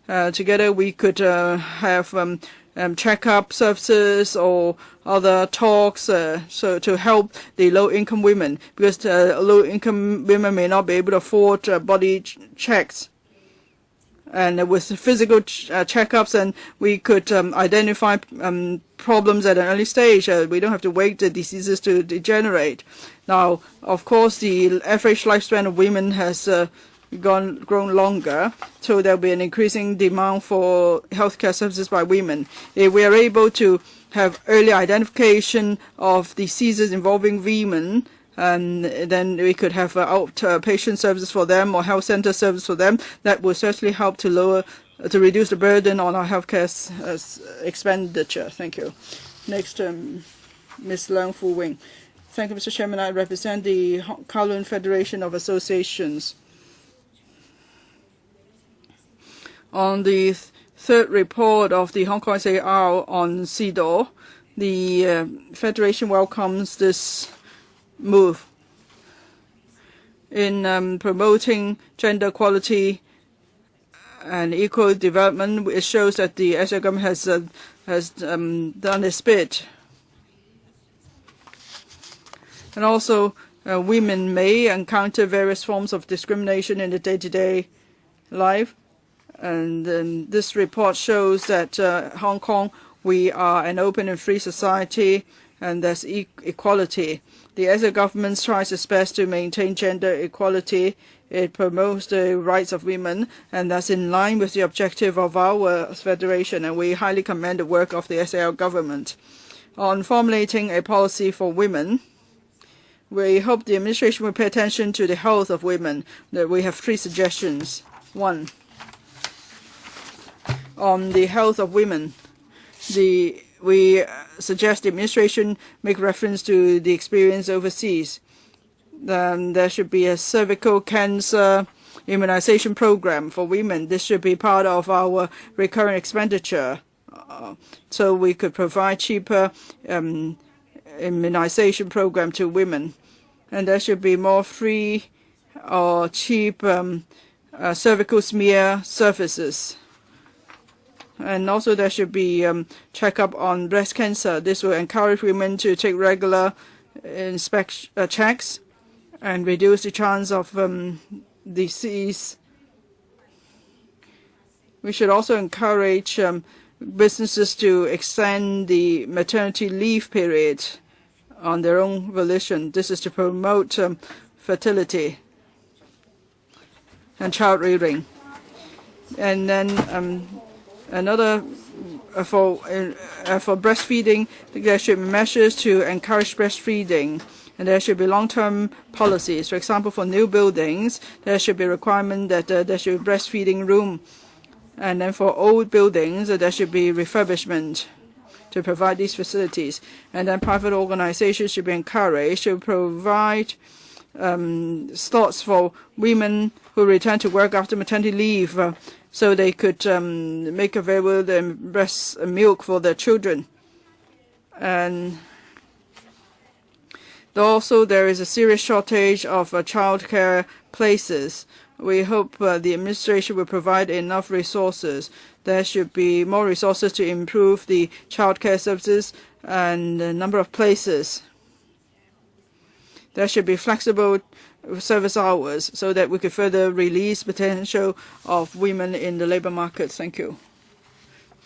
Together we could have check-up services or other talks so to help the low-income women, because low-income women may not be able to afford body checks. And with physical checkups, and we could identify problems at an early stage. We don't have to wait the diseases to degenerate. Now, of course, the average lifespan of women has grown longer, so there will be an increasing demand for healthcare services by women. If we are able to have early identification of diseases involving women, and then we could have outpatient services for them or health center service for them. That will certainly help to reduce the burden on our healthcare expenditure. Thank you. Next, Ms. Leung Fu Wing. Thank you, Mr. Chairman. I represent the Kowloon Federation of Associations. On the third report of the HKSAR on CEDAW, the Federation welcomes this move in promoting gender equality and equal development. It shows that the SL government has done its bit. And also, women may encounter various forms of discrimination in the day-to-day life. And this report shows that Hong Kong, we are an open and free society, and there's equality. The SL government tries its best to maintain gender equality. It promotes the rights of women, and that's in line with the objective of our federation, and we highly commend the work of the SL government. On formulating a policy for women, we hope the administration will pay attention to the health of women. We have 3 suggestions. 1, on the health of women, we suggest the administration make reference to the experience overseas. Then there should be a cervical cancer immunization program for women. This should be part of our recurrent expenditure, so we could provide cheaper immunization program to women. And there should be more free or cheap cervical smear services. And also there should be checkup on breast cancer. This will encourage women to take regular checks and reduce the chance of disease. We should also encourage businesses to extend the maternity leave period on their own volition. This is to promote fertility and child rearing. And then another for breastfeeding, there should be measures to encourage breastfeeding, and there should be long-term policies. For example, for new buildings, there should be a requirement that there should be breastfeeding room, and then for old buildings, there should be refurbishment to provide these facilities. And then private organizations should be encouraged to provide slots for women who return to work after maternity leave, so they could make available the breast milk for their children. And also there is a serious shortage of child care places. We hope the administration will provide enough resources. There should be more resources to improve the child care services and the number of places. There should be flexible service hours so that we could further release potential of women in the labor market. Thank you.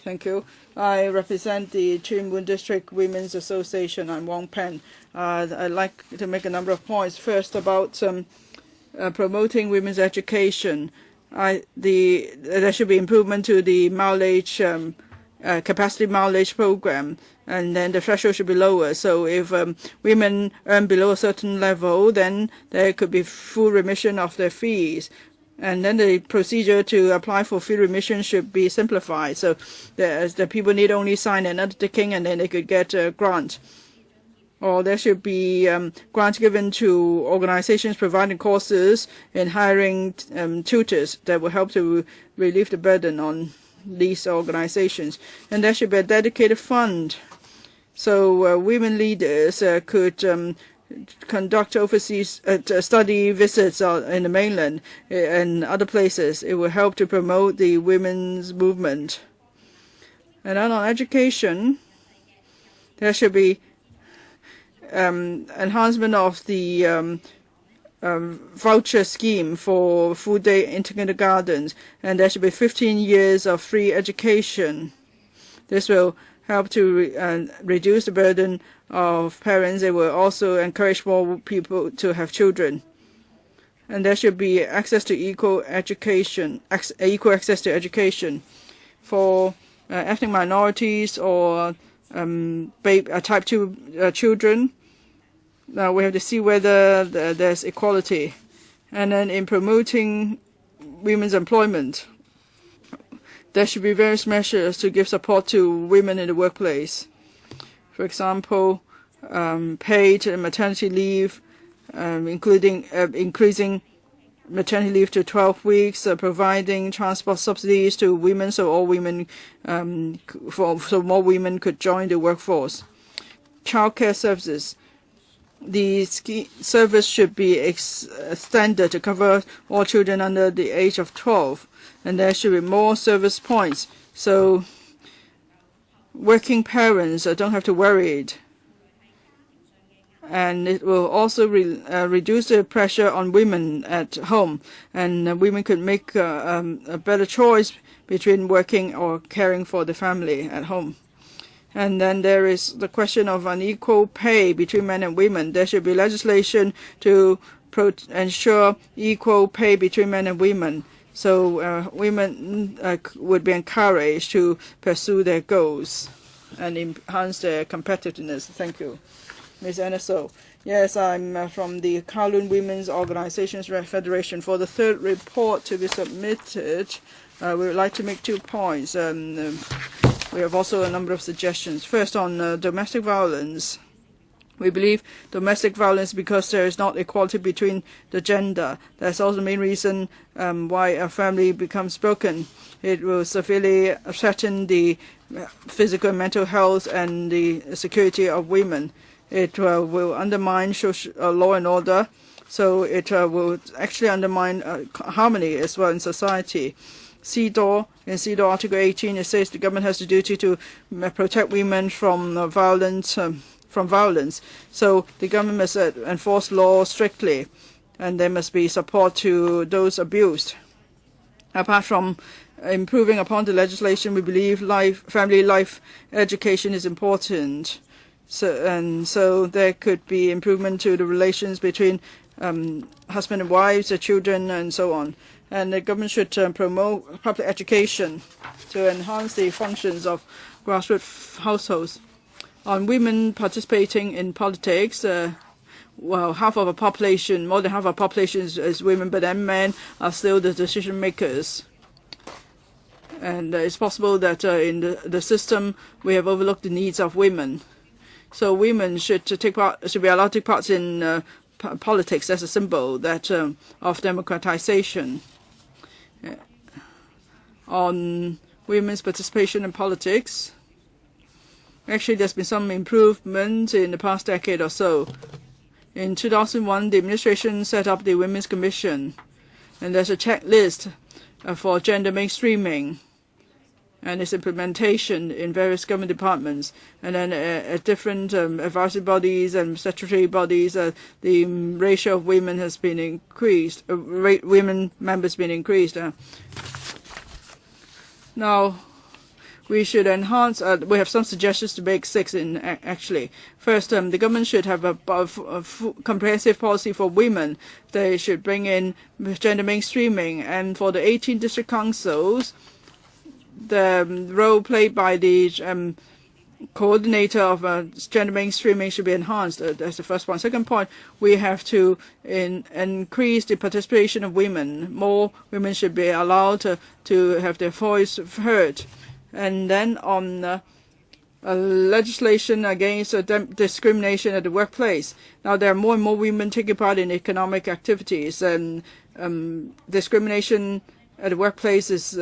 Thank you. I represent the Tuen Mun District Women's Association. I'm Wong Pen. I'd like to make a number of points. First, about promoting women's education. There should be improvement to the mileage capacity mileage program, and then the threshold should be lower. So if women earn below a certain level, then there could be full remission of their fees. And then the procedure to apply for fee remission should be simplified. So the people need only sign an undertaking, and then they could get a grant. Or there should be grants given to organizations providing courses in hiring tutors that will help to relieve the burden on these organizations. And there should be a dedicated fund so women leaders could conduct overseas study visits in the mainland and other places. It will help to promote the women's movement. And then on education, there should be enhancement of the voucher scheme for full day kindergartens, and there should be 15 years of free education. This will help to reduce the burden of parents. It will also encourage more people to have children. and there should be access to equal access to education for ethnic minorities or type 2 children. Now we have to see whether there's equality. And then in promoting women's employment, there should be various measures to give support to women in the workplace. For example, paid maternity leave, including increasing maternity leave to 12 weeks, providing transport subsidies to women so all women, so more women could join the workforce. Childcare services. The service should be extended to cover all children under the age of 12, and there should be more service points so working parents don't have to worry. And it will also reduce the pressure on women at home, and women could make a better choice between working or caring for the family at home. And then there is the question of unequal pay between men and women. There should be legislation to ensure equal pay between men and women, so women would be encouraged to pursue their goals and enhance their competitiveness. Thank you. Ms. Anaso. Yes, I'm from the Kowloon Women's Organizations Federation. For the third report to be submitted, we would like to make 2 points. We have also a number of suggestions. First, on domestic violence. We believe domestic violence because there is not equality between the gender. That's also the main reason why a family becomes broken. It will severely threaten the physical and mental health and the security of women. It will undermine law and order, so it will actually undermine harmony as well in society. CEDAW, in CEDAW Article 18, it says the government has the duty to protect women from violence. So the government must enforce law strictly, and there must be support to those abused. Apart from improving upon the legislation, we believe family life education is important. So there could be improvement to the relations between husband and wives, the children, and so on. And the government should promote public education to enhance the functions of grassroots households. On women participating in politics, well, half of our population, more than half of our population is women, but then men are still the decision makers. And it's possible that in the system we have overlooked the needs of women. So women should be allowed to take part in politics as a symbol of democratization. On women's participation in politics, actually there's been some improvement in the past decade or so. In 2001, the administration set up the Women's Commission, and there's a checklist for gender mainstreaming and its implementation in various government departments, and then at different advisory bodies and statutory bodies, the ratio of women has been increased. Women members been increased. Now, we should enhance. We have some suggestions to make 6 in actually. First, the government should have a comprehensive policy for women. They should bring in gender mainstreaming, and for the 18 district councils, the role played by the coordinator of gender mainstreaming should be enhanced. That's the first point. Second point, we have to increase the participation of women. More women should be allowed to have their voice heard. And then on legislation against discrimination at the workplace. Now there are more and more women taking part in economic activities, and discrimination at the workplace is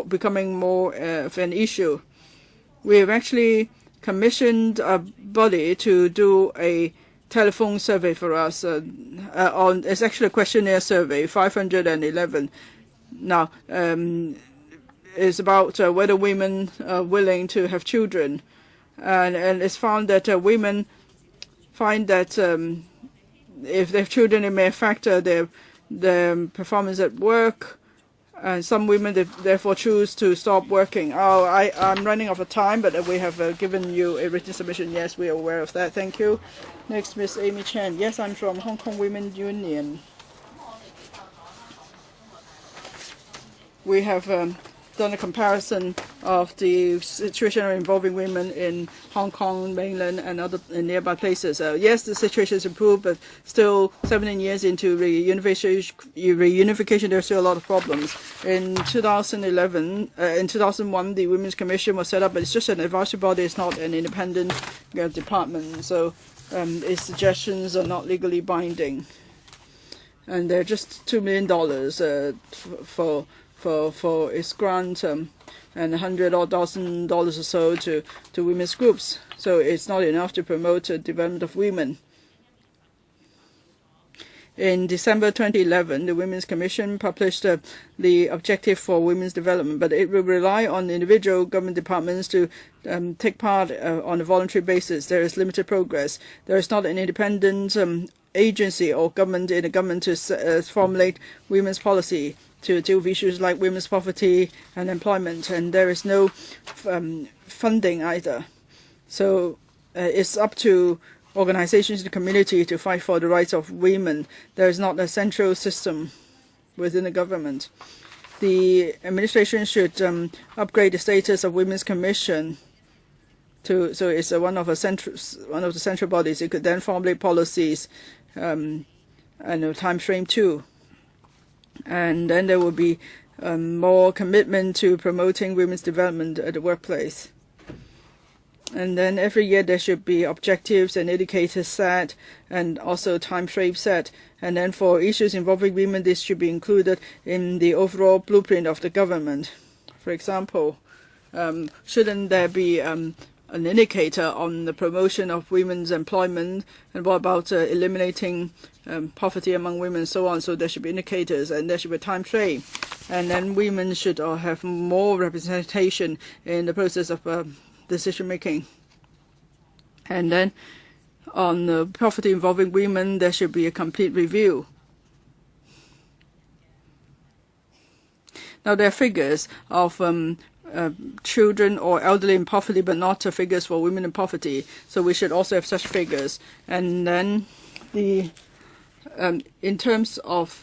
becoming more of an issue. We have actually commissioned a body to do a telephone survey for us. It's actually a questionnaire survey, 511. Now, it's about whether women are willing to have children. And it's found that women find that if they have children, it may affect their performance at work. And some women therefore choose to stop working. I'm running out of time, but we have given you a written submission. Yes, we are aware of that. Thank you. Next, Ms. Amy Chen. Yes, I'm from Hong Kong Women's Union. we have done a comparison of the situation involving women in Hong Kong, mainland, and other nearby places. Yes, the situation has improved, but still 17 years into reunification, there's still a lot of problems. In 2001, the Women's Commission was set up, but it's just an advisory body. It's not an independent department, so its suggestions are not legally binding. And they're just $2 million for its grant, and $100,000 or so to women's groups. So it's not enough to promote the development of women. In December 2011, the Women's Commission published the objective for women's development, but it will rely on individual government departments to take part on a voluntary basis. There is limited progress. There is not an independent agency or government in the government to formulate women's policy to deal with issues like women's poverty and employment, and there is no funding either. So it's up to organizations in the community to fight for the rights of women. There is not a central system within the government. The administration should upgrade the status of Women's Commission so it's one of the central bodies. It could then formulate policies and a time frame too. And then there will be more commitment to promoting women's development at the workplace. And then every year there should be objectives and indicators set, and also time frame set. And then for issues involving women, this should be included in the overall blueprint of the government. For example, shouldn't there be an indicator on the promotion of women's employment, and what about eliminating poverty among women and so on? So there should be indicators, and there should be a time frame. And then women should have more representation in the process of decision making. And then on the poverty involving women, there should be a complete review. Now there are figures of children or elderly in poverty, but not figures for women in poverty. So we should also have such figures. And then the in terms of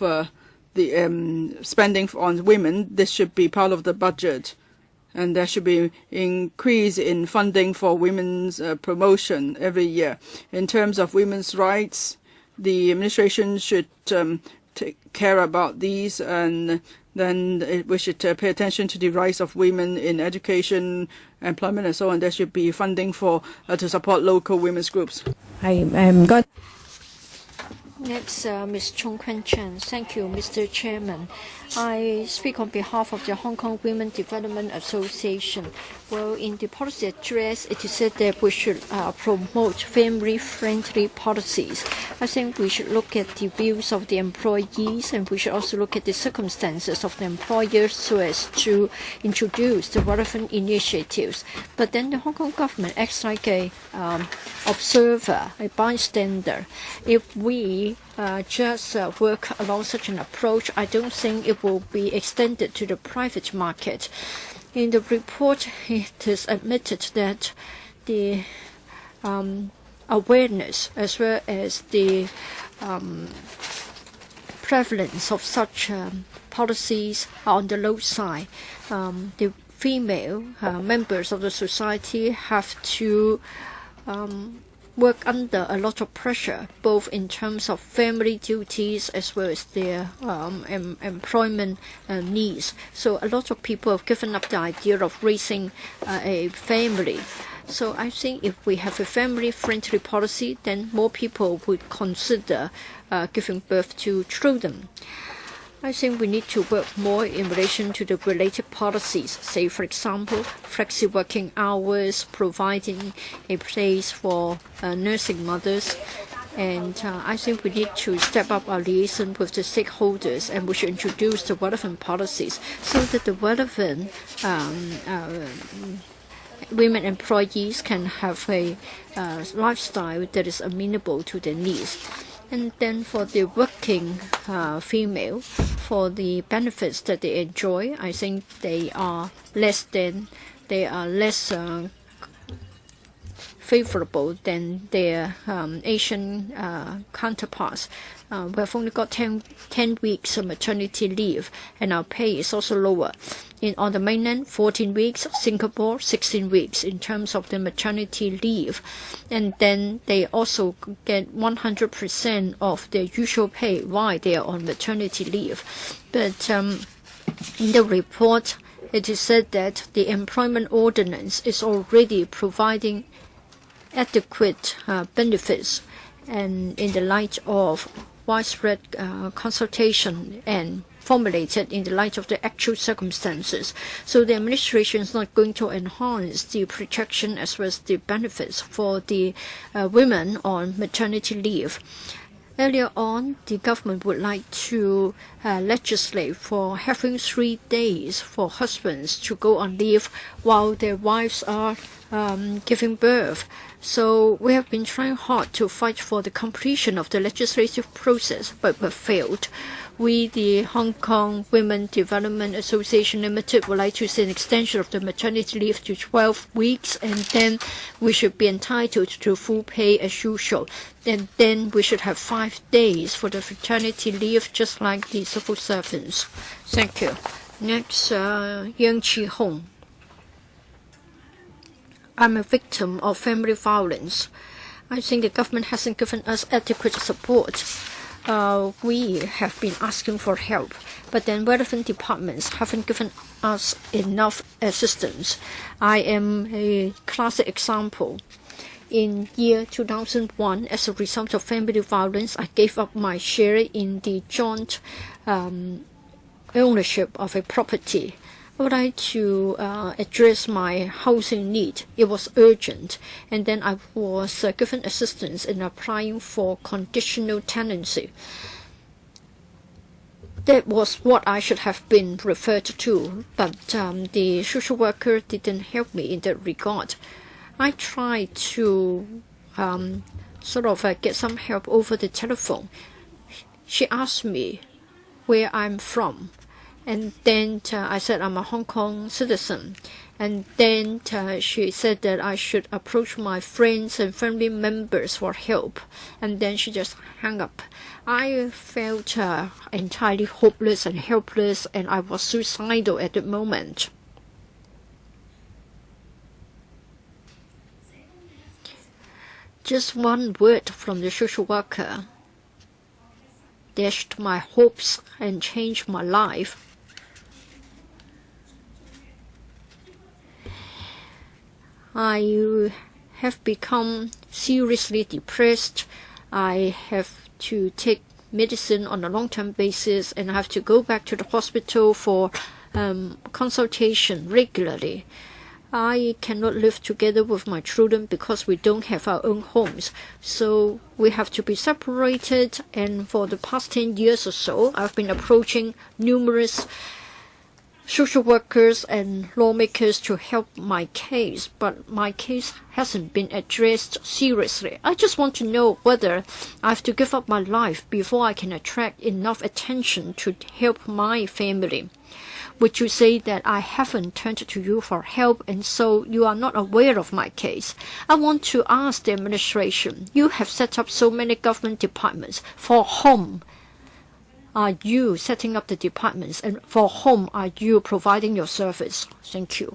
the spending on women, this should be part of the budget, and there should be increase in funding for women's promotion every year. In terms of women's rights, the administration should take care about these, and then we should pay attention to the rights of women in education, employment, and so on. There should be funding for to support local women's groups. Next, Ms. Chung Kwen Chen. Thank you, Mr. Chairman. I speak on behalf of the Hong Kong Women Development Association. Well, in the policy address, it is said that we should promote family-friendly policies. I think we should look at the views of the employees, and we should also look at the circumstances of the employers so as to introduce the relevant initiatives. But then the Hong Kong government acts like a observer, a bystander. If we just work along such an approach, I don't think it will be extended to the private market. In the report, it is admitted that the awareness as well as the prevalence of such policies are on the low side. The female members of the society have to work under a lot of pressure, both in terms of family duties as well as their employment needs. So a lot of people have given up the idea of raising a family. So I think if we have a family-friendly policy, then more people would consider giving birth to children. I think we need to work more in relation to the related policies, say, for example, flexi working hours, providing a place for nursing mothers. And I think we need to step up our liaison with the stakeholders, and we should introduce the relevant policies so that the relevant women employees can have a lifestyle that is amenable to their needs. And then for the working female, for the benefits that they enjoy, I think they are less favorable than their Asian counterparts. we've only got 10 weeks of maternity leave, and our pay is also lower. On the mainland, 14 weeks, Singapore, 16 weeks in terms of the maternity leave. And then they also get 100% of their usual pay while they are on maternity leave. But in the report, it is said that the employment ordinance is already providing adequate benefits, and in the light of widespread consultation and formulated in the light of the actual circumstances. So the administration is not going to enhance the protection as well as the benefits for the women on maternity leave. Earlier on, the government would like to legislate for having 3 days for husbands to go on leave while their wives are giving birth. So we have been trying hard to fight for the completion of the legislative process, but we failed. We, the Hong Kong Women Development Association Limited, would like to see an extension of the maternity leave to 12 weeks, and then we should be entitled to full pay as usual. And then we should have 5 days for the fraternity leave, just like the civil servants. Thank you. Next, Yang Chi Hong. I'm a victim of family violence. I think the government hasn't given us adequate support. We have been asking for help, but then relevant departments haven't given us enough assistance. I am a classic example. In year 2001, as a result of family violence, I gave up my share in the joint ownership of a property. I would like to address my housing need. It was urgent, and then I was given assistance in applying for conditional tenancy. That was what I should have been referred to, but the social worker didn't help me in that regard. I tried to get some help over the telephone. She asked me where I'm from. And then I said I'm a Hong Kong citizen. And then she said that I should approach my friends and family members for help. And then she just hung up. I felt entirely hopeless and helpless, and I was suicidal at the moment. Just one word from the social worker dashed my hopes and changed my life. I have become seriously depressed. I have to take medicine on a long-term basis, and I have to go back to the hospital for consultation regularly. I cannot live together with my children because we don't have our own homes. So we have to be separated, and for the past 10 years or so, I've been approaching numerous social workers and lawmakers to help my case, but my case hasn't been addressed seriously. I just want to know whether I have to give up my life before I can attract enough attention to help my family. Would you say that I haven't turned to you for help, and so you are not aware of my case? I want to ask the administration, you have set up so many government departments. For whom are you setting up the departments, and for whom are you providing your service? Thank you.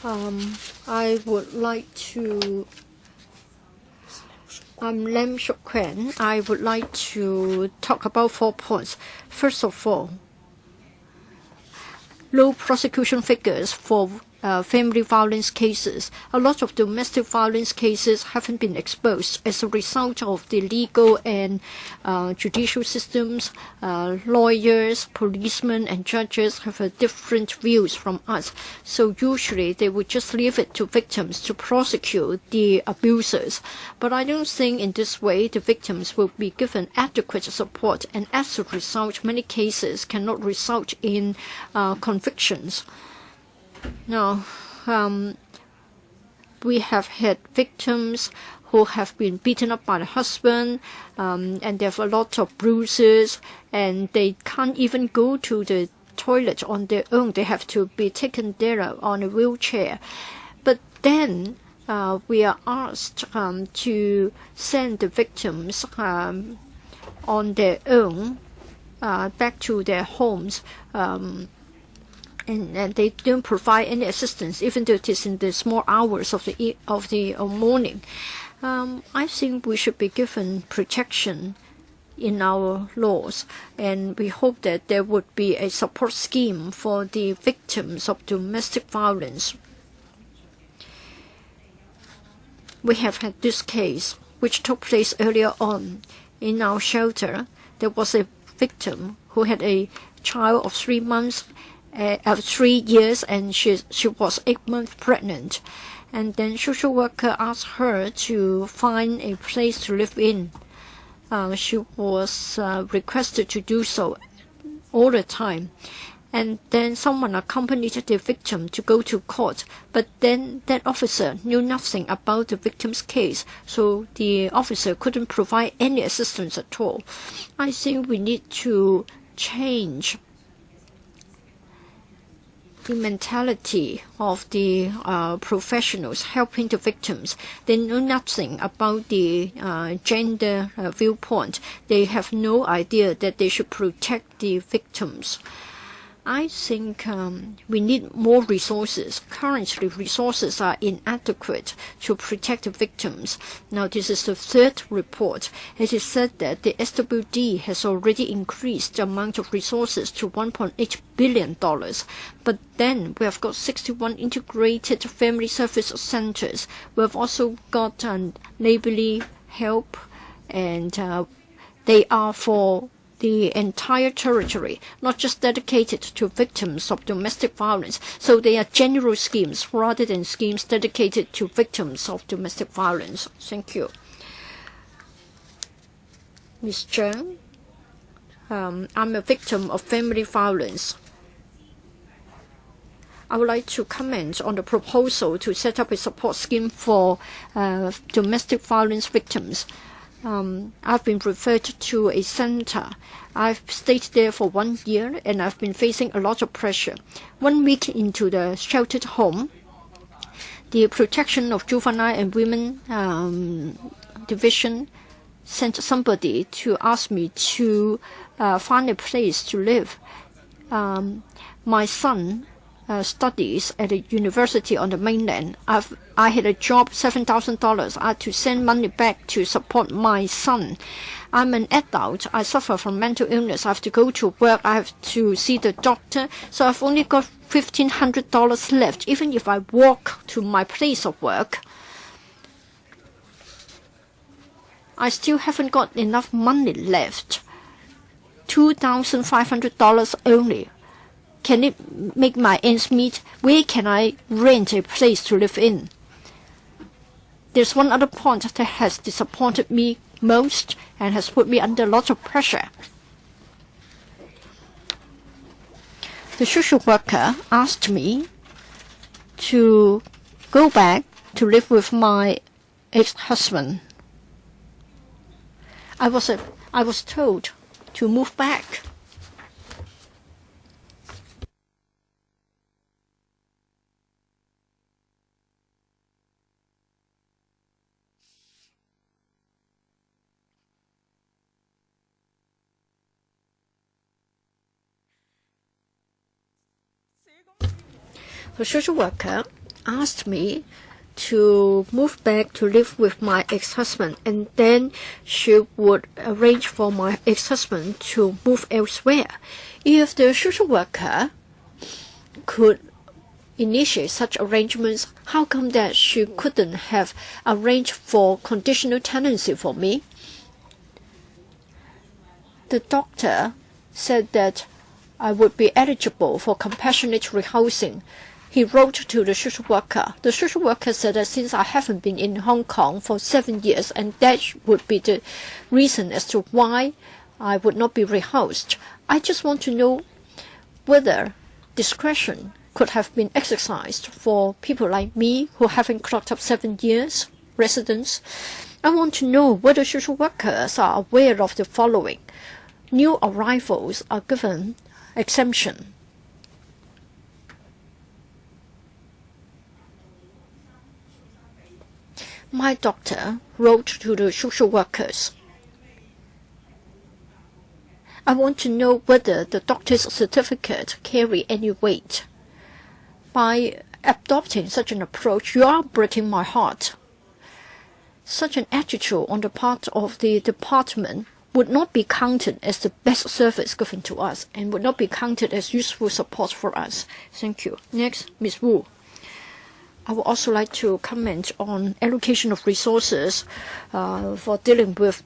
I would like to... I'm Lam Shuk Kwan. I would like to talk about 4 points. First of all, low prosecution figures for family violence cases. A lot of domestic violence cases haven't been exposed as a result of the legal and judicial systems. Lawyers, policemen, and judges have different views from us. So usually they would just leave it to victims to prosecute the abusers. But I don't think in this way the victims will be given adequate support, and as a result, many cases cannot result in convictions. Now, we have had victims who have been beaten up by the husband, and they have a lot of bruises, and they can't even go to the toilet on their own. They have to be taken there on a wheelchair. But then we are asked to send the victims on their own back to their homes, and they don't provide any assistance, even though it is in the small hours of the morning. I think we should be given protection in our laws, and we hope that there would be a support scheme for the victims of domestic violence. We have had this case, which took place earlier on in our shelter. There was a victim who had a child of 3 years, and she was 8 months pregnant. And then social worker asked her to find a place to live in. She was requested to do so all the time. And then someone accompanied the victim to go to court, but then that officer knew nothing about the victim's case, so the officer couldn't provide any assistance at all. I think we need to change the mentality of the professionals helping the victims. They know nothing about the gender viewpoint. They have no idea that they should protect the victims. I think we need more resources. Currently, resources are inadequate to protect the victims. Now, this is the third report. It is said that the SWD has already increased the amount of resources to $1.8 billion. But then we have got 61 integrated family service centers. We have also got neighborly help, and they are for the entire territory, not just dedicated to victims of domestic violence. So they are general schemes rather than schemes dedicated to victims of domestic violence. Thank you. Ms. Zhang, I'm a victim of family violence. I would like to comment on the proposal to set up a support scheme for domestic violence victims. I've been referred to a center. I've stayed there for 1 year, and I've been facing a lot of pressure. 1 week into the sheltered home, the Protection of Juvenile and Women Division sent somebody to ask me to find a place to live. My son studies at a university on the mainland. I had a job, $7,000. I had to send money back to support my son. I'm an adult. I suffer from mental illness. I have to go to work. I have to see the doctor. So I've only got $1,500 left, even if I walk to my place of work. I still haven't got enough money left. $2,500 only. Can it make my ends meet? Where can I rent a place to live in? There's one other point that has disappointed me most and has put me under a lot of pressure. The social worker asked me to go back to live with my ex-husband. I was told to move back. The social worker asked me to move back to live with my ex-husband, and then she would arrange for my ex-husband to move elsewhere. If the social worker could initiate such arrangements, how come that she couldn't have arranged for conditional tenancy for me? The doctor said that I would be eligible for compassionate rehousing. He wrote to the social worker. The social worker said that since I haven't been in Hong Kong for 7 years, and that would be the reason as to why I would not be rehoused. I just want to know whether discretion could have been exercised for people like me who haven't clocked up 7 years residence. I want to know whether social workers are aware of the following. New arrivals are given exemption. my doctor wrote to the social workers. I want to know whether the doctor's certificate carry any weight. By adopting such an approach, you are breaking my heart. Such an attitude on the part of the department would not be counted as the best service given to us and would not be counted as useful support for us. Thank you. Next, Ms. Wu. I would also like to comment on allocation of resources for dealing with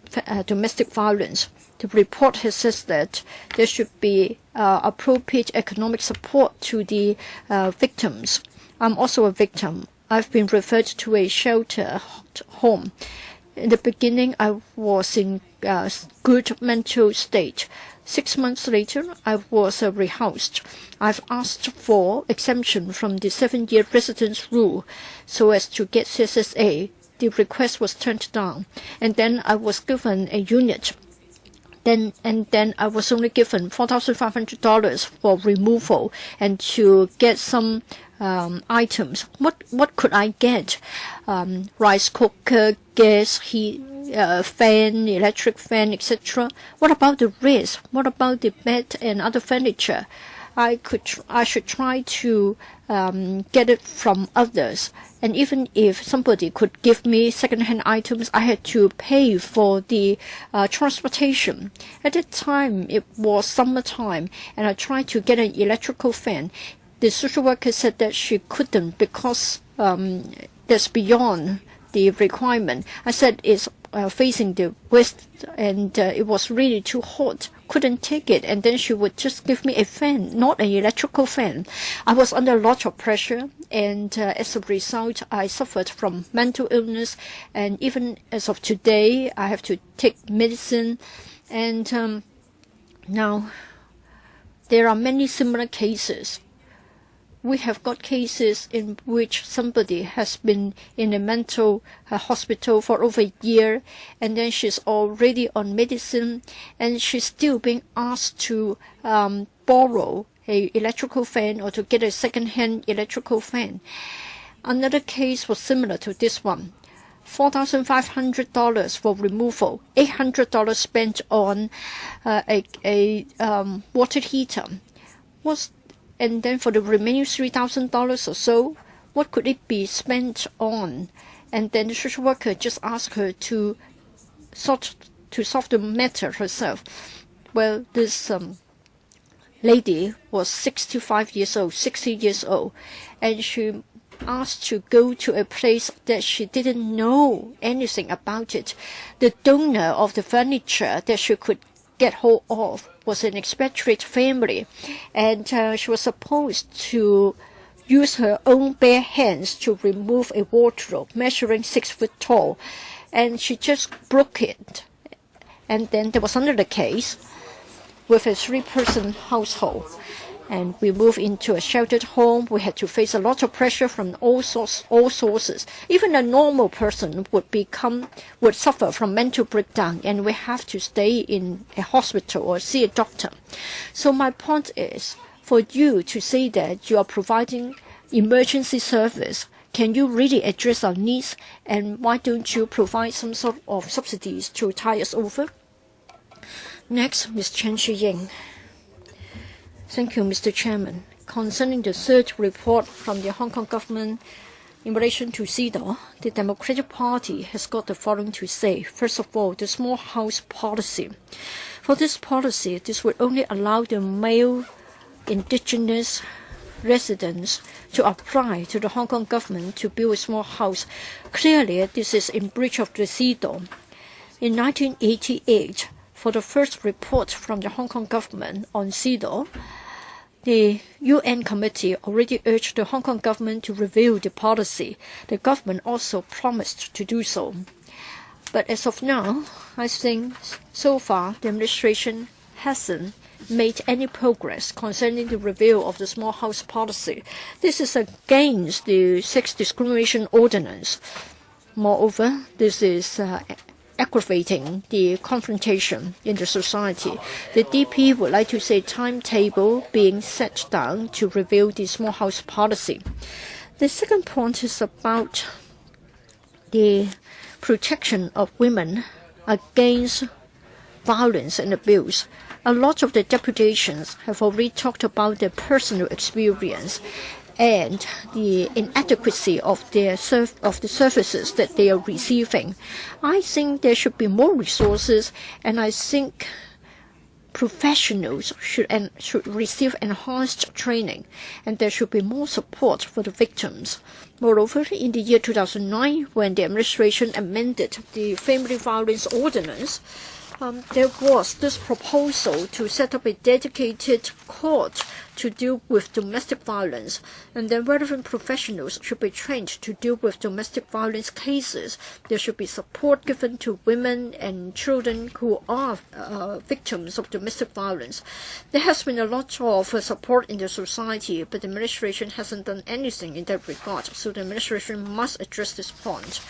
domestic violence. The report has said that there should be appropriate economic support to the victims. I'm also a victim. I've been referred to a shelter home. In the beginning, I was in good mental state. 6 months later, I was rehoused. I've asked for exemption from the 7-year residence rule so as to get CSSA. The request was turned down, and then I was given a unit. Then I was only given $4,500 for removal and to get some items. What could I get? Rice cooker, gas, heat, fan, electric fan, etc. What about the rest? What about the bed and other furniture? I should try to get it from others. And even if somebody could give me second-hand items, I had to pay for the transportation. At that time, it was summertime, and I tried to get an electrical fan. The social worker said that she couldn't because that's beyond the requirement. I said it's facing the west, and it was really too hot. Couldn't take it, and then she would just give me a fan, not an electrical fan. I was under a lot of pressure, and as a result, I suffered from mental illness, and even as of today, I have to take medicine, and now there are many similar cases. We have got cases in which somebody has been in a mental hospital for over a year, and then she's already on medicine, and she's still being asked to borrow an electrical fan or to get a second-hand electrical fan. Another case was similar to this one. $4,500 for removal, $800 spent on a water heater. And then for the remaining $3,000 or so, what could it be spent on? And then the social worker just asked her to solve the matter herself. Well, this lady was 65 years old, 60 years old, and she asked to go to a place that she didn't know anything about it. The donor of the furniture that she could get hold of was an expatriate family, and she was supposed to use her own bare hands to remove a wardrobe measuring 6 foot tall, and she just broke it. And then there was another case with a 3-person household, and we moved into a sheltered home. We had to face a lot of pressure from all sources. Even a normal person would suffer from mental breakdown, and we have to stay in a hospital or see a doctor. So my point is, for you to say that you are providing emergency service, can you really address our needs? And why don't you provide some sort of subsidies to tie us over? Next, Ms. Chen Shiying. Thank you, Mr. Chairman. Concerning the third report from the Hong Kong government in relation to CEDAW, the Democratic Party has got the following to say. First of all, the small house policy. For this policy, this would only allow the male indigenous residents to apply to the Hong Kong government to build a small house. Clearly, this is in breach of the CEDAW. In 1988, for the first report from the Hong Kong government on CEDAW, the UN committee already urged the Hong Kong government to review the policy. The government also promised to do so. But as of now, I think so far the administration hasn't made any progress concerning the review of the small house policy. This is against the sex discrimination ordinance. Moreover, this is aggravating the confrontation in the society. The DP would like to see a timetable being set down to review the small house policy. The second point is about the protection of women against violence and abuse. A lot of the deputations have already talked about their personal experience and the inadequacy of the services that they are receiving. I think there should be more resources, and I think professionals should receive enhanced training, and there should be more support for the victims. Moreover, in the year 2009, when the administration amended the Family Violence Ordinance, there was this proposal to set up a dedicated court to deal with domestic violence, and then relevant professionals should be trained to deal with domestic violence cases. There should be support given to women and children who are victims of domestic violence. There has been a lot of support in the society, but the administration hasn't done anything in that regard, so the administration must address this point.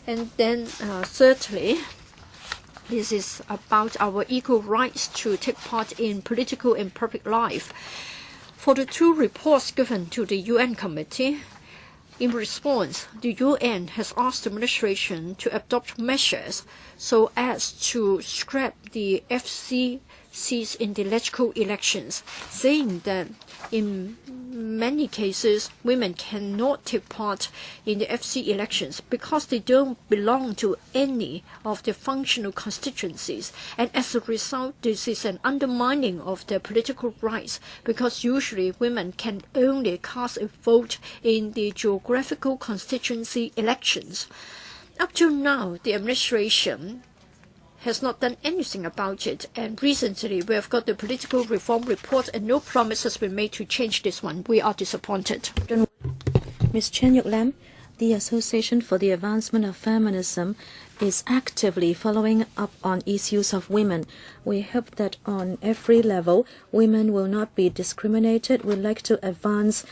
And then thirdly, this is about our equal rights to take part in political and public life. For the 2 reports given to the UN Committee, in response, the UN has asked the administration to adopt measures so as to scrap the FCCs in the local elections, saying that in many cases women cannot take part in the FC elections because they don't belong to any of the functional constituencies, and as a result this is an undermining of their political rights, because usually women can only cast a vote in the geographical constituency elections. Up to now, the administration has not done anything about it, and recently we have got the political reform report and no promise has been made to change this one. We are disappointed. Ms. Chen Yuk Lam, the Association for the Advancement of Feminism is actively following up on issues of women. We hope that on every level, women will not be discriminated. We'd like to advance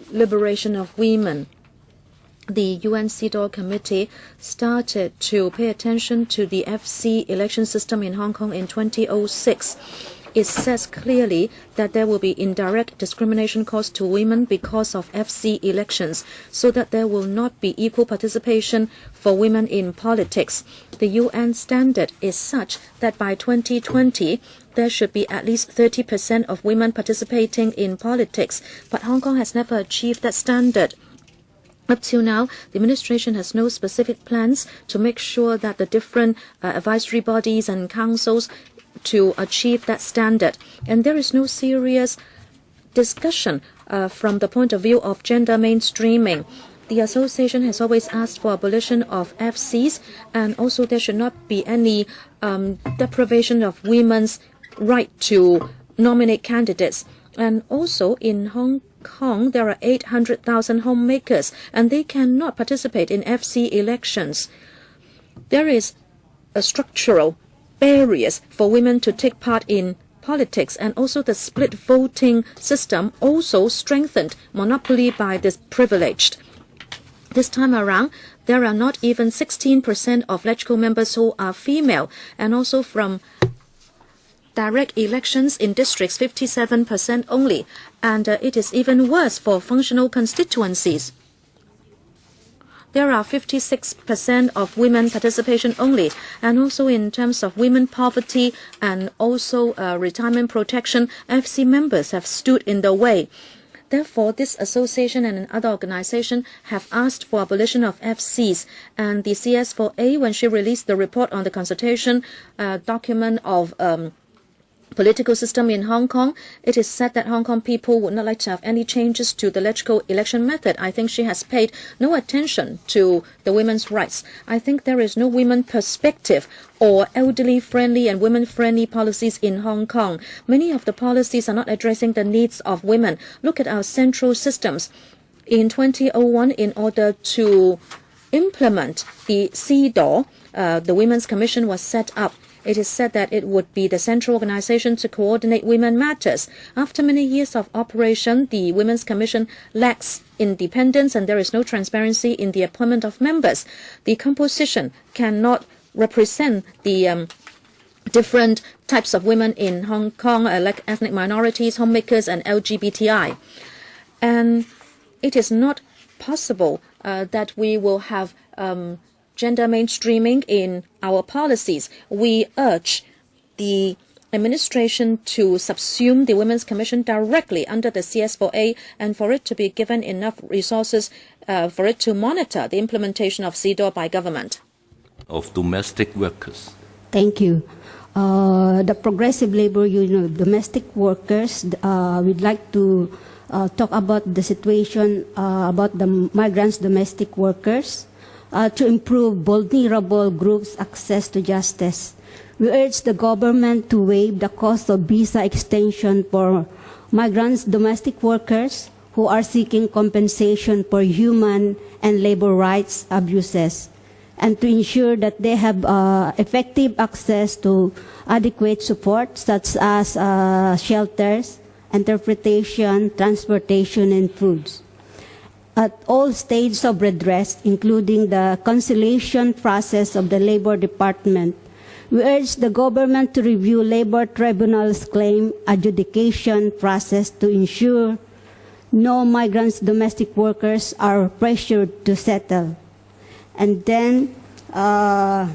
liberation of women. The UN CEDAW Committee started to pay attention to the FC election system in Hong Kong in 2006. It says clearly that there will be indirect discrimination caused to women because of FC elections, so that there will not be equal participation for women in politics. The UN standard is such that by 2020, there should be at least 30% of women participating in politics, but Hong Kong has never achieved that standard. Up till now, the administration has no specific plans to make sure that the different advisory bodies and councils to achieve that standard. And there is no serious discussion from the point of view of gender mainstreaming. The association has always asked for abolition of FCs, and also there should not be any deprivation of women's right to nominate candidates. And also in Hong Kong, there are 800,000 homemakers, and they cannot participate in FC elections. There is a structural barriers for women to take part in politics, and also the split voting system also strengthened monopoly by the privileged. This time around, there are not even 16% of LegCo members who are female, and also from direct elections in districts, 57% only, and it is even worse for functional constituencies. There are 56% of women participation only, and also in terms of women poverty and also retirement protection, FC members have stood in the way. Therefore, this association and another organization have asked for abolition of FCs, and the CS4A, when she released the report on the consultation document of political system in Hong Kong, it is said that Hong Kong people would not like to have any changes to the LegCo election method. I think she has paid no attention to the women's rights. I think there is no women perspective or elderly-friendly and women-friendly policies in Hong Kong. Many of the policies are not addressing the needs of women. Look at our central systems. In 2001, in order to implement the CEDAW, the Women's Commission was set up. It is said that it would be the central organization to coordinate women matters. After many years of operation, the Women's Commission lacks independence and there is no transparency in the appointment of members. The composition cannot represent the different types of women in Hong Kong, like ethnic minorities, homemakers, and LGBTI. And it is not possible that we will have gender mainstreaming in our policies. We urge the administration to subsume the Women's Commission directly under the CS4A and for it to be given enough resources for it to monitor the implementation of CEDAW by government. Of domestic workers. Thank you. The Progressive Labor Union of Domestic Workers would like to talk about the situation about the migrants domestic workers to improve vulnerable groups' access to justice. We urge the government to waive the cost of visa extension for migrants domestic workers who are seeking compensation for human and labor rights abuses, and to ensure that they have effective access to adequate support such as shelters, interpretation, transportation, and foods. At all stages of redress, including the conciliation process of the Labor Department, we urge the government to review labor tribunals' claim adjudication process to ensure no migrants domestic workers are pressured to settle. And then the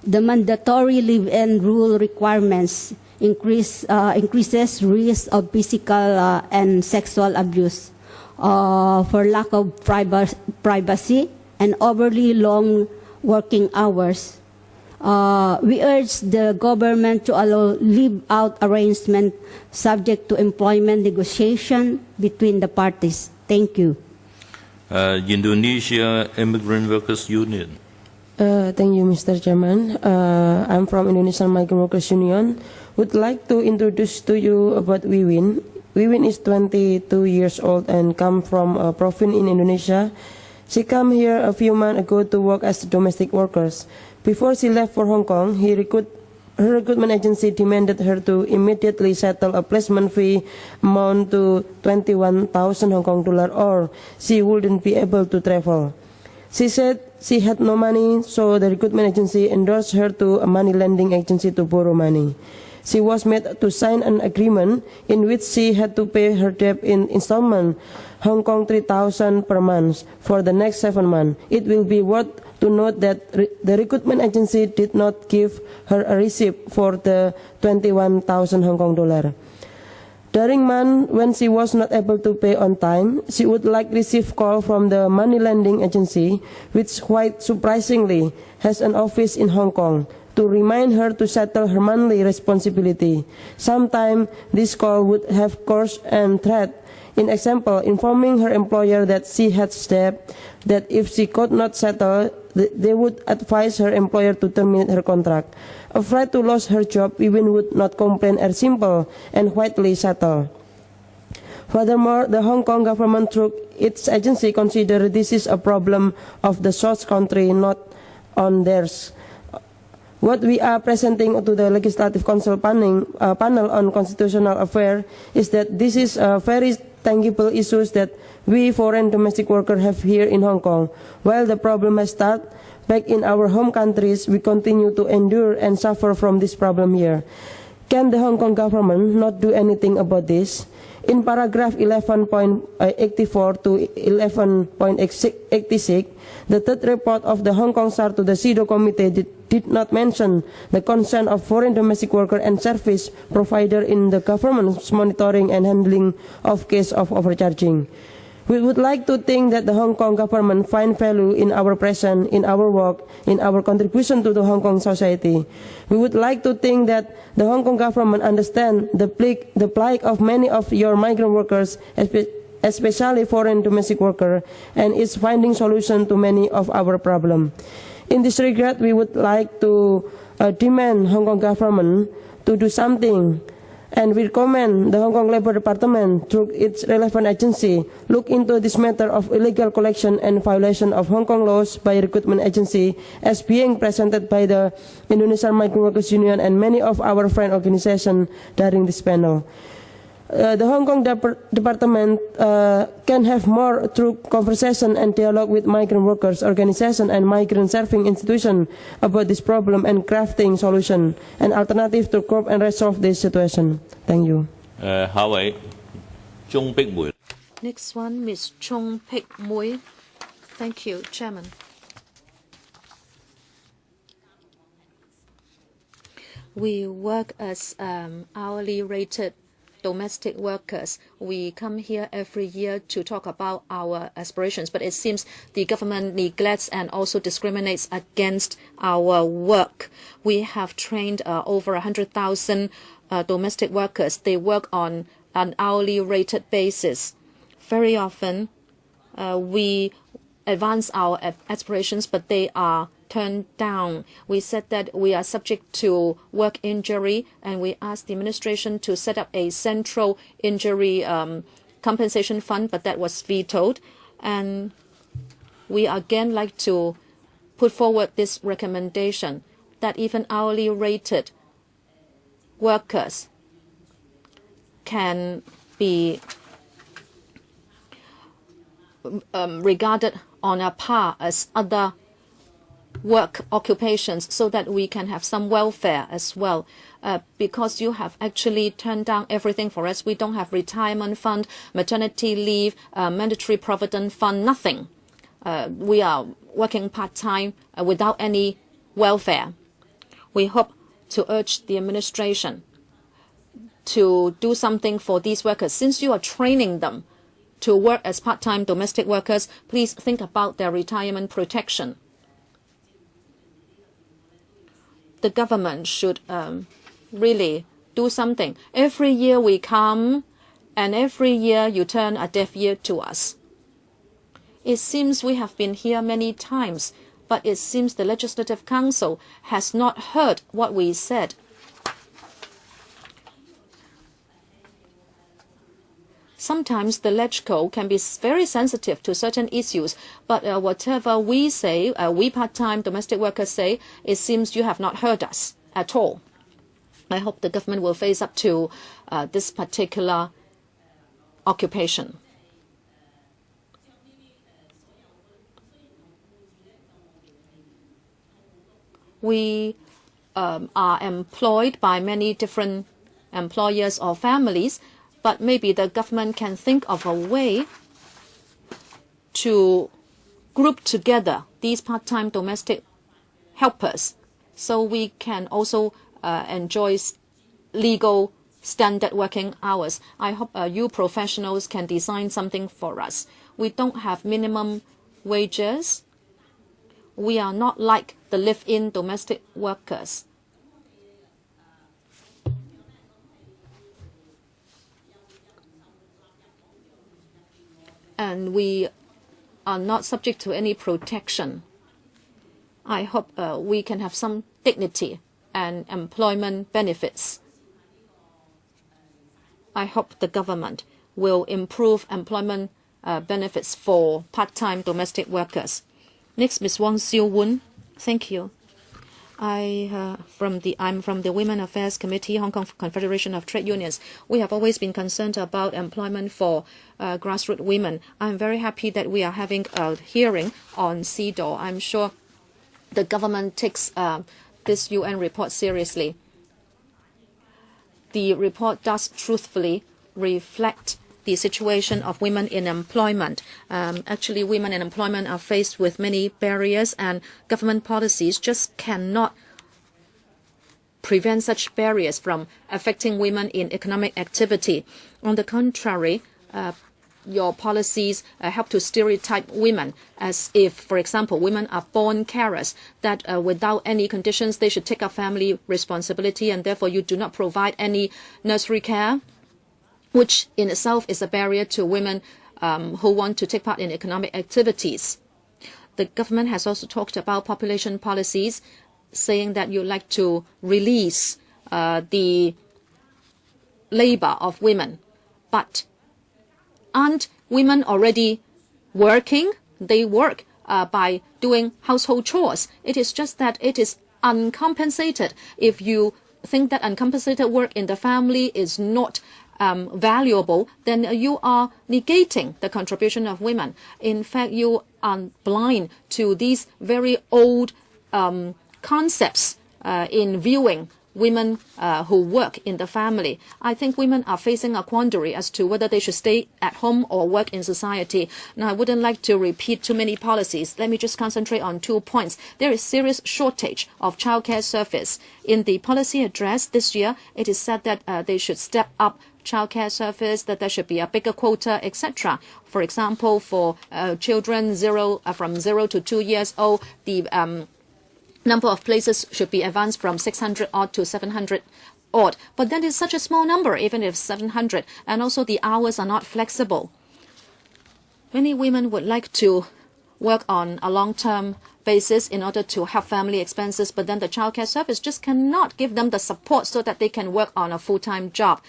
mandatory live-in rule requirements increases risk of physical and sexual abuse for lack of privacy and overly long working hours. We urge the government to allow live-out arrangement subject to employment negotiation between the parties. Thank you. Indonesia Immigrant Workers Union. Thank you, Mr. Chairman. I'm from Indonesian Migrant Workers Union. Would like to introduce to you about Wiwin. Wiwin is 22 years old and come from a province in Indonesia. She came here a few months ago to work as domestic workers. Before she left for Hong Kong, her recruitment agency demanded her to immediately settle a placement fee amount to 21,000 Hong Kong dollar or she wouldn't be able to travel. She said she had no money, so the recruitment agency endorsed her to a money lending agency to borrow money. She was made to sign an agreement in which she had to pay her debt in installment, Hong Kong 3,000 per month for the next 7 months. It will be worth to note that the recruitment agency did not give her a receipt for the 21,000 Hong Kong dollar. During months when she was not able to pay on time, she would like receive call from the money lending agency, which quite surprisingly has an office in Hong Kong, to remind her to settle her monthly responsibility. Sometimes this call would have curse and threat. In example, informing her employer that she had debt, that if she could not settle, they would advise her employer to terminate her contract. Afraid to lose her job, Wiwin would not complain or simple and quietly settle. Furthermore, the Hong Kong government through its agency consider this is a problem of the source country, not on theirs. What we are presenting to the Legislative Council panel on constitutional affairs is that this is a very tangible issues that we foreign domestic workers have here in Hong Kong. While the problem has started back in our home countries, we continue to endure and suffer from this problem here. Can the Hong Kong government not do anything about this? In paragraph 11.84 to 11.86, the third report of the Hong Kong SAR to the CEDAW Committee did not mention the concern of foreign domestic worker and service provider in the government's monitoring and handling of case of overcharging. We would like to think that the Hong Kong government find value in our presence, in our work, in our contribution to the Hong Kong society. We would like to think that the Hong Kong government understand the plight of many of your migrant workers, especially foreign domestic workers, and is finding solution to many of our problems. In this regard, we would like to demand Hong Kong government to do something, and we recommend the Hong Kong Labor Department through its relevant agency look into this matter of illegal collection and violation of Hong Kong laws by recruitment agency as being presented by the Indonesian Migrant Workers Union and many of our friend organizations during this panel. The Hong Kong Department can have more through conversation and dialogue with migrant workers, organizations, and migrant serving institutions about this problem and crafting solution and alternative to cope and resolve this situation. Thank you. Next one, Next one, Ms. Chung Pik Mui. Thank you, Chairman. We work as hourly rated domestic workers. We come here every year to talk about our aspirations, but it seems the government neglects and also discriminates against our work. We have trained over 100,000 domestic workers. They work on an hourly rated basis. Very often, we advance our aspirations, but they are turned down. We said that we are subject to work injury, and we asked the administration to set up a central injury compensation fund, but that was vetoed. And we again like to put forward this recommendation that even hourly rated workers can be regarded on a par as other work occupations, so that we can have some welfare as well. Because you have actually turned down everything for us. We don't have retirement fund, maternity leave, mandatory provident fund, nothing. We are working part-time without any welfare. We hope to urge the administration to do something for these workers. Since you are training them to work as part-time domestic workers, please think about their retirement protection. The government should really do something. Every year we come, and every year you turn a deaf ear to us. It seems we have been here many times, but it seems the Legislative Council has not heard what we said. Sometimes the LegCo can be very sensitive to certain issues, but whatever we say, we part-time domestic workers say, it seems you have not heard us at all. I hope the government will face up to this particular occupation. We are employed by many different employers or families, but maybe the government can think of a way to group together these part-time domestic helpers so we can also enjoy legal standard working hours. I hope you professionals can design something for us. We don't have minimum wages. We are not like the live-in domestic workers. And we are not subject to any protection. I hope we can have some dignity and employment benefits. I hope the government will improve employment benefits for part-time domestic workers. Next, Ms. Wong Siu-Woon. Thank you. I'm from the Women Affairs Committee, Hong Kong Confederation of Trade Unions. We have always been concerned about employment for grassroots women. I'm very happy that we are having a hearing on CEDAW. I'm sure the government takes this UN report seriously. The report does truthfully reflect the situation of women in employment. Actually, women in employment are faced with many barriers, and government policies just cannot prevent such barriers from affecting women in economic activity. On the contrary, your policies help to stereotype women as if, for example, women are born carers, that without any conditions they should take up family responsibility, and therefore you do not provide any nursery care, which in itself is a barrier to women who want to take part in economic activities. The government has also talked about population policies, saying that you like to release the labor of women. But aren't women already working? They work by doing household chores. It is just that it is uncompensated. If you think that uncompensated work in the family is not valuable, then you are negating the contribution of women. In fact, you are blind to these very old concepts in viewing women who work in the family. I think women are facing a quandary as to whether they should stay at home or work in society. Now, I wouldn't like to repeat too many policies. Let me just concentrate on 2 points. There is serious shortage of childcare service. In the policy address this year, it is said that they should step up childcare service, that there should be a bigger quota, etc. For example, for children from 0 to 2 years old, the number of places should be advanced from 600 odd to 700 odd. But then it's such a small number, even if 700, and also the hours are not flexible. Many women would like to work on a long-term basis in order to help family expenses, but then the childcare service just cannot give them the support so that they can work on a full-time job.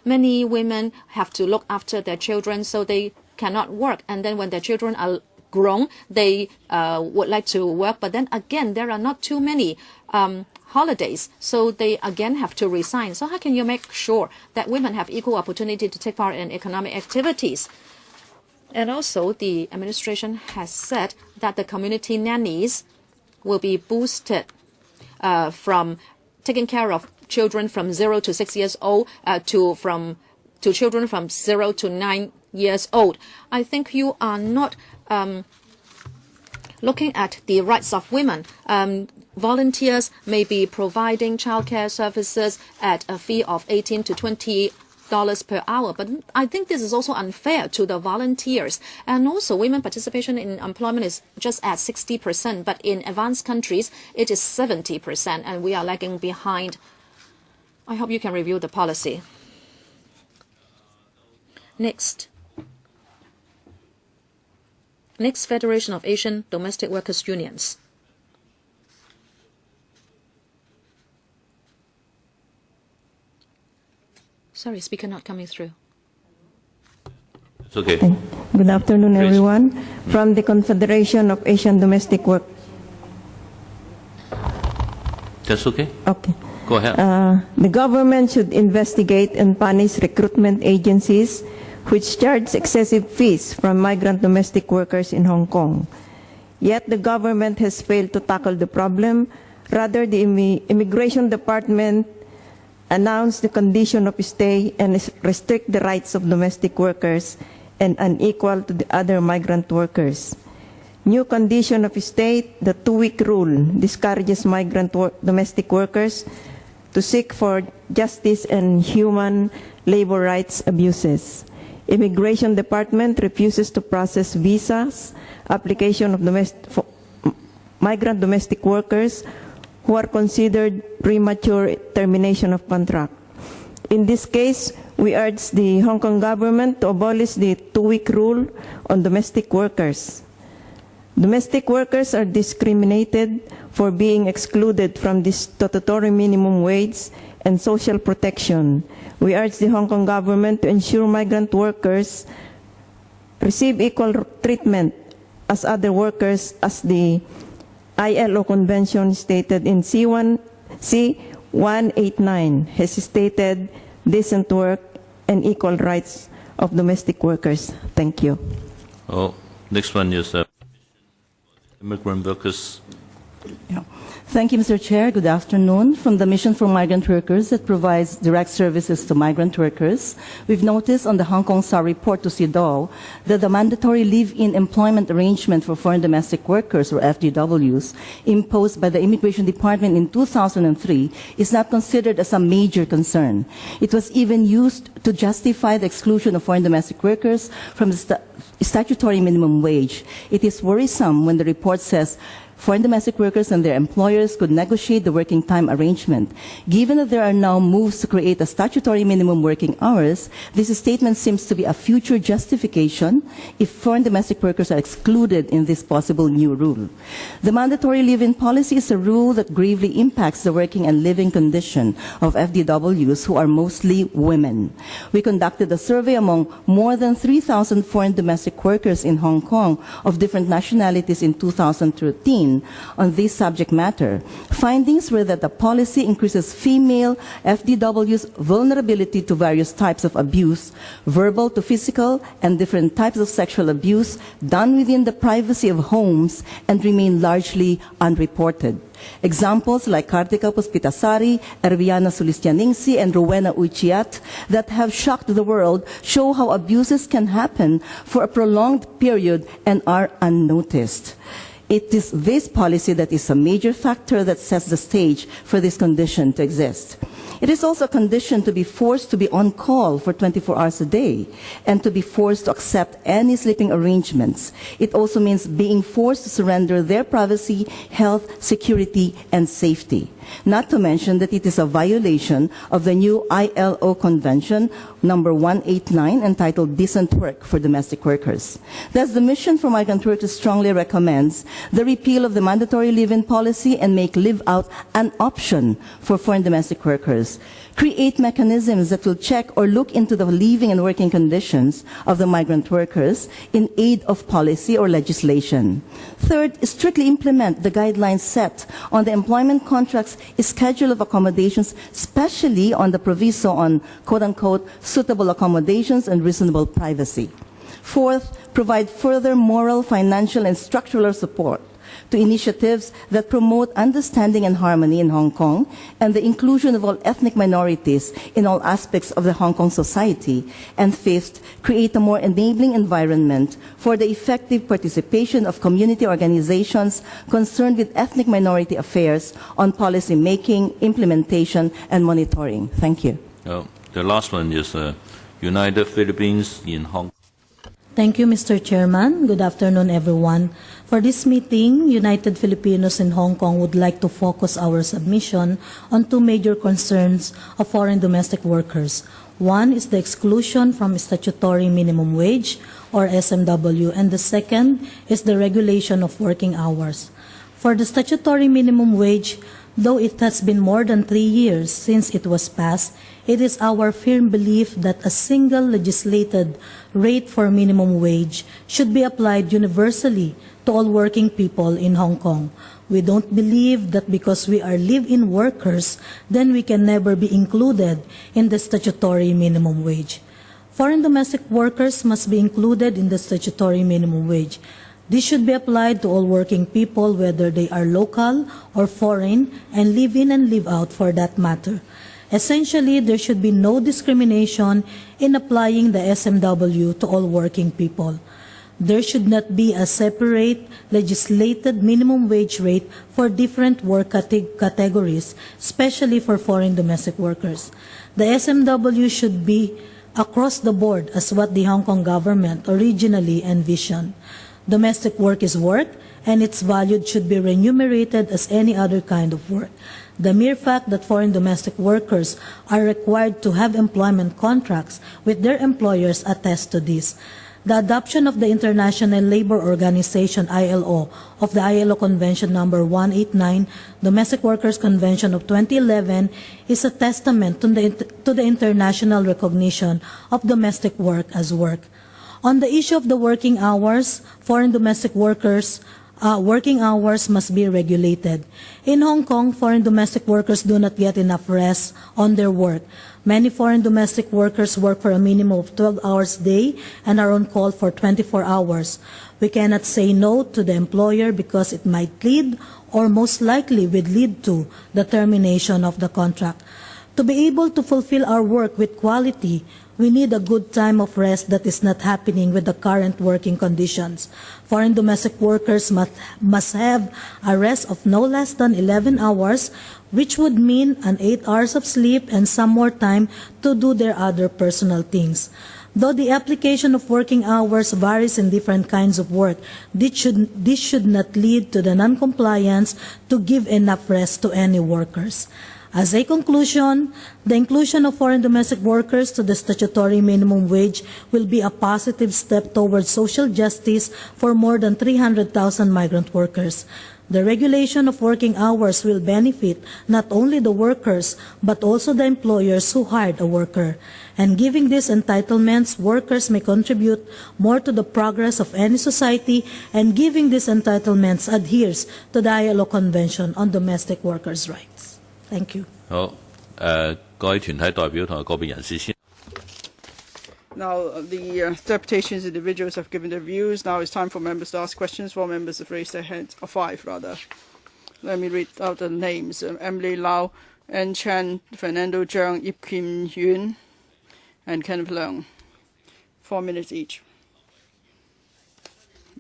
Many women have to look after their children, so they cannot work. And then when their children are grown, they would like to work, but then again, there are not too many holidays, so they again have to resign. So how can you make sure that women have equal opportunity to take part in economic activities? And also, the administration has said that the community nannies will be boosted from taking care of children from 0 to 6 years old to children from 0 to 9 years old. I think you are not looking at the rights of women. Volunteers may be providing childcare services at a fee of $18 to $20 per hour, but I think this is also unfair to the volunteers. And also, women participation in employment is just at 60%, but in advanced countries it is 70%, and we are lagging behind. I hope you can review the policy. Next, Federation of Asian Domestic Workers Unions. Sorry, speaker not coming through. It's okay. Good afternoon, Please. everyone. From the Confederation of Asian Domestic Work. That's okay? Okay. Go ahead. The government should investigate and punish recruitment agencies which charge excessive fees from migrant domestic workers in Hong Kong. Yet the government has failed to tackle the problem. Rather, the Immigration Department announced the condition of stay and restrict the rights of domestic workers and unequal to the other migrant workers. New condition of stay, the 2-week rule, discourages migrant domestic workers to seek for justice and human labor rights abuses. Immigration Department refuses to process visas, application of migrant domestic workers who are considered premature termination of contract. In this case, we urge the Hong Kong government to abolish the 2-week rule on domestic workers. Domestic workers are discriminated for being excluded from this statutory minimum wage and social protection. We urge the Hong Kong government to ensure migrant workers receive equal treatment as other workers, as the ILO Convention stated in C189 has stated decent work and equal rights of domestic workers. Thank you. Oh, next one is immigrant workers. Yeah. Thank you, Mr. Chair. Good afternoon. From the Mission for Migrant Workers that provides direct services to migrant workers, we've noticed on the Hong Kong SAR report to CEDAW that the mandatory live-in employment arrangement for foreign domestic workers, or FDWs, imposed by the Immigration Department in 2003 is not considered as a major concern. It was even used to justify the exclusion of foreign domestic workers from the statutory minimum wage. It is worrisome when the report says foreign domestic workers and their employers could negotiate the working time arrangement. Given that there are now moves to create a statutory minimum working hours, this statement seems to be a future justification if foreign domestic workers are excluded in this possible new rule. The mandatory live-in policy is a rule that gravely impacts the working and living condition of FDWs, who are mostly women. We conducted a survey among more than 3,000 foreign domestic workers in Hong Kong of different nationalities in 2013, campaign on this subject matter. Findings were that the policy increases female FDW's vulnerability to various types of abuse, verbal to physical, and different types of sexual abuse done within the privacy of homes and remain largely unreported. Examples like Kartika Puspitasari, Erviana Sulistianingsi, and Rowena Uchiat that have shocked the world show how abuses can happen for a prolonged period and are unnoticed. It is this policy that is a major factor that sets the stage for this condition to exist. It is also a condition to be forced to be on call for 24 hours a day and to be forced to accept any sleeping arrangements. It also means being forced to surrender their privacy, health, security, and safety. Not to mention that it is a violation of the new ILO Convention number 189 entitled Decent Work for Domestic Workers. Thus, the Mission for Migrant Workers strongly recommends the repeal of the mandatory live-in policy and make live-out an option for foreign domestic workers. Create mechanisms that will check or look into the living and working conditions of the migrant workers in aid of policy or legislation. Third, strictly implement the guidelines set on the employment contract's schedule of accommodations, especially on the proviso on quote-unquote suitable accommodations and reasonable privacy. Fourth, provide further moral, financial, and structural support to initiatives that promote understanding and harmony in Hong Kong and the inclusion of all ethnic minorities in all aspects of the Hong Kong society. And fifth, create a more enabling environment for the effective participation of community organizations concerned with ethnic minority affairs on policy making, implementation, and monitoring. Thank you. The last one is United Philippines in Hong Kong. Thank you, Mr. Chairman. Good afternoon, everyone. For this meeting, United Filipinos in Hong Kong would like to focus our submission on two major concerns of foreign domestic workers. One is the exclusion from statutory minimum wage, or SMW, and the second is the regulation of working hours. For the statutory minimum wage, though it has been more than 3 years since it was passed, it is our firm belief that a single legislated rate for minimum wage should be applied universally to all working people in Hong Kong. We don't believe that because we are live-in workers, then we can never be included in the statutory minimum wage. Foreign domestic workers must be included in the statutory minimum wage. This should be applied to all working people, whether they are local or foreign, and live in and live out for that matter. Essentially, there should be no discrimination in applying the SMW to all working people. There should not be a separate legislated minimum wage rate for different work categories, especially for foreign domestic workers. The SMW should be across the board as what the Hong Kong government originally envisioned. Domestic work is work, and its value should be remunerated as any other kind of work. The mere fact that foreign domestic workers are required to have employment contracts with their employers attests to this. The adoption of the International Labour Organization ILO of the ILO Convention number 189, Domestic Workers Convention of 2011, is a testament to the international recognition of domestic work as work. On the issue of the working hours, foreign domestic workers' working hours must be regulated. In Hong Kong, foreign domestic workers do not get enough rest on their work. Many foreign domestic workers work for a minimum of 12 hours a day and are on call for 24 hours. We cannot say no to the employer because it might lead, or most likely would lead to, the termination of the contract. To be able to fulfill our work with quality, we need a good time of rest that is not happening with the current working conditions. Foreign domestic workers must have a rest of no less than 11 hours, which would mean an 8 hours of sleep and some more time to do their other personal things. Though the application of working hours varies in different kinds of work, this should not lead to the non-compliance to give enough rest to any workers. As a conclusion, the inclusion of foreign domestic workers to the statutory minimum wage will be a positive step towards social justice for more than 300,000 migrant workers. The regulation of working hours will benefit not only the workers but also the employers who hired a worker. And giving these entitlements, workers may contribute more to the progress of any society, and giving these entitlements adheres to the ILO Convention on Domestic Workers' Rights. Thank you. 好，各位團體代表同埋個別人士先。Now, the deputations individuals have given their views. Now it's time for members to ask questions. 4 members have raised their hands, or 5 rather. Let me read out the names. Emily Lau, Ann Chan, Fernando Zhang, Ip Kim Yun, and Kenneth Leung. 4 minutes each.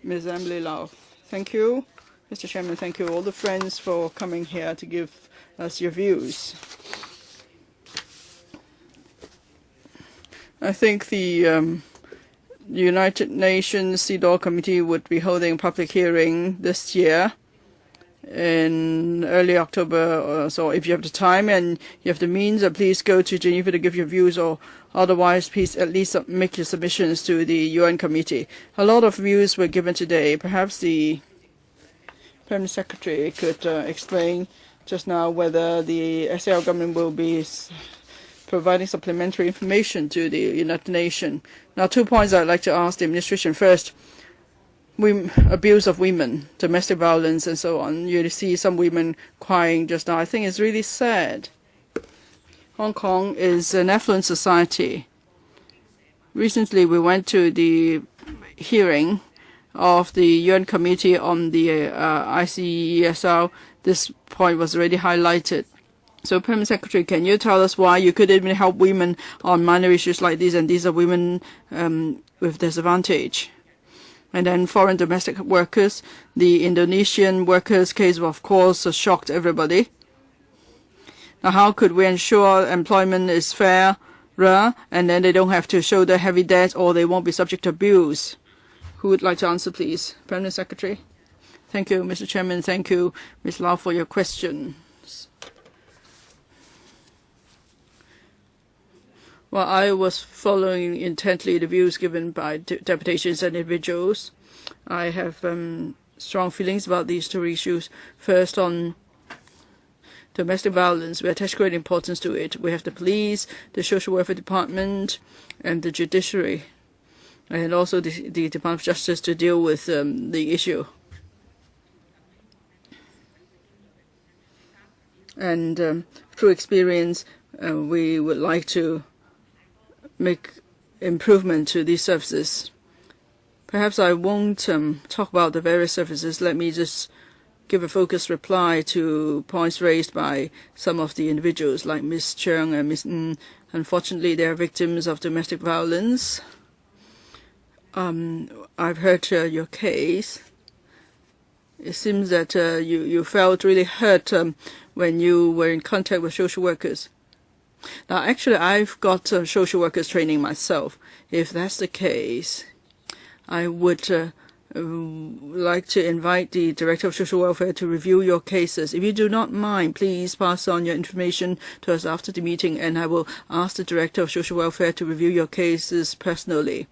Ms. Emily Lau. Thank you. Mr. Chairman, thank you all the friends for coming here to give us your views. I think the United Nations CEDAW Committee would be holding a public hearing this year in early October. So if you have the time and you have the means, please go to Geneva to give your views, or otherwise please at least make your submissions to the UN committee. A lot of views were given today. Perhaps the Permanent Secretary could explain just now whether the SAR government will be providing supplementary information to the United Nations. Now, 2 points I'd like to ask the administration. First, abuse of women, domestic violence, and so on. You see some women crying just now. I think it's really sad. Hong Kong is an affluent society. Recently, we went to the hearing of the UN Committee on the HKSAR. This point was already highlighted. So, Permanent Secretary, can you tell us why you couldn't even help women on minor issues like these, and these are women with disadvantage? And then foreign domestic workers, the Indonesian workers case, of course, shocked everybody. Now, how could we ensure employment is fairer, and then they don't have to show their heavy debt, or they won't be subject to abuse? Who would like to answer, please? Permanent Secretary. Thank you, Mr. Chairman. Thank you, Ms. Lau, for your question. Well, I was following intently the views given by deputations and individuals. I have strong feelings about these 2 issues. First, on domestic violence, we attach great importance to it. We have the police, the social welfare department, and the judiciary, and also the Department of Justice to deal with the issue. And through experience, we would like to make improvement to these services. Perhaps I won't talk about the various services. Let me just give a focused reply to points raised by some of the individuals, like Ms. Cheung and Ms. Ng. Unfortunately, they are victims of domestic violence. I've heard your case. It seems that you felt really hurt when you were in contact with social workers. Now, actually, I've got social workers training myself. If that's the case, I would like to invite the Director of Social Welfare to review your cases. If you do not mind, please pass on your information to us after the meeting, and I will ask the Director of Social Welfare to review your cases personally.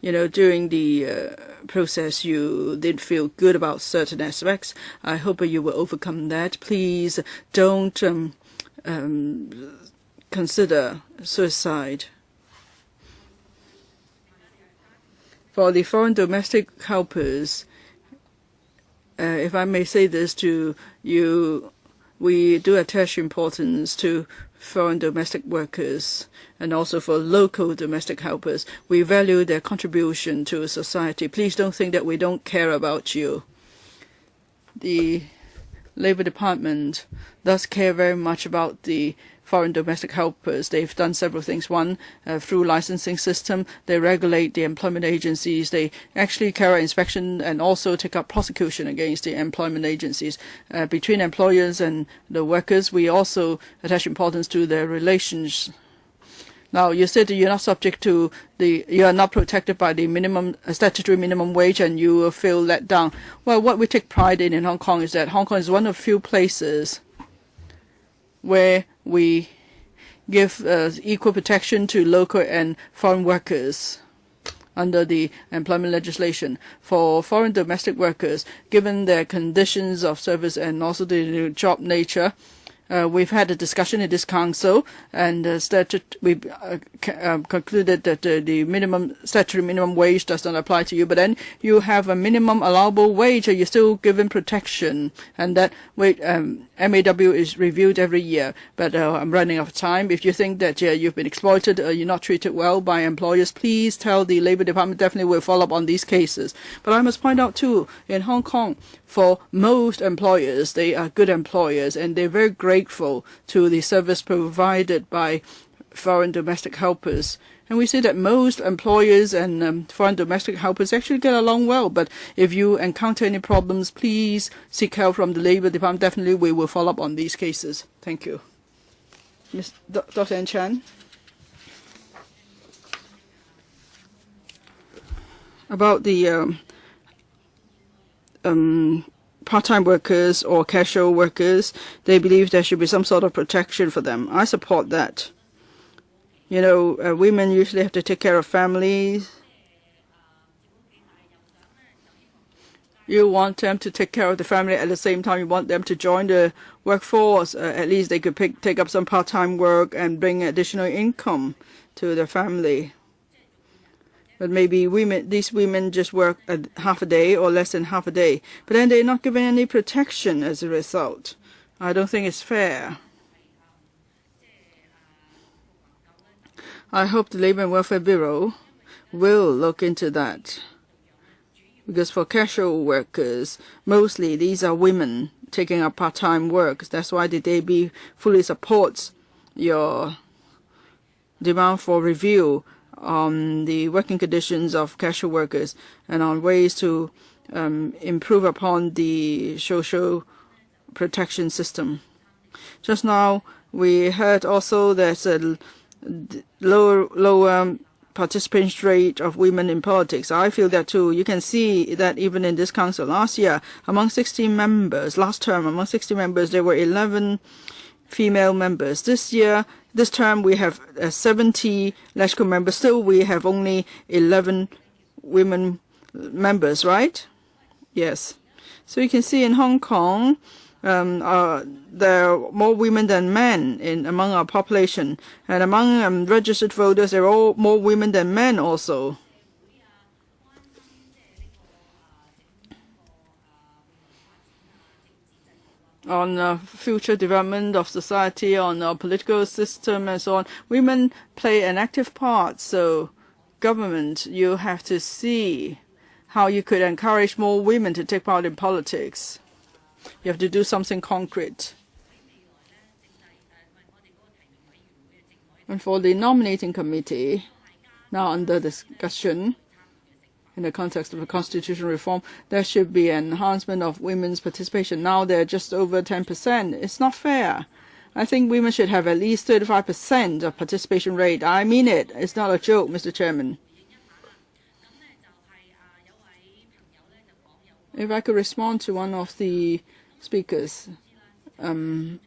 You know, during the process, you didn't feel good about certain aspects. I hope you will overcome that. Please don't consider suicide. For the foreign domestic helpers, if I may say this to you, we do attach importance to foreign domestic workers and also for local domestic helpers. We value their contribution to society. Please don't think that we don't care about you. The Labour Department does care very much about the foreign domestic helpers. They've done several things. One, through licensing system, they regulate the employment agencies. They actually carry out inspection and also take up prosecution against the employment agencies. Between employers and the workers, we also attach importance to their relations. Now, you said that you're not subject to you are not protected by the statutory minimum wage, and you will feel let down. Well, what we take pride in Hong Kong is that Hong Kong is one of the few places where we give equal protection to local and foreign workers. under the employment legislation. For foreign domestic workers, given their conditions of service and also the job nature, we've had a discussion in this council, and we concluded that the statutory minimum wage does not apply to you. But then you have a minimum allowable wage, and you're still given protection, and that MAW is reviewed every year. But I'm running out of time. If you think that you've been exploited or you're not treated well by employers, please tell the Labour Department. Definitely will follow up on these cases. But I must point out too, in Hong Kong, for most employers, they are good employers, and they're very grateful to the service provided by foreign domestic helpers. And we see that most employers and foreign domestic helpers actually get along well. But if you encounter any problems, please seek help from the Labour Department. Definitely we will follow up on these cases. Thank you. Dr. N. Chan. About the part-time workers or casual workers, they believe there should be some sort of protection for them. I support that. You know, women usually have to take care of families. You want them to take care of the family at the same time you want them to join the workforce. At least they could take up some part-time work and bring additional income to the family. But maybe these women just work half a day or less than half a day. But then they're not given any protection as a result. I don't think it's fair. I hope the Labour and Welfare Bureau will look into that. Because for casual workers, mostly these are women taking up part-time work. That's why the DAB fully supports your demand for review on the working conditions of casual workers and on ways to improve upon the social protection system. Just now, we heard also there's a lower participation rate of women in politics. I feel that too. You can see that even in this council. Last year, among 16 members, last term, among 60 members, there were 11 female members. This term, we have 70 LegCo members. Still, we have only 11 women members, right? Yes. So you can see in Hong Kong, there are more women than men among our population. And among registered voters, there are all more women than men also. On future development of society, on our political system and so on, women play an active part. So government, you have to see how you could encourage more women to take part in politics. You have to do something concrete. And for the nominating committee, now under discussion, in the context of a constitutional reform, there should be an enhancement of women's participation. Now they're just over 10%. It's not fair. I think women should have at least 35% of participation rate. I mean it. It's not a joke, Mr. Chairman. If I could respond to one of the speakers. You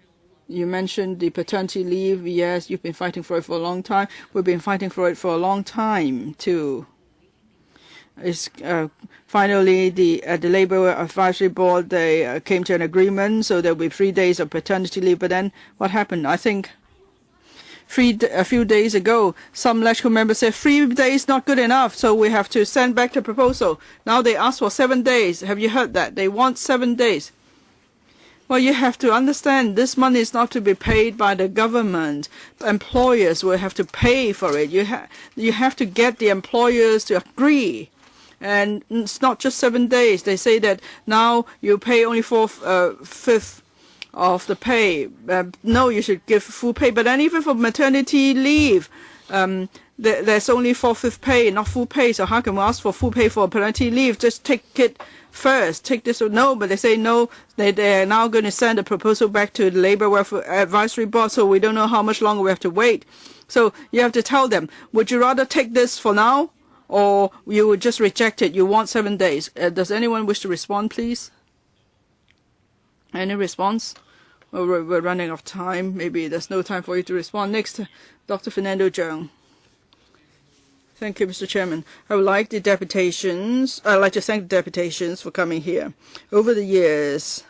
mentioned the paternity leave. Yes, you've been fighting for it for a long time. We've been fighting for it for a long time, too. It's finally at the Labour Advisory Board, they came to an agreement, so there will be 3 days of paternity leave. But then what happened? I think a few days ago, some LegCo members said 3 days not good enough, so we have to send back the proposal. Now they ask for 7 days. Have you heard that? They want 7 days. Well, you have to understand this money is not to be paid by the government. Employers will have to pay for it. You have to get the employers to agree. And it's not just 7 days. They say that now you pay only 4/5 of the pay. No, you should give full pay. But then even for maternity leave, there's only 4/5 pay, not full pay. So how can we ask for full pay for paternity leave? Just take it first. Take this or no. But they say no. They're now going to send a proposal back to the Labour Welfare Advisory Board. So we don't know how much longer we have to wait. So you have to tell them, would you rather take this for now? Or you would just reject it? You want 7 days. Does anyone wish to respond, please? Any response? Well, we're running out of time. Maybe there's no time for you to respond. Next, Dr. Fernando Cheung. Thank you, Mr. Chairman. I would like to thank the deputations for coming here. Over the years,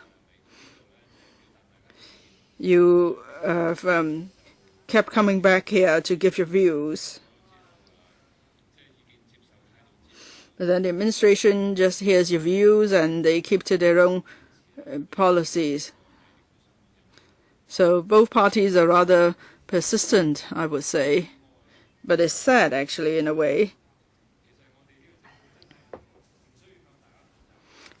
you have kept coming back here to give your views. But then the administration just hears your views and they keep to their own policies. So both parties are rather persistent, I would say. But it's sad, actually, in a way.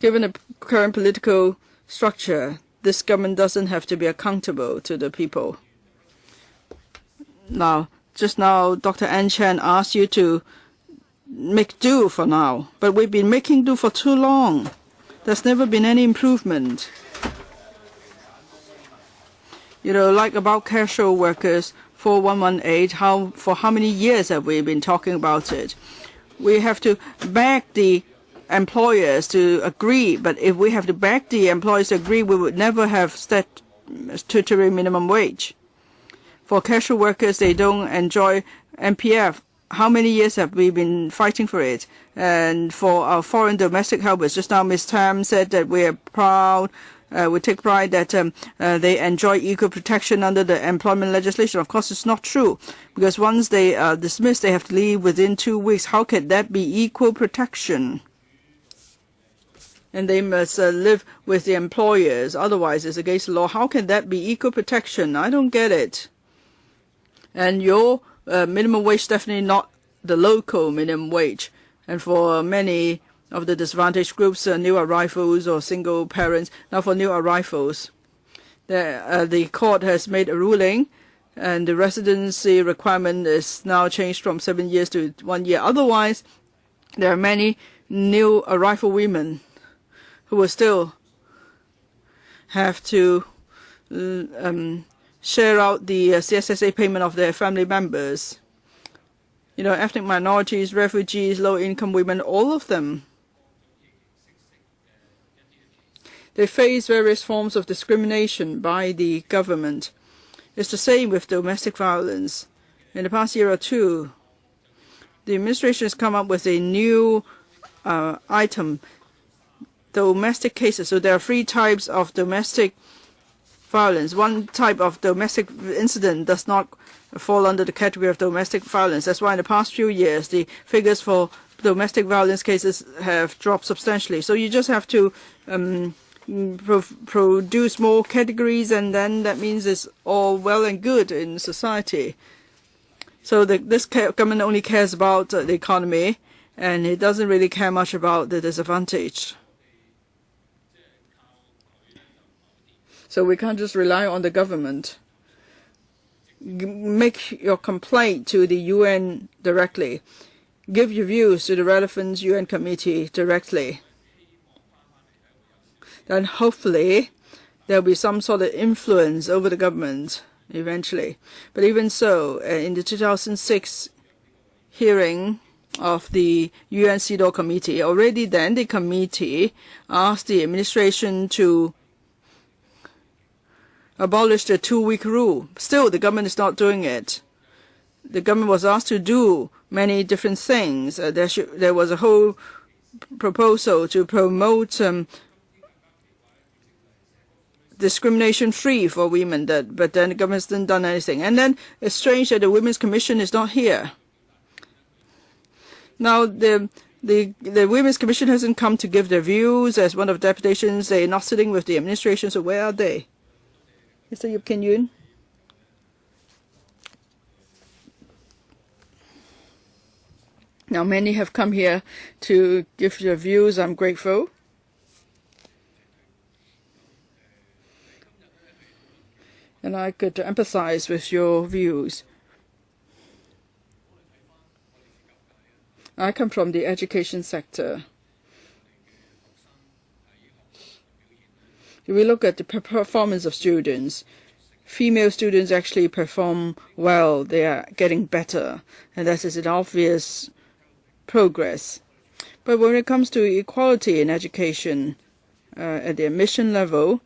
Given the current political structure, this government doesn't have to be accountable to the people. Now, just now, Dr. Ann Chan asked you to make do for now, but we've been making do for too long. There's never been any improvement. You know, like about casual workers, 4118, for how many years have we been talking about it? We have to beg the employers to agree, but if we have to beg the employers to agree, we would never have statutory minimum wage. For casual workers, they don't enjoy MPF. How many years have we been fighting for it? And for our foreign domestic helpers, just now Ms. Tam said that we are proud, we take pride that they enjoy equal protection under the employment legislation. Of course, it's not true, because once they are dismissed, they have to leave within 2 weeks. How can that be equal protection? And they must live with the employers, otherwise it's against the law. How can that be equal protection? I don't get it. And your minimum wage, definitely not the local minimum wage. And for many of the disadvantaged groups, new arrivals or single parents, now for new arrivals, the court has made a ruling, and the residency requirement is now changed from 7 years to 1 year. Otherwise, there are many new arrival women who will still have to share out the CSSA payment of their family members. You know, ethnic minorities, refugees, low-income women, all of them. They face various forms of discrimination by the government. It's the same with domestic violence. In the past year or two, the administration has come up with a new item, domestic cases. So there are 3 types of domestic violence. One type of domestic incident does not fall under the category of domestic violence. That's why in the past few years, the figures for domestic violence cases have dropped substantially. So you just have to produce more categories, and then that means it's all well and good in society. So this government only cares about the economy, and it doesn't really care much about the disadvantaged. So we can't just rely on the government. Make your complaint to the UN directly. Give your views to the relevant UN committee directly. Then hopefully there will be some sort of influence over the government eventually. But even so, in the 2006 hearing of the UN CEDAW committee, already then the committee asked the administration to abolish the 2-week rule. Still, the government is not doing it. The government was asked to do many different things. There was a whole proposal to promote discrimination-free for women, but then the government hasn't done anything. And then it's strange that the Women's Commission is not here. Now, the Women's Commission hasn't come to give their views as one of the deputations. They're not sitting with the administration, so where are they? Mr. Yip Kin Yoon. Now, many have come here to give their views. I'm grateful. And I could empathize with your views. I come from the education sector. If we look at the performance of students, female students actually perform well. They are getting better, and that is an obvious progress. But when it comes to equality in education, at the admission level,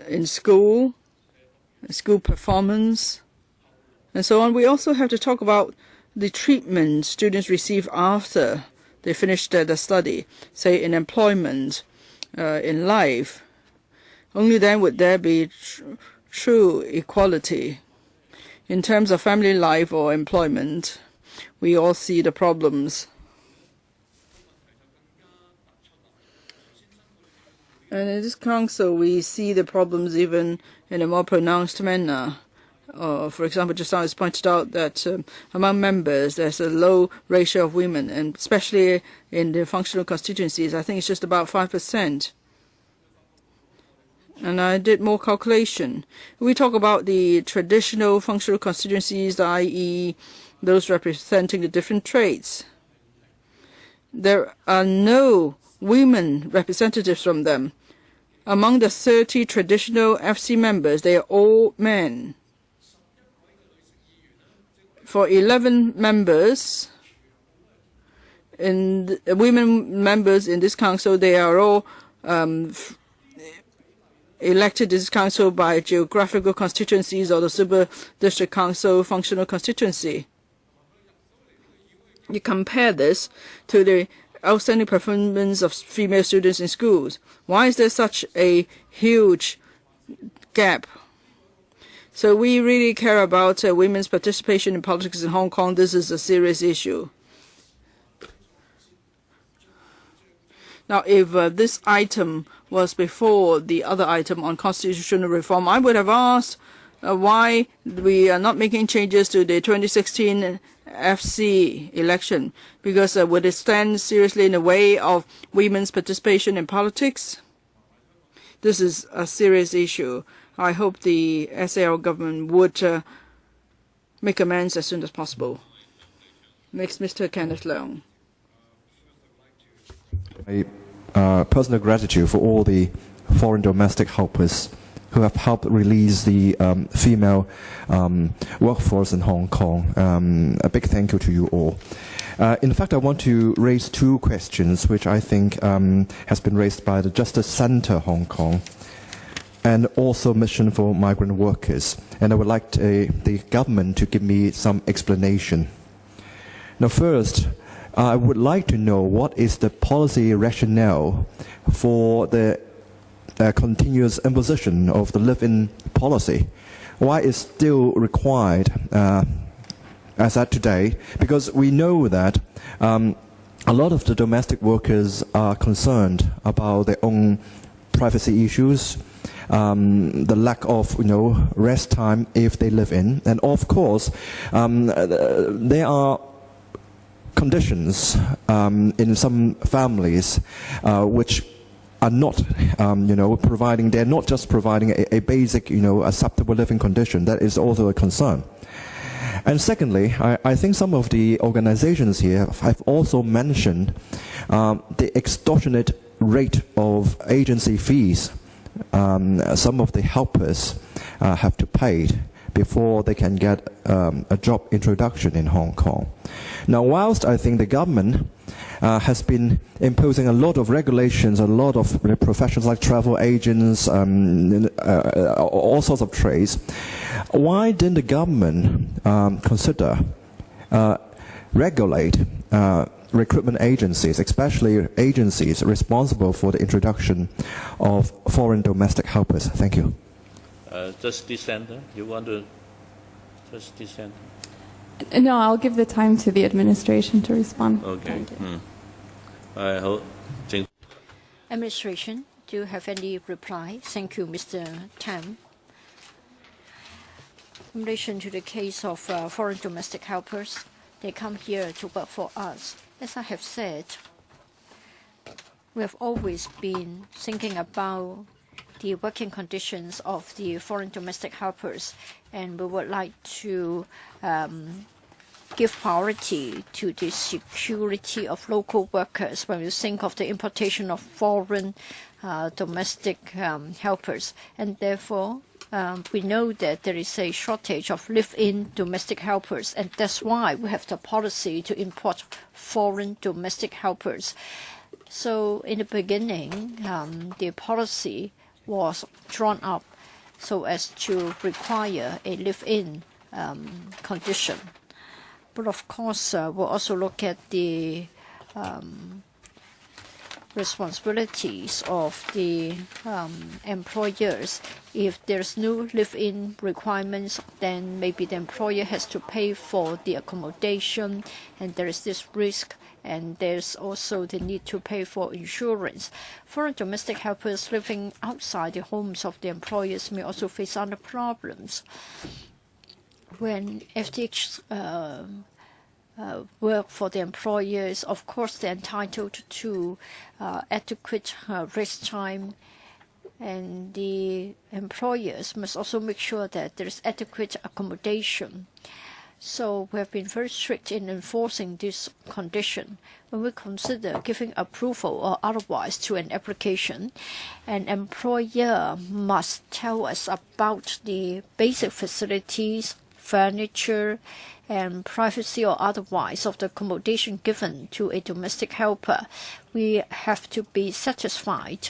in school performance, and so on, we also have to talk about the treatment students receive after they finish their study, say in employment, in life, only then would there be true equality. In terms of family life or employment, we all see the problems. And in this council, we see the problems even in a more pronounced manner. For example, just now it's pointed out that among members, there's a low ratio of women, and especially in the functional constituencies, I think it's just about 5%. And I did more calculation. We talk about the traditional functional constituencies, i.e., those representing the different trades. There are no women representatives from them. Among the 30 traditional FC members, they are all men. For 11 members, women members in this council, they are all elected this council by geographical constituencies or the super district council functional constituency. You compare this to the outstanding performance of female students in schools. Why is there such a huge gap? So we really care about women's participation in politics in Hong Kong. This is a serious issue. Now, if this item was before the other item on constitutional reform, I would have asked why we are not making changes to the 2016 FC election, because would it stand seriously in the way of women's participation in politics? This is a serious issue. I hope the SAR government would make amends as soon as possible. Next, Mr. Kenneth Leung. Personal gratitude for all the foreign domestic helpers who have helped release the female workforce in Hong Kong. A big thank you to you all. In fact, I want to raise two questions which I think has been raised by the Justice Centre Hong Kong and also Mission for Migrant Workers. And I would like the government to give me some explanation. Now first, I would like to know what is the policy rationale for the continuous imposition of the live-in policy. Why is still required as at today? Because we know that a lot of the domestic workers are concerned about their own privacy issues, the lack of rest time if they live in, and of course there are conditions in some families which are not providing, they're not just providing a basic acceptable living condition. That is also a concern. And secondly, I think some of the organizations here have also mentioned the extortionate rate of agency fees some of the helpers have to pay before they can get a job introduction in Hong Kong. Now, whilst I think the government has been imposing a lot of regulations, a lot of professions like travel agents, all sorts of trades, why didn't the government consider regulate recruitment agencies, especially agencies responsible for the introduction of foreign domestic helpers? Thank you. Justice Centre, you want to Justice Centre? No, I'll give the time to the administration to respond. Okay. I hope. Administration, do you have any reply? Thank you, Mr. Tam. In relation to the case of foreign domestic helpers, they come here to work for us. As I have said, we have always been thinking about the working conditions of the foreign domestic helpers, and we would like to give priority to the security of local workers when we think of the importation of foreign domestic helpers. And therefore, we know that there is a shortage of live-in domestic helpers, and that's why we have the policy to import foreign domestic helpers. So in the beginning, the policy was drawn up so as to require a live-in condition. But of course, we'll also look at the responsibilities of the employers. If there's no live-in requirements, then maybe the employer has to pay for the accommodation, and there is this risk, and there's also the need to pay for insurance. Foreign domestic helpers living outside the homes of the employers may also face other problems. When FTH work for the employers, of course they're entitled to adequate rest time, and the employers must also make sure that there is adequate accommodation. So we have been very strict in enforcing this condition. When we consider giving approval or otherwise to an application, an employer must tell us about the basic facilities, furniture, and privacy or otherwise of the accommodation given to a domestic helper. We have to be satisfied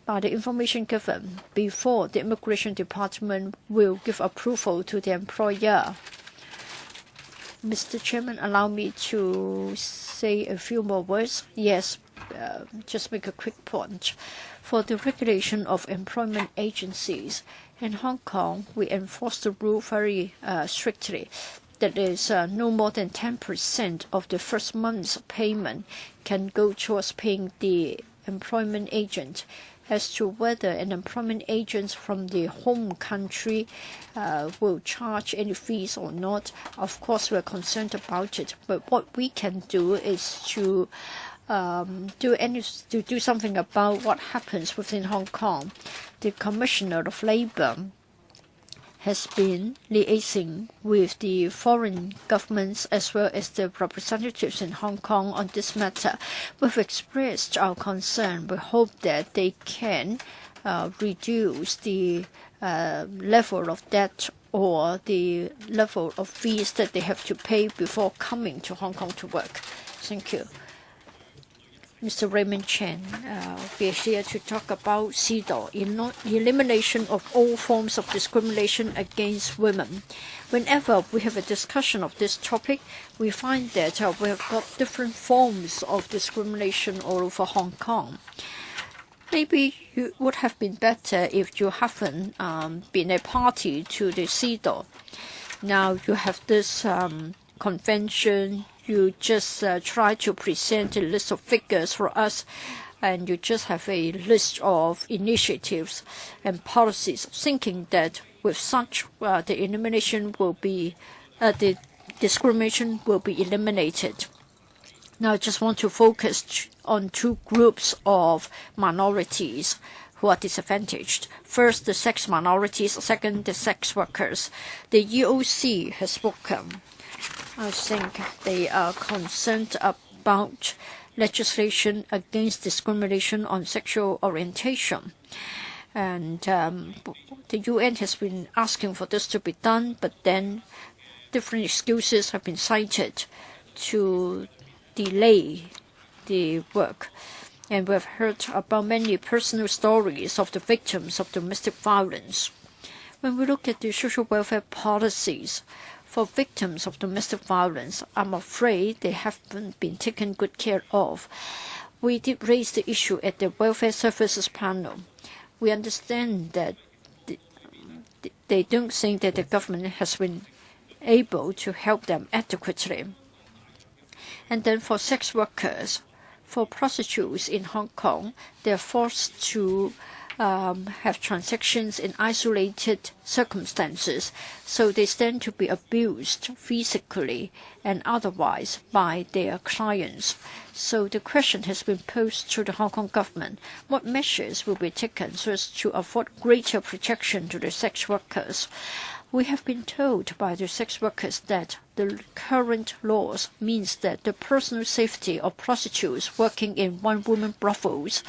by the information given before the Immigration Department will give approval to the employer. Mr. Chairman, allow me to say a few more words. Yes, just make a quick point. For the regulation of employment agencies, in Hong Kong, we enforce the rule very strictly. That is, no more than 10% of the first month's payment can go towards paying the employment agent. As to whether an employment agent from the home country will charge any fees or not, of course we're concerned about it. But what we can do is to do something about what happens within Hong Kong. The Commissioner of Labour has been liaising with the foreign governments as well as the representatives in Hong Kong on this matter. We've expressed our concern. We hope that they can reduce the level of debt or the level of fees that they have to pay before coming to Hong Kong to work. Thank you. Mr. Raymond Chen, we are here to talk about CEDAW, elimination of all forms of discrimination against women. Whenever we have a discussion of this topic, we find that we have got different forms of discrimination all over Hong Kong. Maybe it would have been better if you haven't been a party to the CEDAW. Now you have this convention. You just try to present a list of figures for us, and you just have a list of initiatives and policies, thinking that with such the elimination will be, the discrimination will be eliminated. Now I just want to focus on two groups of minorities who are disadvantaged. First, the sex minorities. Second, the sex workers. The EOC has spoken. I think they are concerned about legislation against discrimination on sexual orientation. And the UN has been asking for this to be done, but then different excuses have been cited to delay the work. And we have heard about many personal stories of the victims of domestic violence. When we look at the social welfare policies, for victims of domestic violence, I'm afraid they haven't been taken good care of. We did raise the issue at the Welfare Services Panel. We understand that they don't think that the government has been able to help them adequately. And then for sex workers, for prostitutes in Hong Kong, they're forced to have transactions in isolated circumstances, so they stand to be abused physically and otherwise by their clients. So the question has been posed to the Hong Kong government: what measures will be taken so as to afford greater protection to the sex workers? We have been told by the sex workers that the current laws means that the personal safety of prostitutes working in one-woman brothels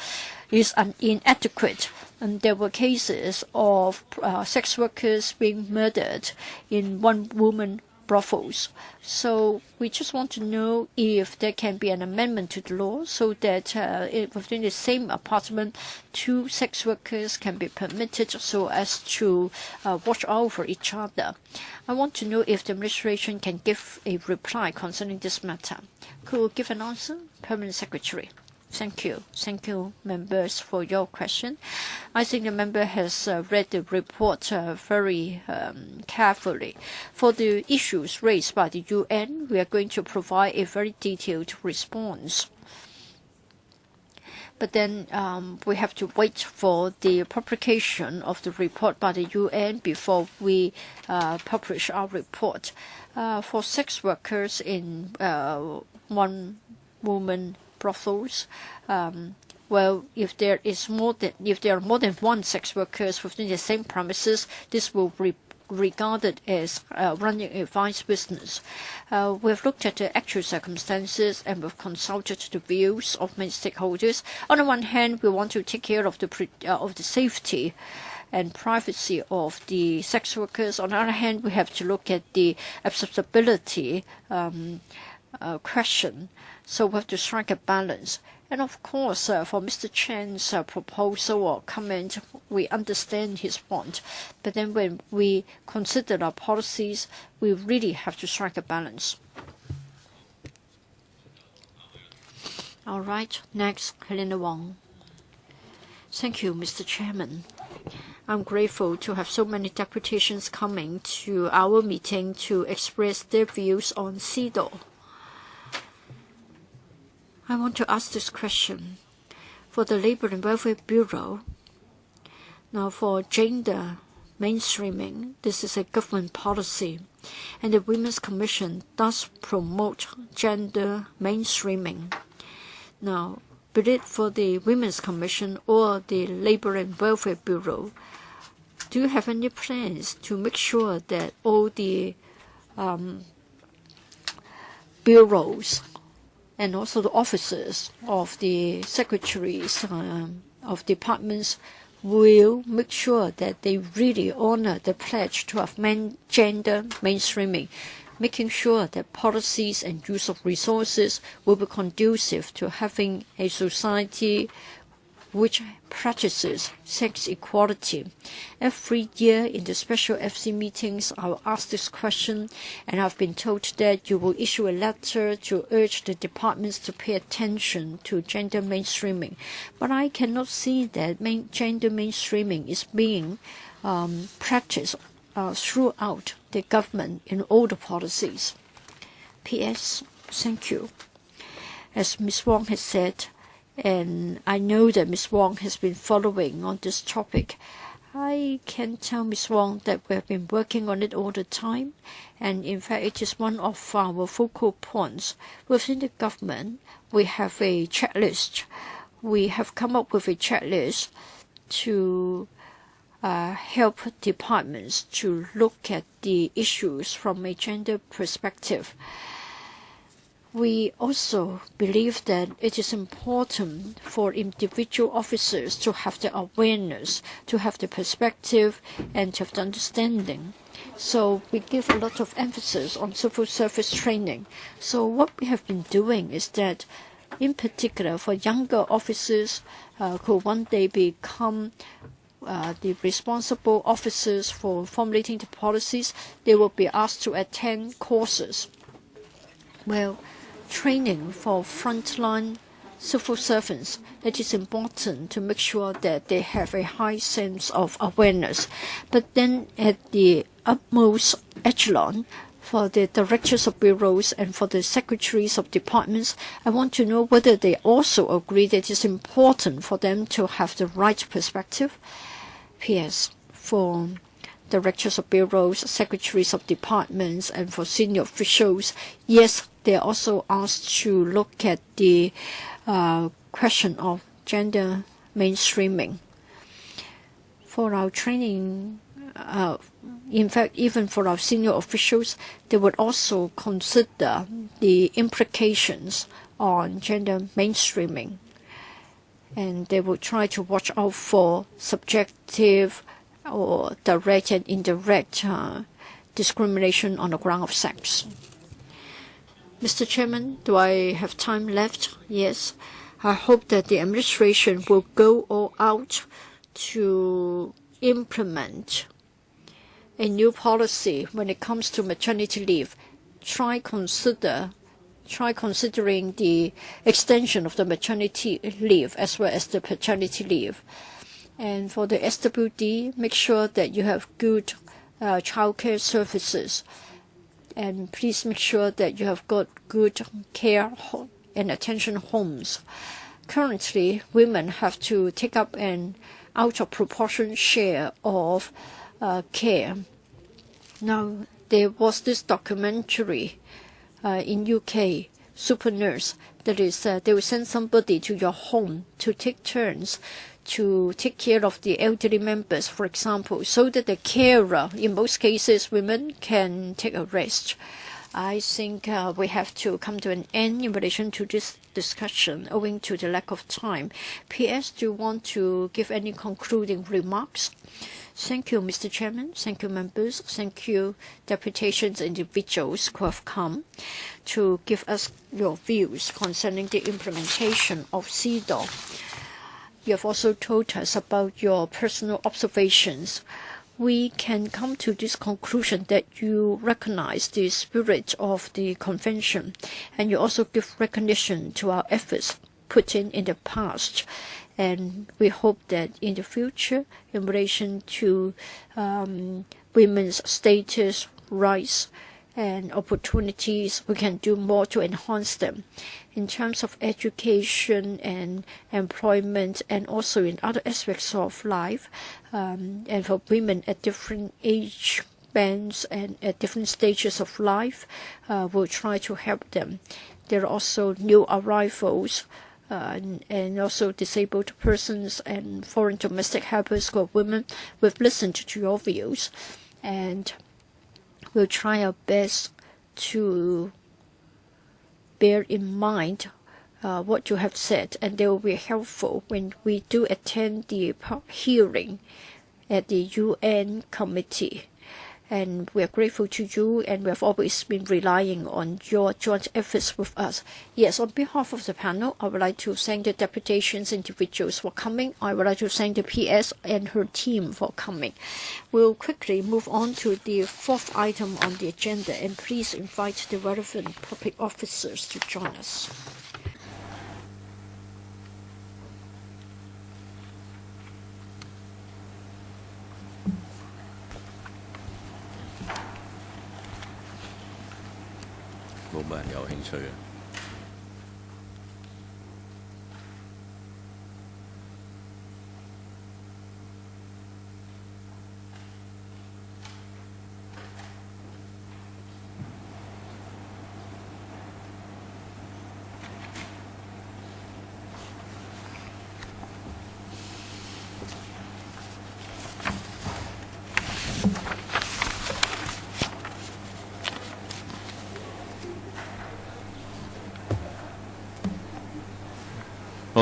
is inadequate. And there were cases of sex workers being murdered in one-woman brothels. So we just want to know if there can be an amendment to the law so that within the same apartment, 2 sex workers can be permitted so as to watch over each other. I want to know if the administration can give a reply concerning this matter. Could you give an answer, Permanent Secretary? Thank you. Thank you, members, for your question. I think the member has read the report very carefully. For the issues raised by the UN, we are going to provide a very detailed response. But then we have to wait for the publication of the report by the UN before we publish our report. For sex workers in one-woman brothels, well, if there are more than 1 sex workers within the same premises, this will be regarded as running a vice business. We have looked at the actual circumstances and we've consulted the views of many stakeholders. On the one hand, we want to take care of the safety and privacy of the sex workers. On the other hand, we have to look at the accessibility question. So we have to strike a balance. And of course, for Mr. Chen's proposal or comment, we understand his point. But then when we consider our policies, we really have to strike a balance. All right, next, Helena Wong. Thank you, Mr. Chairman. I'm grateful to have so many deputations coming to our meeting to express their views on CEDAW. I want to ask this question. For the Labor and Welfare Bureau, now for gender mainstreaming, this is a government policy, and the Women's Commission does promote gender mainstreaming. Now, be it for the Women's Commission or the Labor and Welfare Bureau, do you have any plans to make sure that all the bureaus and also the officers of the secretaries of departments will make sure that they really honor the pledge to have gender mainstreaming, making sure that policies and use of resources will be conducive to having a society which practices sex equality. Every year in the special FC meetings, I will ask this question, and I've been told that you will issue a letter to urge the departments to pay attention to gender mainstreaming. But I cannot see that gender mainstreaming is being practiced throughout the government in all the policies. P.S. Thank you. As Ms. Wong has said, and I know that Ms. Wong has been following on this topic, I can tell Ms. Wong that we have been working on it all the time, and in fact it is one of our focal points. Within the government, we have a checklist. We have come up with a checklist to help departments to look at the issues from a gender perspective. We also believe that it is important for individual officers to have the awareness, to have the perspective, and to have the understanding. So we give a lot of emphasis on civil service training. So what we have been doing is that, in particular, for younger officers who one day become the responsible officers for formulating the policies, they will be asked to attend courses. Well, training for frontline civil servants, it is important to make sure that they have a high sense of awareness. But then at the utmost echelon, for the directors of bureaus and for the secretaries of departments, I want to know whether they also agree that it is important for them to have the right perspective. P.S. For directors of bureaus, secretaries of departments, and for senior officials, yes, they are also asked to look at the question of gender mainstreaming. For our training, in fact, even for our senior officials, they would also consider the implications on gender mainstreaming. And they will try to watch out for subjective or direct and indirect discrimination on the ground of sex. Mr. Chairman, do I have time left? Yes. I hope that the administration will go all out to implement a new policy when it comes to maternity leave. Try considering the extension of the maternity leave as well as the paternity leave. And for the SWD, make sure that you have good childcare services. And please make sure that you have got good care and attention homes. Currently, women have to take up an out of proportion share of care. Now, there was this documentary in UK, Super Nurse, that is, they will send somebody to your home to take turns to take care of the elderly members, for example, so that the carer, in most cases women, can take a rest. I think we have to come to an end in relation to this discussion owing to the lack of time. P.S. Do you want to give any concluding remarks? Thank you, Mr. Chairman. Thank you, members. Thank you, deputations, individuals who have come to give us your views concerning the implementation of CEDAW. You have also told us about your personal observations. We can come to this conclusion that you recognize the spirit of the convention, and you also give recognition to our efforts put in the past. And we hope that in the future, in relation to women's status, rights, and opportunities, we can do more to enhance them in terms of education and employment, and also in other aspects of life, and for women at different age bands and at different stages of life, we'll try to help them. There are also new arrivals and also disabled persons and foreign domestic helpers who are women. We've listened to your views, and we'll try our best to bear in mind what you have said, and they will be helpful when we do attend the hearing at the UN committee. And we are grateful to you, and we have always been relying on your joint efforts with us. Yes, on behalf of the panel, I would like to thank the deputations individuals for coming. I would like to thank the PS and her team for coming. We'll quickly move on to the fourth item on the agenda, and please invite the relevant public officers to join us.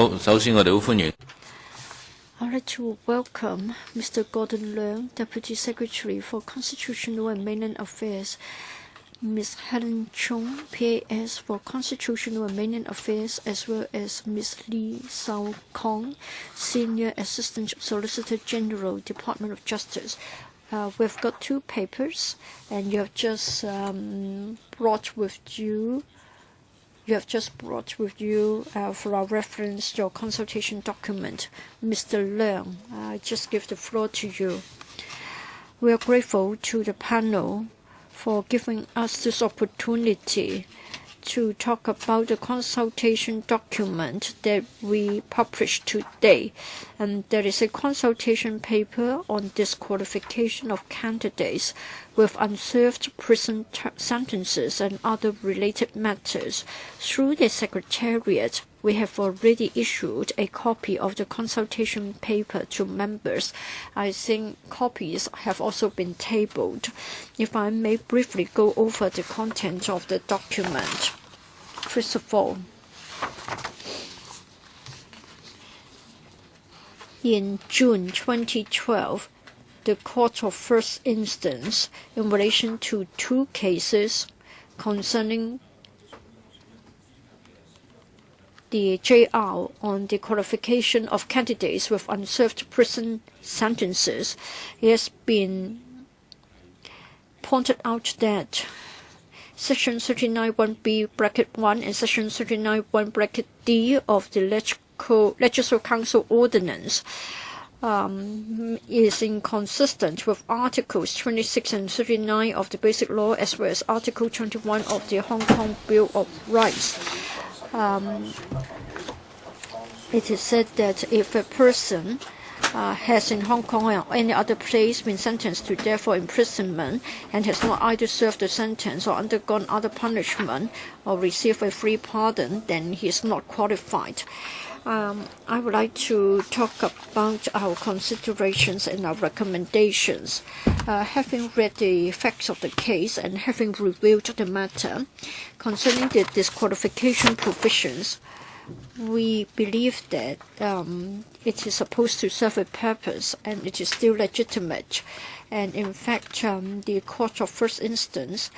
I'd like to welcome Mr. Gordon Leung, Deputy Secretary for Constitutional and Mainland Affairs, Ms. Helen Chung, PAS for Constitutional and Mainland Affairs, as well as Ms. Lee Sao Kong, Senior Assistant Solicitor General, Department of Justice. We've got two papers, and you have just brought with you for our reference your consultation document. Mr. Leung, I just give the floor to you. We are grateful to the panel for giving us this opportunity to talk about the consultation document that we published today. And there is a consultation paper on disqualification of candidates with unserved prison sentences and other related matters. Through the Secretariat, we have already issued a copy of the consultation paper to members. I think copies have also been tabled. If I may briefly go over the content of the document. First of all, in June 2012, the Court of First Instance in relation to 2 cases concerning the JR on the qualification of candidates with unserved prison sentences. It has been pointed out that Section 39(1)(b)(1) and Section 39(1)(d) of the Legislative Council Ordinance is inconsistent with Articles 26 and 39 of the Basic Law, as well as Article 21 of the Hong Kong Bill of Rights. It is said that if a person has in Hong Kong or any other place been sentenced to death or imprisonment and has not either served the sentence or undergone other punishment or received a free pardon, then he is not qualified. I would like to talk about our considerations and our recommendations. Having read the facts of the case and having reviewed the matter concerning the disqualification provisions, we believe that it is supposed to serve a purpose and it is still legitimate. And in fact, the Court of First Instance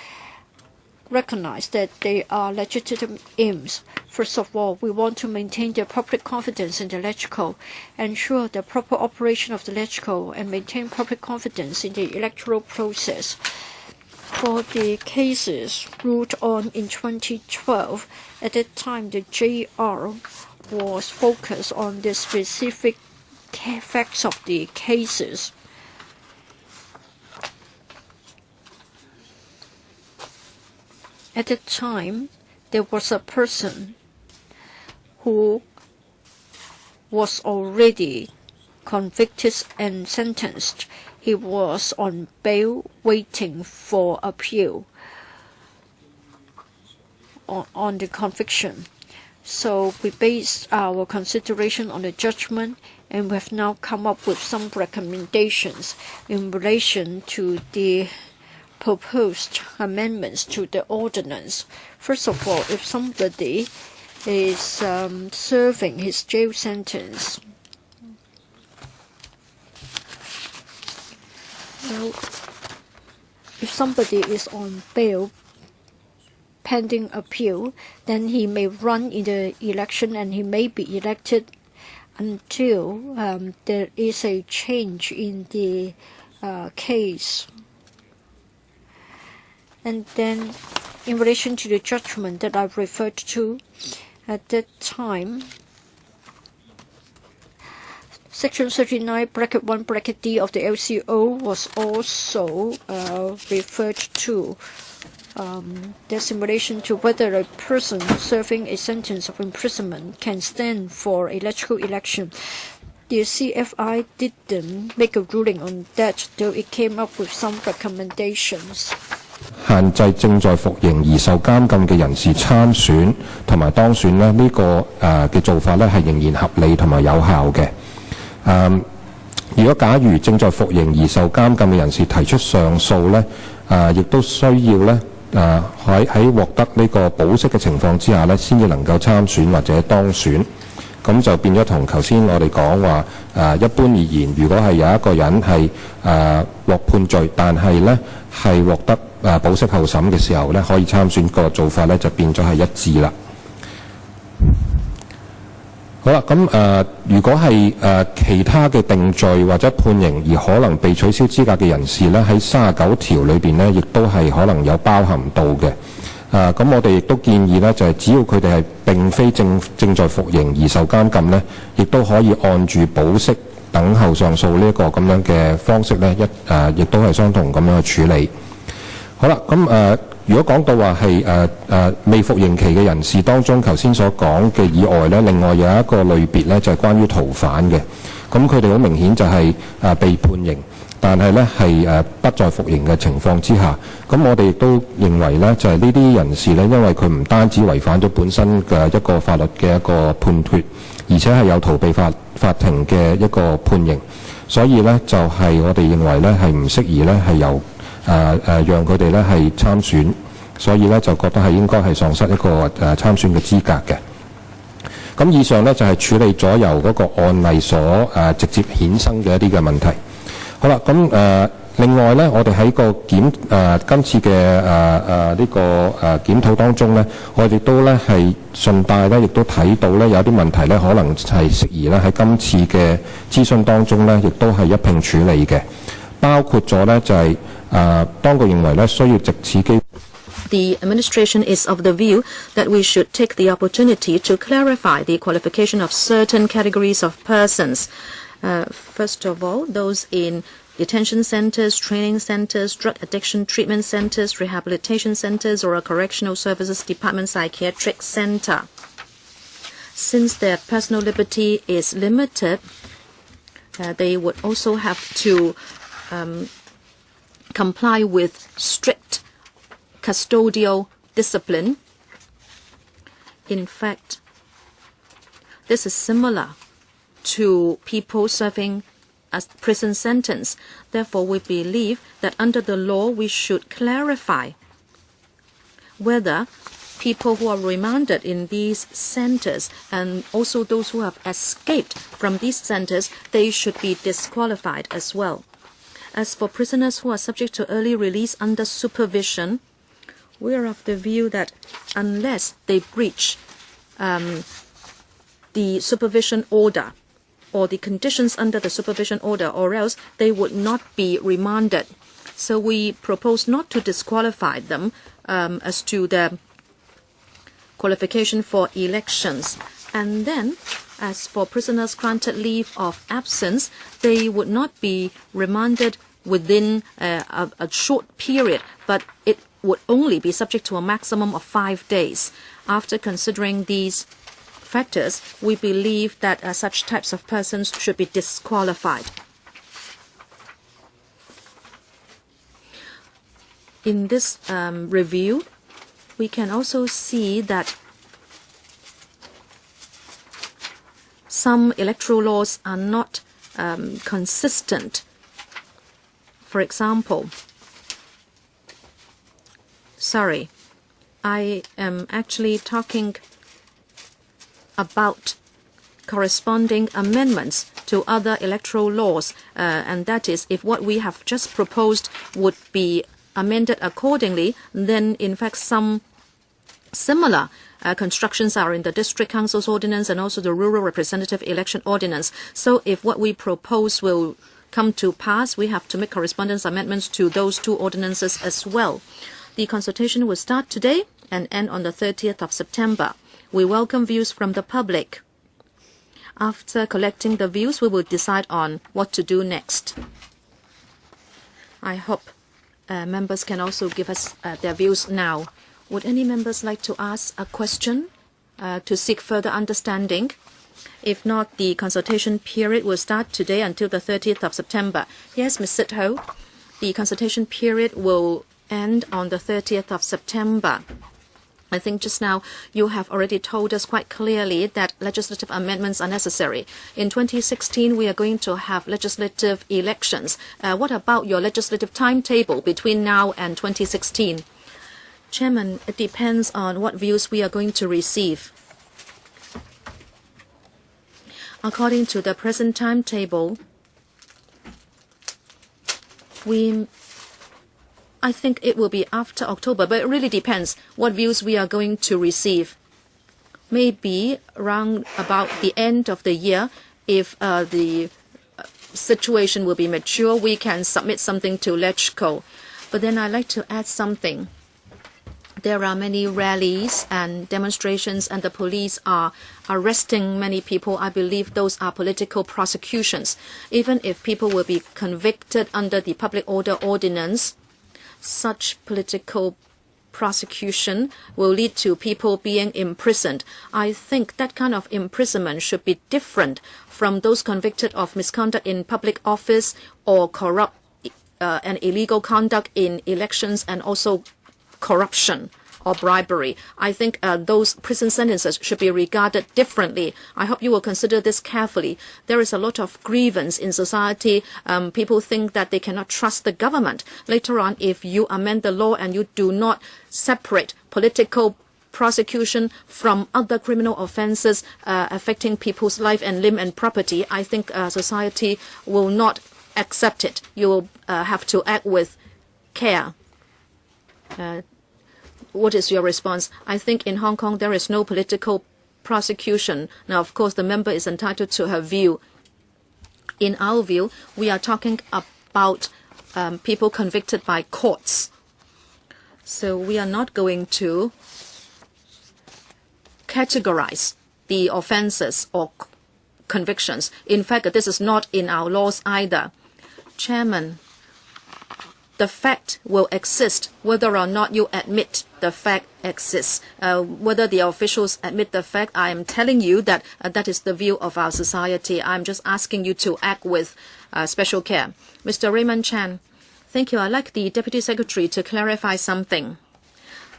recognize that they are legitimate aims. First of all, we want to maintain the public confidence in the LegCo, ensure the proper operation of the LegCo, and maintain public confidence in the electoral process. For the cases ruled on in 2012, at that time the JR was focused on the specific facts of the cases. At that time, there was a person who was already convicted and sentenced. He was on bail waiting for appeal on the conviction. So we based our consideration on the judgment, and we have now come up with some recommendations in relation to the proposed amendments to the ordinance. First of all, if somebody is serving his jail sentence, so if somebody is on bail pending appeal, then he may run in the election and he may be elected until there is a change in the case. And then, in relation to the judgment that I've referred to, at that time, Section 39(1)(d) of the LCO was also referred to. That's in relation to whether a person serving a sentence of imprisonment can stand for a legislative election. The CFI didn't make a ruling on that, though it came up with some recommendations. 限制正在服刑而受監禁嘅人士參選同埋當選咧，呢個嘅做法咧係仍然合理同埋有效嘅。如果假如正在服刑而受監禁嘅人士提出上訴咧，亦都需要咧喺獲得呢個保釋嘅情況之下咧，先至能夠參選或者當選。咁就變咗同頭先我哋講話一般而言，如果係有一個人係獲判罪，但係咧係獲得保釋候審嘅時候咧，可以參選，個做法咧就變咗係一致啦。好啦，咁如果係其他嘅定罪或者判刑而可能被取消資格嘅人士咧，喺39條裏邊咧，亦都係可能有包含到嘅。咁我哋亦都建議咧，就係只要佢哋係並非正在服刑而受監禁咧，亦都可以按住保釋等候上訴呢一個咁樣嘅方式咧，亦都係相同咁樣去處理。好啦，咁如果講到話係未服刑期嘅人士當中，頭先所講嘅以外咧，另外有一個類別咧就係關於逃犯嘅。咁佢哋好明顯就係被判刑，但係咧係不在服刑嘅情況之下，咁我哋亦都認為咧就係呢啲人士咧，因為佢唔單止違反咗本身嘅一個法律嘅一個判決，而且係有逃避法庭嘅一個判刑，所以咧就係我哋認為咧係唔適宜咧係由讓佢哋咧係參選，所以咧就覺得係應該係喪失一個參選嘅資格嘅。咁以上咧就係處理咗由嗰個案例所直接衍生嘅一啲嘅問題。好好啦，咁另外咧，我哋喺個今次嘅呢個檢討當中咧，我哋都咧係順帶咧，亦都睇到咧有啲問題咧，可能係適宜咧喺今次嘅諮詢當中咧，亦都係一併處理嘅，包括咗咧就係當局認為咧需要藉此機。The administration is of the view that we should take the opportunity to clarify the qualification of certain categories of persons. First of all, those in detention centers, training centers, drug addiction treatment centers, rehabilitation centers, or a correctional services department psychiatric center. Since their personal liberty is limited, they would also have to comply with strict custodial discipline. In fact, this is similar to people serving a prison sentence. Therefore, we believe that under the law, we should clarify whether people who are remanded in these centers and also those who have escaped from these centers, they should be disqualified as well. As for prisoners who are subject to early release under supervision, we are of the view that unless they breach the supervision order or the conditions under the supervision order, or else they would not be remanded. So we propose not to disqualify them as to their qualification for elections. And then, as for prisoners granted leave of absence, they would not be remanded within a short period, but it would only be subject to a maximum of 5 days. After considering these factors, we believe that such types of persons should be disqualified. In this review, we can also see that some electoral laws are not consistent. For example, I am actually talking about corresponding amendments to other electoral laws, and that is, if what we have just proposed would be amended accordingly, then in fact some similar constructions are in the District Council's Ordinance and also the Rural Representative Election Ordinance. So if what we propose will come to pass, we have to make correspondence amendments to those two ordinances as well. The consultation will start today and end on the 30th of September. We welcome views from the public. After collecting the views, we will decide on what to do next. I hope members can also give us their views now. Would any members like to ask a question to seek further understanding? If not, the consultation period will start today until the 30th of September. Yes, Ms. Sitho, the consultation period will end on the 30th of September. I think just now you have already told us quite clearly that legislative amendments are necessary. In 2016, we are going to have legislative elections. What about your legislative timetable between now and 2016? Chairman, it depends on what views we are going to receive. According to the present timetable, I think it will be after October, but it really depends what views we are going to receive. Maybe around about the end of the year, if the situation will be mature, we can submit something to LegCo. But then I'd like to add something. There are many rallies and demonstrations, and the police are arresting many people. I believe those are political prosecutions. Even if people will be convicted under the Public Order Ordinance, such political prosecution will lead to people being imprisoned. I think that kind of imprisonment should be different from those convicted of misconduct in public office or corrupt and illegal conduct in elections and also corruption or bribery. I think those prison sentences should be regarded differently. I hope you will consider this carefully. There is a lot of grievance in society. People think that they cannot trust the government. Later on, if you amend the law and you do not separate political prosecution from other criminal offenses affecting people's life and limb and property, I think society will not accept it. You have to act with care. What is your response? I think in Hong Kong there is no political prosecution. Now, of course, the member is entitled to her view. In our view, we are talking about people convicted by courts. So we are not going to categorize the offenses or convictions. In fact, this is not in our laws either. Chairman, the fact will exist whether or not you admit the fact exists. Whether the officials admit the fact, I am telling you that that is the view of our society. I'm just asking you to act with special care. Mr. Raymond Chan, thank you. I'd like the Deputy Secretary to clarify something.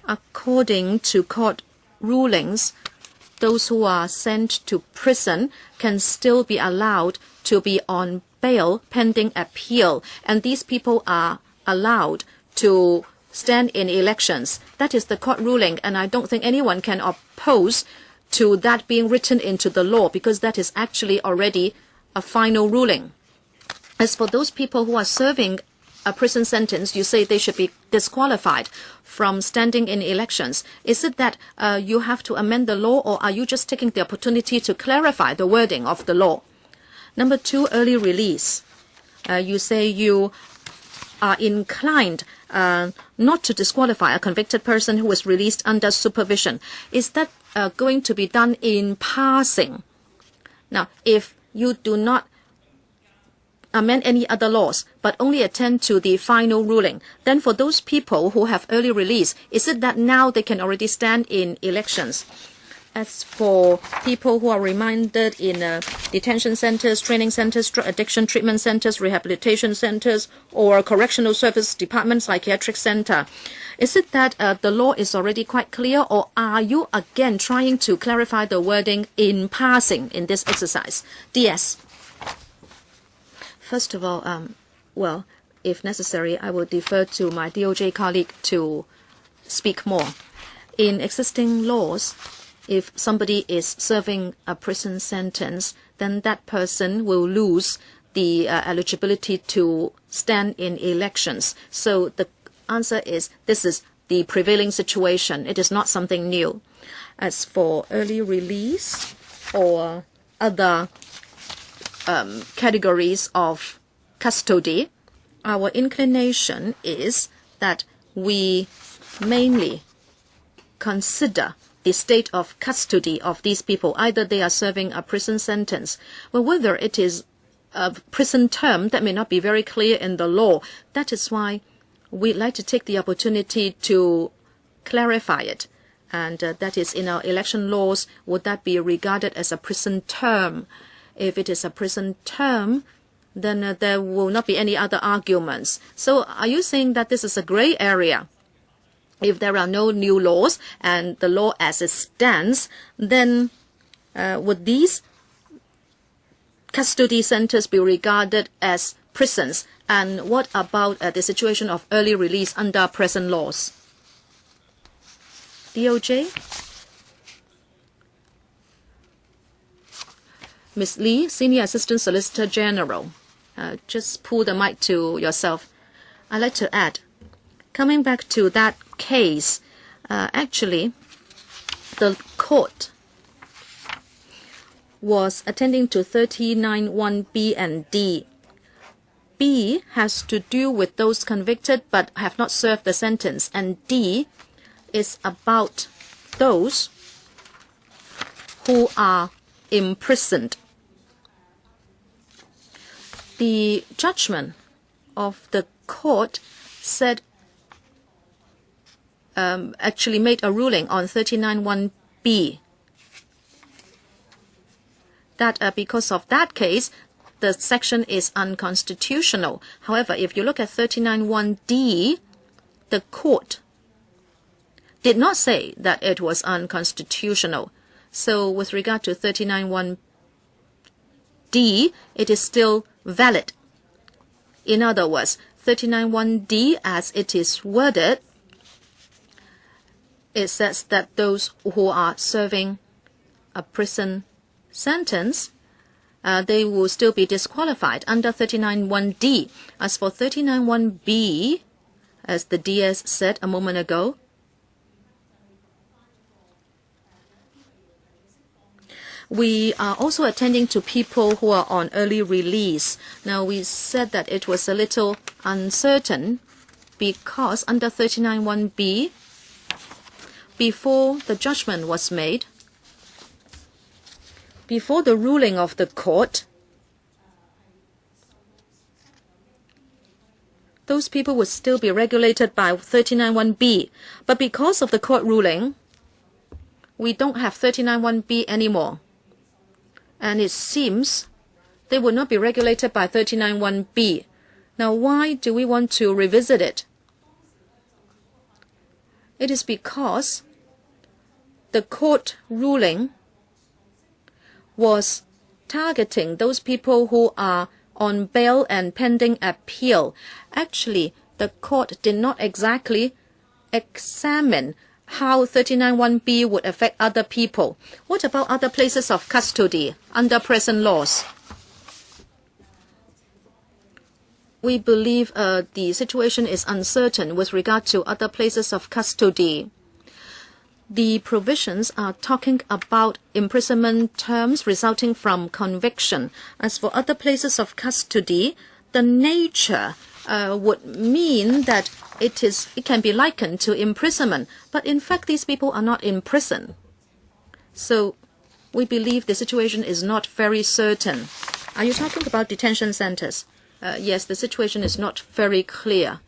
According to court rulings, those who are sent to prison can still be allowed to be on bail pending appeal, and these people are allowed to stand in elections. That is the court ruling, and I don't think anyone can oppose to that being written into the law, because that is actually already a final ruling. As for those people who are serving a prison sentence, you say they should be disqualified from standing in elections. Is it that you have to amend the law, or are you just taking the opportunity to clarify the wording of the law? Number 2, early release. You say you are inclined not to disqualify a convicted person who is released under supervision. Is that going to be done in passing? Now, if you do not amend any other laws, but only attend to the final ruling, then for those people who have early release, is it that now they can already stand in elections? As for people who are remanded in detention centers, training centers, drug addiction treatment centers, rehabilitation centers, or correctional service department, psychiatric center, is it that the law is already quite clear, or are you again trying to clarify the wording in passing in this exercise? DS. First of all, well, if necessary, I will defer to my DOJ colleague to speak more. In existing laws, if somebody is serving a prison sentence, then that person will lose the eligibility to stand in elections. So the answer is this is the prevailing situation. It is not something new. As for early release or other categories of custody, our inclination is that we mainly consider the state of custody of these people. Either they are serving a prison sentence, well, whether it is a prison term, that may not be very clear in the law. That is why we'd like to take the opportunity to clarify it. And that is in our election laws, would that be regarded as a prison term? If it is a prison term, then there will not be any other arguments. So are you saying that this is a gray area? If there are no new laws and the law as it stands, then would these custody centers be regarded as prisons? And what about the situation of early release under present laws? DOJ? Ms. Lee, Senior Assistant Solicitor General. Just pull the mic to yourself. I'd like to add, coming back to that case, actually, the court was attending to 39(1)(b) and D. B has to do with those convicted but have not served the sentence, and D is about those who are imprisoned. The judgment of the court said actually made a ruling on 39(1)(b). That because of that case, the section is unconstitutional. However, if you look at 39(1)(d), the court did not say that it was unconstitutional. So with regard to 39(1)(d), it is still valid. In other words, 39(1)(d), as it is worded, it says that those who are serving a prison sentence they will still be disqualified under 39(1)(d). As for 39(1)(b), as the DS said a moment ago, we are also attending to people who are on early release. Now, we said that it was a little uncertain because under 39(1)(b), before the judgment was made, before the ruling of the court, those people would still be regulated by 39(1)(b). But because of the court ruling, we don't have 39(1)(b) anymore. And it seems they will not be regulated by 39(1)(b). Now, why do we want to revisit it? It is because the court ruling was targeting those people who are on bail and pending appeal. Actually, the court did not exactly examine how 39(1)(b) would affect other people. What about other places of custody under present laws? We believe the situation is uncertain with regard to other places of custody. The provisions are talking about imprisonment terms resulting from conviction. As for other places of custody, the nature would mean that it can be likened to imprisonment. But in fact, these people are not in prison. So we believe the situation is not very certain. Are you talking about detention centers? Yes, the situation is not very clear.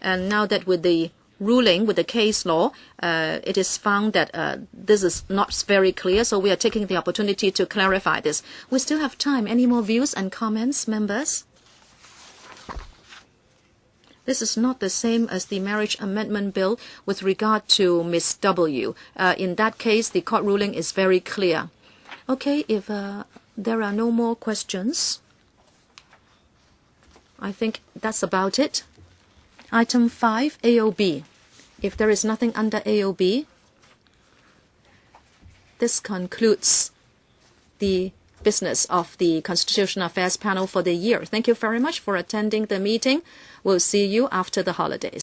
And now that with the ruling, with the case law, it is found that this is not very clear, so we are taking the opportunity to clarify this. We still have time. Any more views and comments, members? This is not the same as the Marriage Amendment Bill with regard to Ms. W. In that case, the court ruling is very clear. Okay, if there are no more questions, I think that's about it. Item 5, AOB. If there is nothing under AOB, this concludes the business of the Constitutional Affairs Panel for the year. Thank you very much for attending the meeting. We'll see you after the holidays.